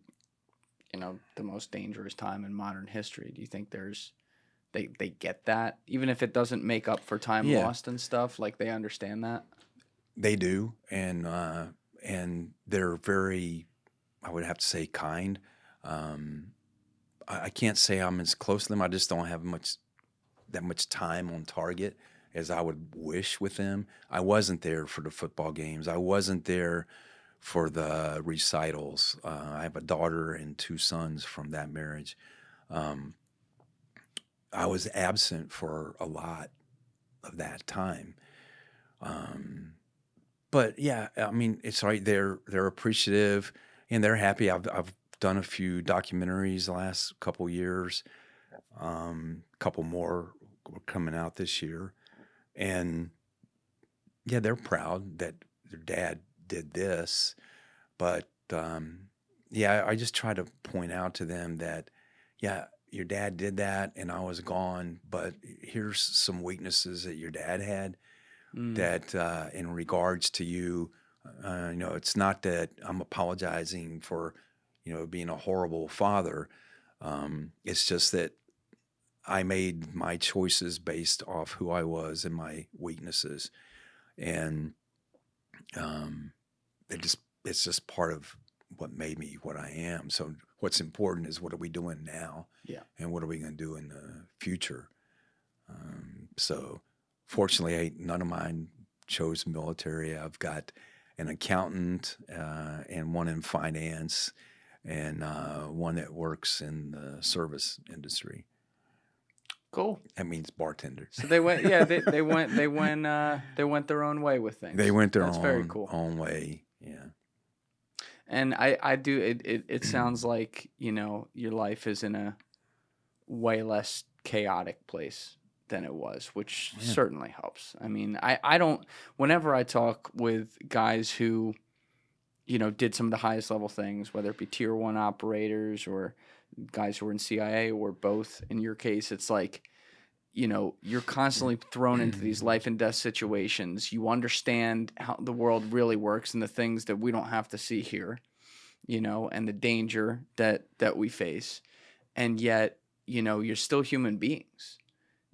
Speaker 3: the most dangerous time in modern history. Do you think they get that, even if it doesn't make up for time lost and stuff, like they understand that?
Speaker 1: They do, and they're very, I would have to say, kind. I can't say I'm as close to them. I just don't have that much time on target as I would wish with them. I wasn't there for the football games. I wasn't there for the recitals. I have a daughter and 2 sons from that marriage. I was absent for a lot of that time. But yeah, I mean, it's right. They're appreciative and they're happy. I've done a few documentaries the last couple years. Couple more were coming out this year, and yeah, they're proud that their dad did this. But yeah, I just try to point out to them that, yeah, your dad did that and I was gone, but here's some weaknesses that your dad had
Speaker 3: Mm.
Speaker 1: that, in regards to you, it's not that I'm apologizing for, being a horrible father. It's just that I made my choices based off who I was and my weaknesses. And um, it's just part of what made me what I am. So what's important is what are we doing now,
Speaker 3: Yeah.
Speaker 1: and what are we going to do in the future. So fortunately, none of mine chose military. I've got an accountant and one in finance, and one that works in the service industry.
Speaker 3: Cool.
Speaker 1: That means bartender.
Speaker 3: So they went, yeah, they went their own way with things.
Speaker 1: They went their
Speaker 3: That's very cool.
Speaker 1: own way. Yeah.
Speaker 3: And I do, it sounds like, your life is in a way less chaotic place than it was, which certainly helps. I mean, I don't, whenever I talk with guys who, did some of the highest level things, whether it be tier 1 operators or guys who were in CIA or both, in your case, it's like, you're constantly thrown into these life and death situations. You understand how the world really works and the things that we don't have to see here, and the danger that we face. And yet, you're still human beings.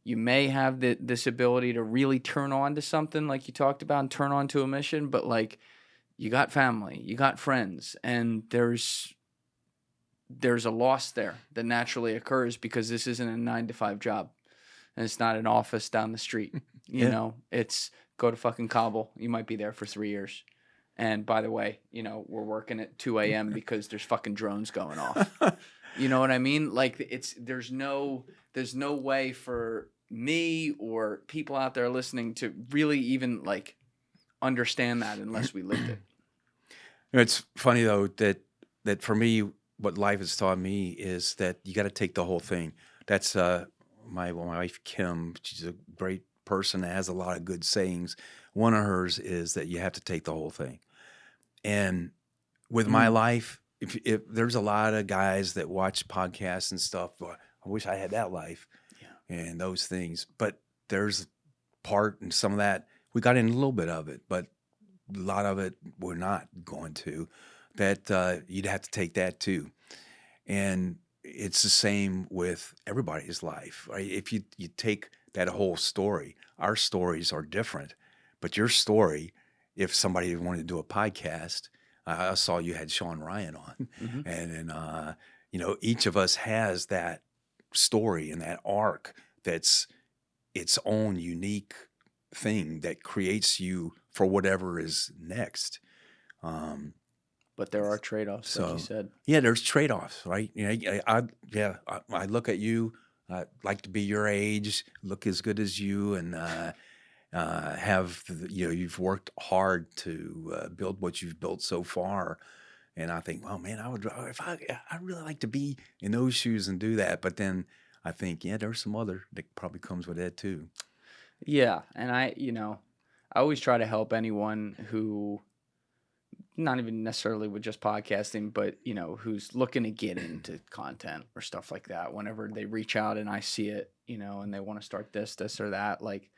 Speaker 3: You may have this ability to really turn on to something like you talked about and turn on to a mission, but like you got family, you got friends, and there's a loss there that naturally occurs because this isn't a 9-to-5 job. And it's not an office down the street. It's go to fucking Kabul. You might be there for 3 years. And by the way, we're working at 2 a.m. because there's fucking drones going off. You know what I mean? Like there's no way for me or people out there listening to really even like understand that unless we lived it.
Speaker 1: It's funny though that for me, what life has taught me is that you got to take the whole thing. That's my wife Kim. She's a great person that has a lot of good sayings. One of hers is that you have to take the whole thing. And with my life, if there's a lot of guys that watch podcasts and stuff, I wish I had that life and those things. But there's part and some of that we got in a little bit of it, but a lot of it we're not going to. That you'd have to take that too. And it's the same with everybody's life, right? If you take that whole story, our stories are different, but your story, if somebody wanted to do a podcast, I saw you had Sean Ryan on, and each of us has that story and that arc that's its own unique thing that creates you for whatever is next.
Speaker 3: But there are trade-offs, like you said.
Speaker 1: Yeah, there's trade-offs, right? I look at you. I like to be your age, look as good as you, and you've worked hard to build what you've built so far. And I think, oh man, I really like to be in those shoes and do that. But then I think, there's some other that probably comes with that too.
Speaker 3: Yeah, and I always try to help anyone who, not even necessarily with just podcasting, but who's looking to get into content or stuff like that. Whenever they reach out and I see it, and they want to start this or that, like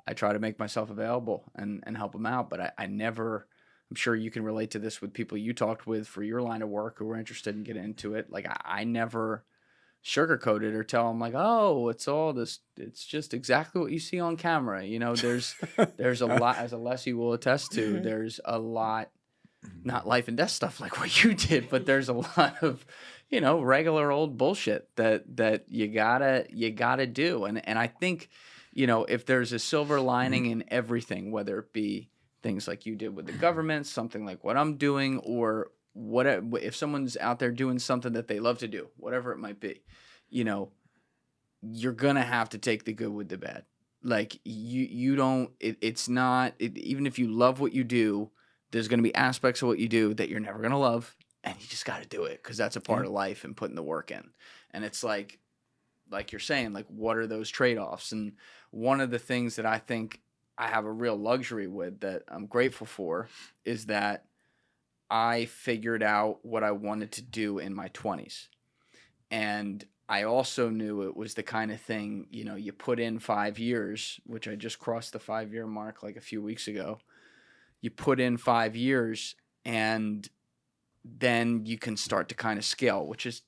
Speaker 3: I try to make myself available and help them out. But I never, I'm sure you can relate to this with people you talked with for your line of work who were interested in getting into it. Like I never sugarcoat it or tell them like, oh, it's all this, it's just exactly what you see on camera. There's a lot, as Alessi will attest to, there's a lot, not life and death stuff like what you did, but there's a lot of, regular old bullshit that you gotta do. And I think, if there's a silver lining in everything, whether it be things like you did with the government, something like what I'm doing, or if someone's out there doing something that they love to do, whatever it might be, you're gonna have to take the good with the bad. Like you don't, it's not, even if you love what you do, there's going to be aspects of what you do that you're never going to love, and you just got to do it because that's a part of life and putting the work in. And it's like you're saying, like, what are those trade-offs? And one of the things that I think I have a real luxury with that I'm grateful for is that I figured out what I wanted to do in my 20s. And I also knew it was the kind of thing, you know, you put in 5 years, which I just crossed the 5-year mark like a few weeks ago. You put in 5 years and then you can start to kind of scale, which is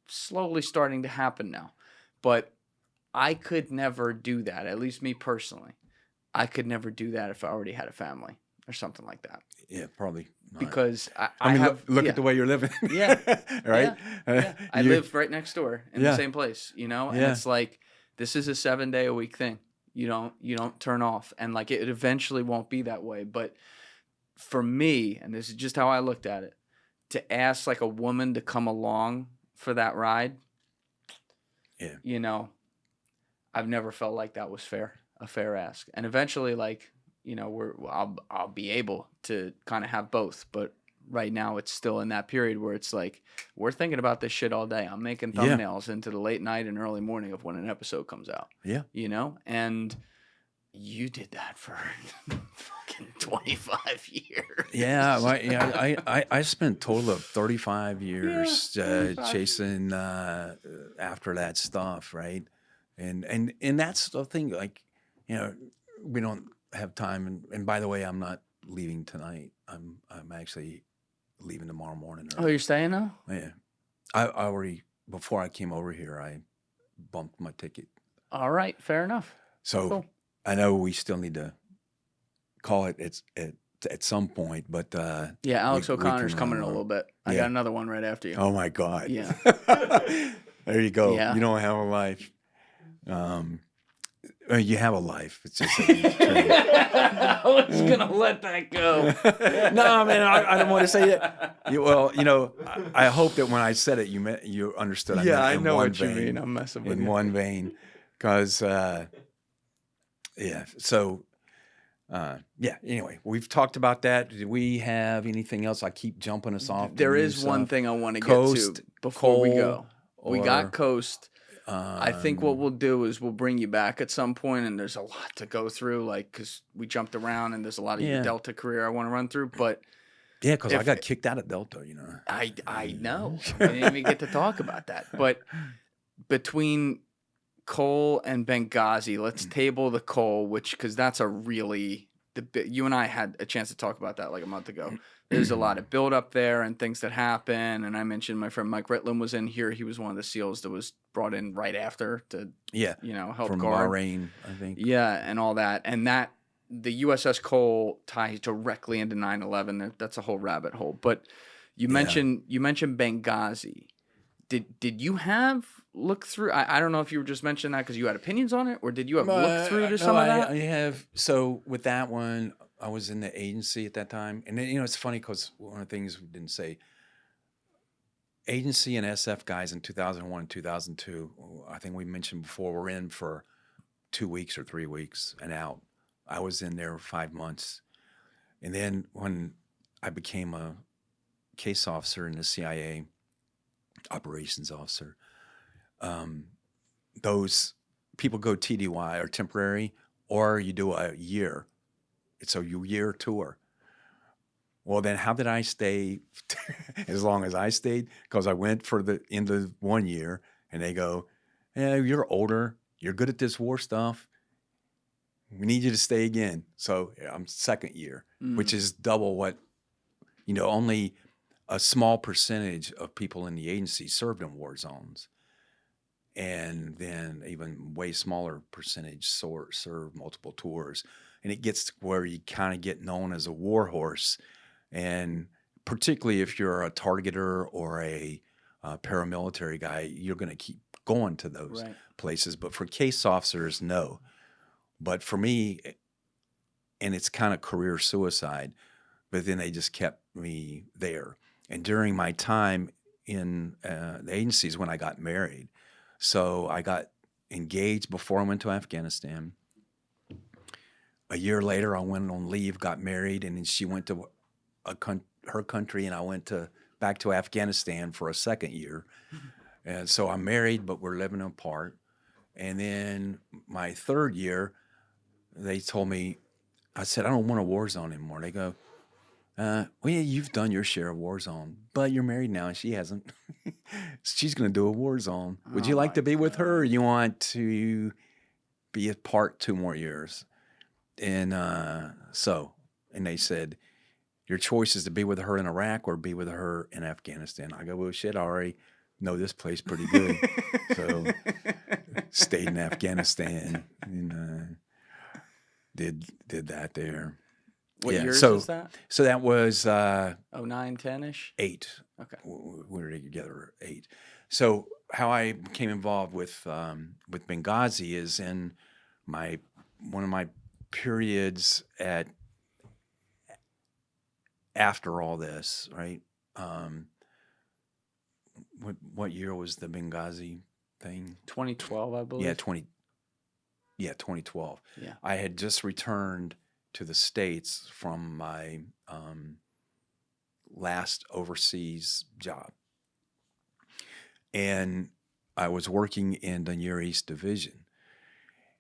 Speaker 3: slowly starting to happen now. But I could never do that, at least me personally. I could never do that if I already had a family or something like that.
Speaker 1: Yeah, probably not.
Speaker 3: Because
Speaker 1: I mean,
Speaker 3: have
Speaker 1: look at the way you're living.
Speaker 3: Yeah.
Speaker 1: Right?
Speaker 3: Yeah. I live right next door in the same place, you know? And
Speaker 1: Yeah.
Speaker 3: it's like, this is a 7-day-a-week thing. You don't turn off. And like it eventually won't be that way. But for me, and this is just how I looked at it, to ask like a woman to come along for that ride,
Speaker 1: Yeah.
Speaker 3: you know, I've never felt like that was a fair ask. And eventually, like, you know, I'll be able to kind of have both, but right now it's still in that period where it's like we're thinking about this shit all day. I'm making thumbnails into the late night and early morning of when an episode comes out. Yeah, you know, and you did that for fucking 25 years.
Speaker 1: Yeah, I spent a total of 35 years chasing after that stuff, right? And that's the thing, like, you know, we don't have time. And by the way, I'm not leaving tonight. I'm actually leaving tomorrow morning.
Speaker 3: Oh, you're staying now?
Speaker 1: Yeah. I already, before I came over here, I bumped my ticket.
Speaker 3: All right, fair enough.
Speaker 1: So cool. I know we still need to call it at some point, but
Speaker 3: yeah, Alex O'Connor's coming in a little bit. I got another one right after you.
Speaker 1: Oh my God.
Speaker 3: Yeah.
Speaker 1: There you go.
Speaker 3: Yeah.
Speaker 1: You don't have a life. You have a life. It's just that
Speaker 3: I was gonna let that go.
Speaker 1: No, man, I don't want to say that. Well, you know, I hope that when I said it, you understood.
Speaker 3: I know what you mean. I'm messing with you.
Speaker 1: In one vein, because yeah. So yeah. Anyway, we've talked about that. Do we have anything else? I keep jumping us off.
Speaker 3: There is one thing I want to get to before we go. We got Khost. I think what we'll do is we'll bring you back at some point, and there's a lot to go through, like, because we jumped around, and there's a lot of your Delta career I want to run through. But
Speaker 1: yeah, because I got kicked out of Delta, you know.
Speaker 3: I know. I didn't even get to talk about that. But between coal and Benghazi, let's table the coal, because that's a really you and I had a chance to talk about that like a month ago. There's a lot of buildup there and things that happen. And I mentioned my friend Mike Ritland was in here. He was one of the SEALs that was brought in right after to, you know, help
Speaker 1: from
Speaker 3: guard.
Speaker 1: Bahrain, I think.
Speaker 3: Yeah, and all that. And that the USS Cole ties directly into 9/11. That's a whole rabbit hole. But you mentioned Benghazi. Did you have look through? I don't know if you were just mentioning that because you had opinions on it, or did you have looked through to some of that?
Speaker 1: I have. So with that one, I was in the agency at that time, and then, you know, it's funny because one of the things we didn't say, agency and SF guys in 2001 and 2002, I think we mentioned before, were in for 2 weeks or 3 weeks and out. I was in there 5 months, and then when I became a case officer in the CIA, operations officer, those people go TDY or temporary, or you do a year. It's a year tour. Well, then how did I stay as long as I stayed? Because I went for the end of 1 year, and they go, "Yeah, you're older. You're good at this war stuff. We need you to stay again." So I'm second year, which is double what, you know, only a small percentage of people in the agency served in war zones. And then even way smaller percentage serve multiple tours. And it gets to where you kind of get known as a war horse. And particularly if you're a targeter or a paramilitary guy, you're going to keep going to those places. But for case officers, no. But for me, and it's kind of career suicide, but then they just kept me there. And during my time in the agencies when I got married, so I got engaged before I went to Afghanistan. A year later, I went on leave, got married, and then she went to her country, and I went back to Afghanistan for a second year. And so I'm married, but we're living apart. And then my third year, they told me, I said, "I don't want a war zone anymore." They go, Well, yeah, you've done your share of war zone, but you're married now and she hasn't. She's going to do a war zone. Would
Speaker 3: Oh
Speaker 1: you like
Speaker 3: my
Speaker 1: to be with her, or
Speaker 3: God.
Speaker 1: you want to be apart 2 more years? And and they said, your choice is to be with her in Iraq or be with her in Afghanistan. I go, well, shit, I already know this place pretty good. So stayed in Afghanistan and did that there.
Speaker 3: What
Speaker 1: Yeah.
Speaker 3: years is that?
Speaker 1: So that was
Speaker 3: 09, 10-ish?
Speaker 1: 8.
Speaker 3: Okay.
Speaker 1: We were together 8. So how I became involved with Benghazi is in one of my periods after all this, right? What year was the Benghazi thing?
Speaker 3: 2012, I believe.
Speaker 1: Yeah, 2012.
Speaker 3: Yeah.
Speaker 1: I had just returned to the States from my last overseas job. And I was working in the Near East Division.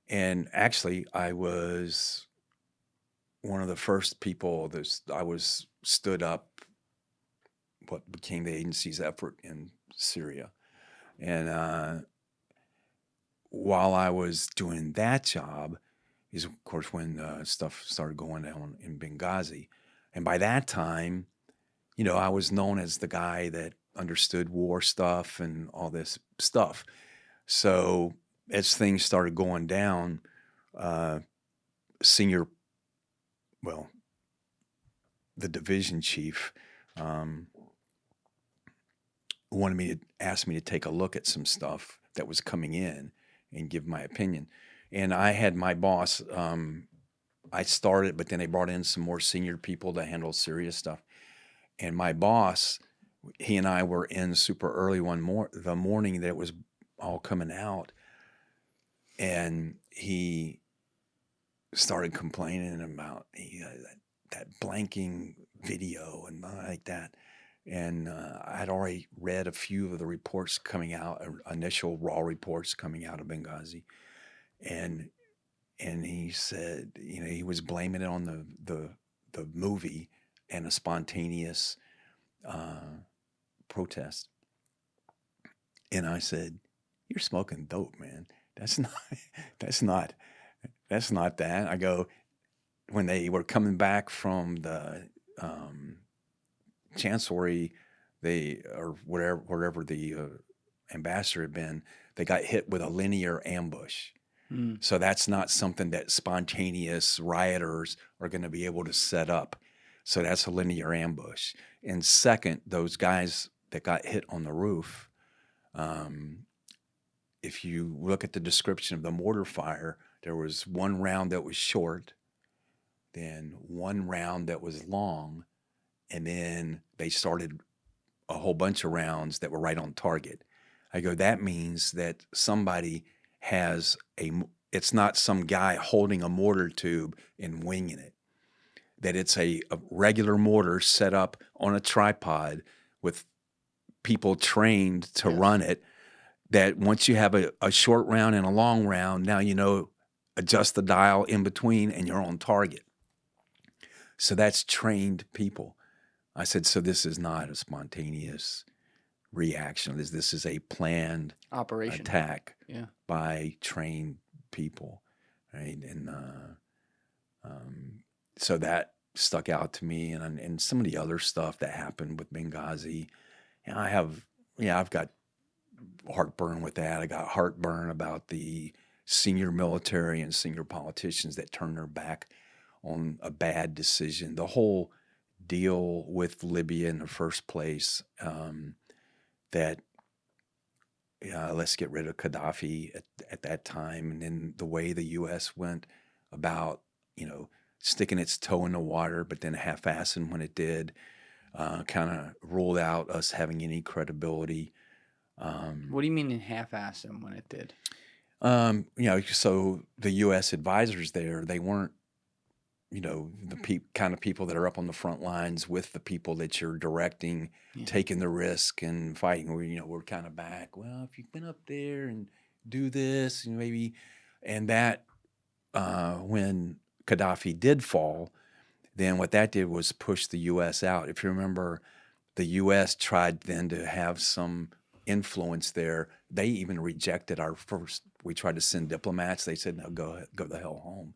Speaker 1: And actually, I was one of the first people I was stood up what became the agency's effort in Syria. And while I was doing that job is, of course, when stuff started going down in Benghazi. And by that time, I was known as the guy that understood war stuff and all this stuff. So as things started going down, the division chief asked me to take a look at some stuff that was coming in and give my opinion. And I had my boss, I started, but then they brought in some more senior people to handle serious stuff. And my boss, he and I were in super early the morning that it was all coming out. And he started complaining about that blanking video and like that. And I'd already read a few of the reports coming out, initial raw reports coming out of Benghazi. And he said, he was blaming it on the movie and a spontaneous protest. And I said, "You're smoking dope, man. That's not that." I go, when they were coming back from the chancellery, or wherever the ambassador had been, they got hit with a linear ambush. So that's not something that spontaneous rioters are going to be able to set up. So that's a linear ambush. And second, those guys that got hit on the roof, if you look at the description of the mortar fire, there was one round that was short, then one round that was long, and then they started a whole bunch of rounds that were right on target. I go, that means that somebody has it's not some guy holding a mortar tube and winging it. That it's a regular mortar set up on a tripod with people trained to run it. That once you have a short round and a long round, now adjust the dial in between and you're on target. So that's trained people. I said, so this is not a spontaneous reaction. This is a planned
Speaker 3: operation
Speaker 1: attack by trained people, right? And so that stuck out to me, and some of the other stuff that happened with Benghazi. And I've got heartburn with that. I got heartburn about the senior military and senior politicians that turned their back on a bad decision. The whole deal with Libya in the first place, that let's get rid of Gaddafi at that time, and then the way the U.S. went about, sticking its toe in the water, but then half-assing when it did, kind of ruled out us having any credibility.
Speaker 3: What do you mean in half-assing when it did?
Speaker 1: So the U.S. advisors there, they weren't, the kind of people that are up on the front lines with the people that you're directing, taking the risk and fighting. We're kind of back. Well, if you've been up there and do this, and maybe, and that when Gaddafi did fall, then what that did was push the U.S. out. If you remember, the U.S. tried then to have some influence there. They even rejected our first. We tried to send diplomats. They said, "No, go the hell home.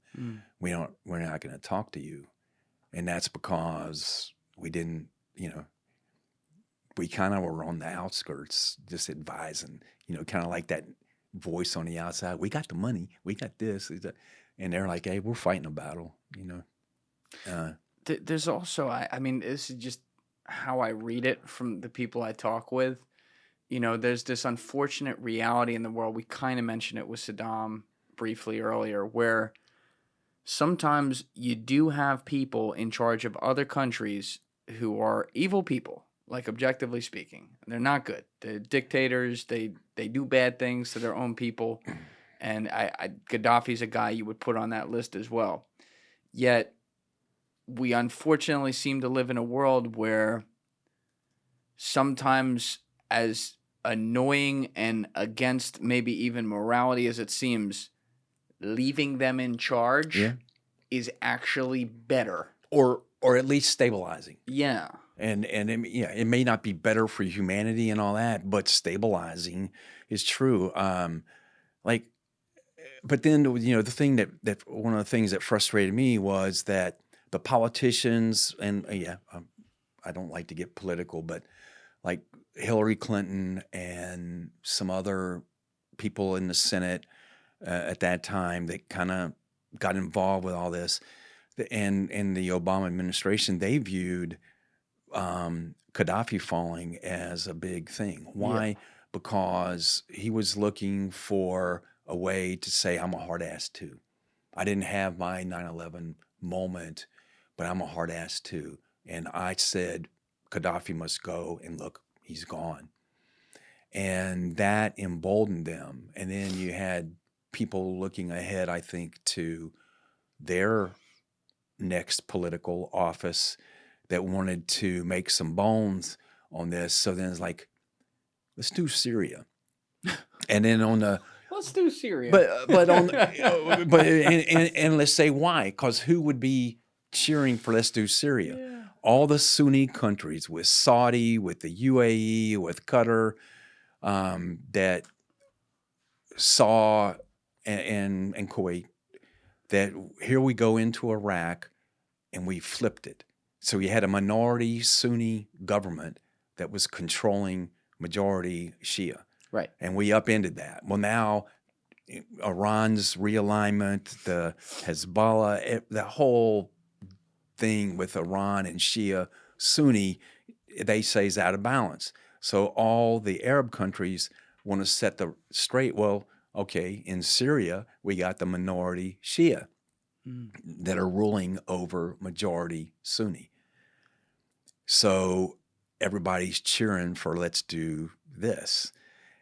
Speaker 1: We're not going to talk to you." And that's because we didn't, we kind of were on the outskirts, just advising, kind of like that voice on the outside. We got the money. We got this. And they're like, "Hey, we're fighting a battle."
Speaker 3: There's also, I mean, this is just how I read it from the people I talk with. There's this unfortunate reality in the world. We kind of mentioned it with Saddam briefly earlier, where sometimes you do have people in charge of other countries who are evil people, like objectively speaking. They're not good. They're dictators. They do bad things to their own people. And Gaddafi's a guy you would put on that list as well. Yet we unfortunately seem to live in a world where sometimes, as annoying and against maybe even morality as it seems, leaving them in charge is actually better,
Speaker 1: or at least stabilizing.
Speaker 3: Yeah.
Speaker 1: And it may not be better for humanity and all that, but stabilizing is true. But then the thing that one of the things that frustrated me was that the politicians and I don't like to get political, but like Hillary Clinton and some other people in the Senate at that time that kind of got involved with all this, and the Obama administration, they viewed Gaddafi falling as a big thing. Why?
Speaker 3: Yeah.
Speaker 1: Because he was looking for a way to say, "I'm a hard ass too. I didn't have my 9/11 moment, but I'm a hard ass too." And I said, Gaddafi must go, and look, he's gone. And that emboldened them. And then you had people looking ahead, I think, to their next political office that wanted to make some bones on this. So then it's like, let's do Syria. And then on the
Speaker 3: Let's do Syria.
Speaker 1: but on and let's say why? Because who would be cheering for let's do Syria?
Speaker 3: Yeah.
Speaker 1: All the Sunni countries, with Saudi, with the UAE, with Qatar, that saw and Kuwait, that here we go into Iraq and we flipped it. So you had a minority Sunni government that was controlling majority Shia.
Speaker 3: Right.
Speaker 1: And we upended that. Well, now Iran's realignment, the Hezbollah, the whole thing with Iran and Shia Sunni, they say is out of balance. So all the Arab countries want to set the straight. Well, okay, in Syria, we got the minority Shia that are ruling over majority Sunni. So everybody's cheering for let's do this.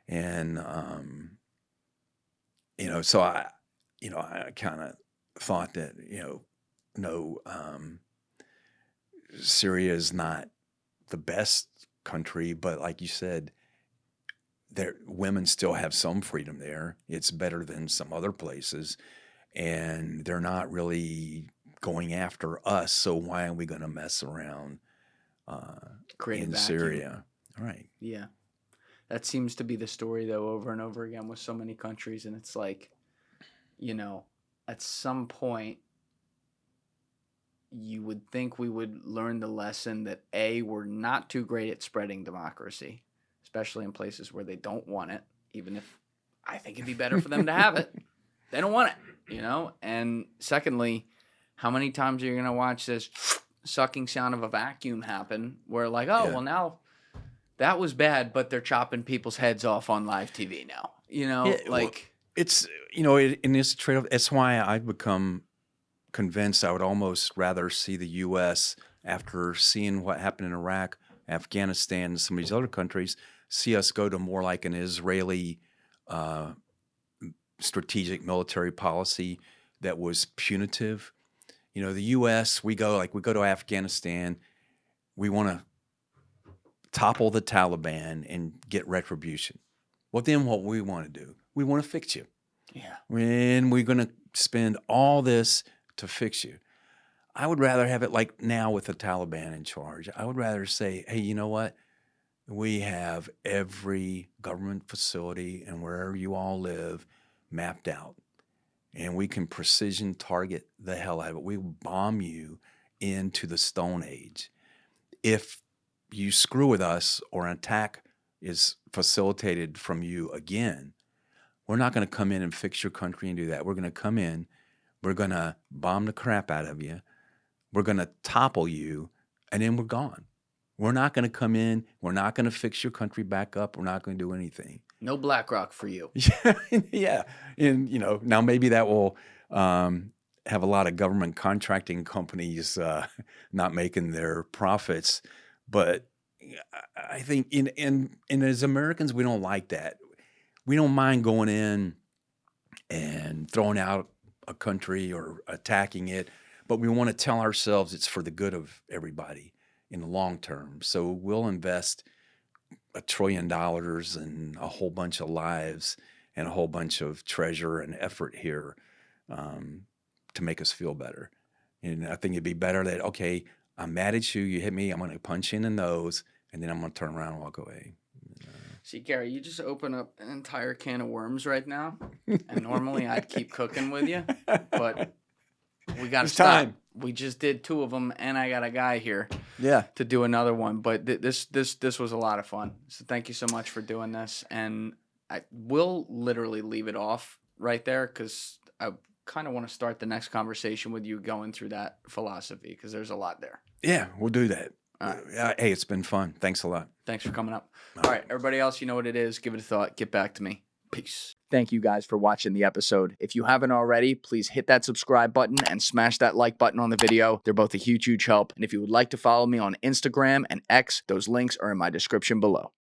Speaker 1: And, so I kind of thought that, no, Syria is not the best country, but like you said, women still have some freedom there. It's better than some other places, and they're not really going after us. So why are we going to mess around in Syria? All right.
Speaker 3: Yeah. That seems to be the story, though, over and over again with so many countries. And it's like, at some point, you would think we would learn the lesson that, A, we're not too great at spreading democracy, especially in places where they don't want it, even if I think it'd be better for them to have it. They don't want it, And secondly, how many times are you going to watch this sucking sound of a vacuum happen where like, well, now that was bad, but they're chopping people's heads off on live TV now,
Speaker 1: it's, in this trade-off, that's why I've become convinced I would almost rather see the U.S. after seeing what happened in Iraq, Afghanistan, and some of these other countries, see us go to more like an Israeli strategic military policy that was punitive. The U.S., we go to Afghanistan, we want to topple the Taliban and get retribution. Well, then what we want to do, we want to fix you.
Speaker 3: Yeah.
Speaker 1: And we're going to spend all this to fix you. I would rather have it like now with the Taliban in charge. I would rather say, hey, you know what? We have every government facility and wherever you all live mapped out, and we can precision target the hell out of it. We will bomb you into the Stone Age. If you screw with us or an attack is facilitated from you again, we're not going to come in and fix your country and do that. We're going to come in, we're going to bomb the crap out of you, we're going to topple you, and then we're gone. We're not going to come in, we're not going to fix your country back up, we're not going to do anything.
Speaker 3: No BlackRock for you.
Speaker 1: Yeah. And, now maybe that will have a lot of government contracting companies not making their profits. But I think in as Americans, we don't like that. We don't mind going in and throwing out a country or attacking it, but we want to tell ourselves it's for the good of everybody in the long term. So we'll invest $1 trillion and a whole bunch of lives and a whole bunch of treasure and effort here to make us feel better. And I think it'd be better that, okay, I'm mad at you, you hit me, I'm going to punch you in the nose, and then I'm going to turn around and walk away.
Speaker 3: See, Gary, you just open up an entire can of worms right now. And normally I'd keep cooking with you, but we got to stop.
Speaker 1: Time.
Speaker 3: We just did 2 of them, and I got a guy here
Speaker 1: Yeah.
Speaker 3: to do another one. But this was a lot of fun. So thank you so much for doing this. And I will literally leave it off right there because I kind of want to start the next conversation with you going through that philosophy because there's a lot there.
Speaker 1: Yeah, we'll do that.
Speaker 3: All right.
Speaker 1: Hey, it's been fun. Thanks a lot.
Speaker 3: Thanks for coming up. All right, everybody else, you know what it is. Give it a thought. Get back to me. Peace. Thank you guys for watching the episode. If you haven't already, please hit that subscribe button and smash that like button on the video. They're both a huge, huge help. And if you would like to follow me on Instagram and X, those links are in my description below.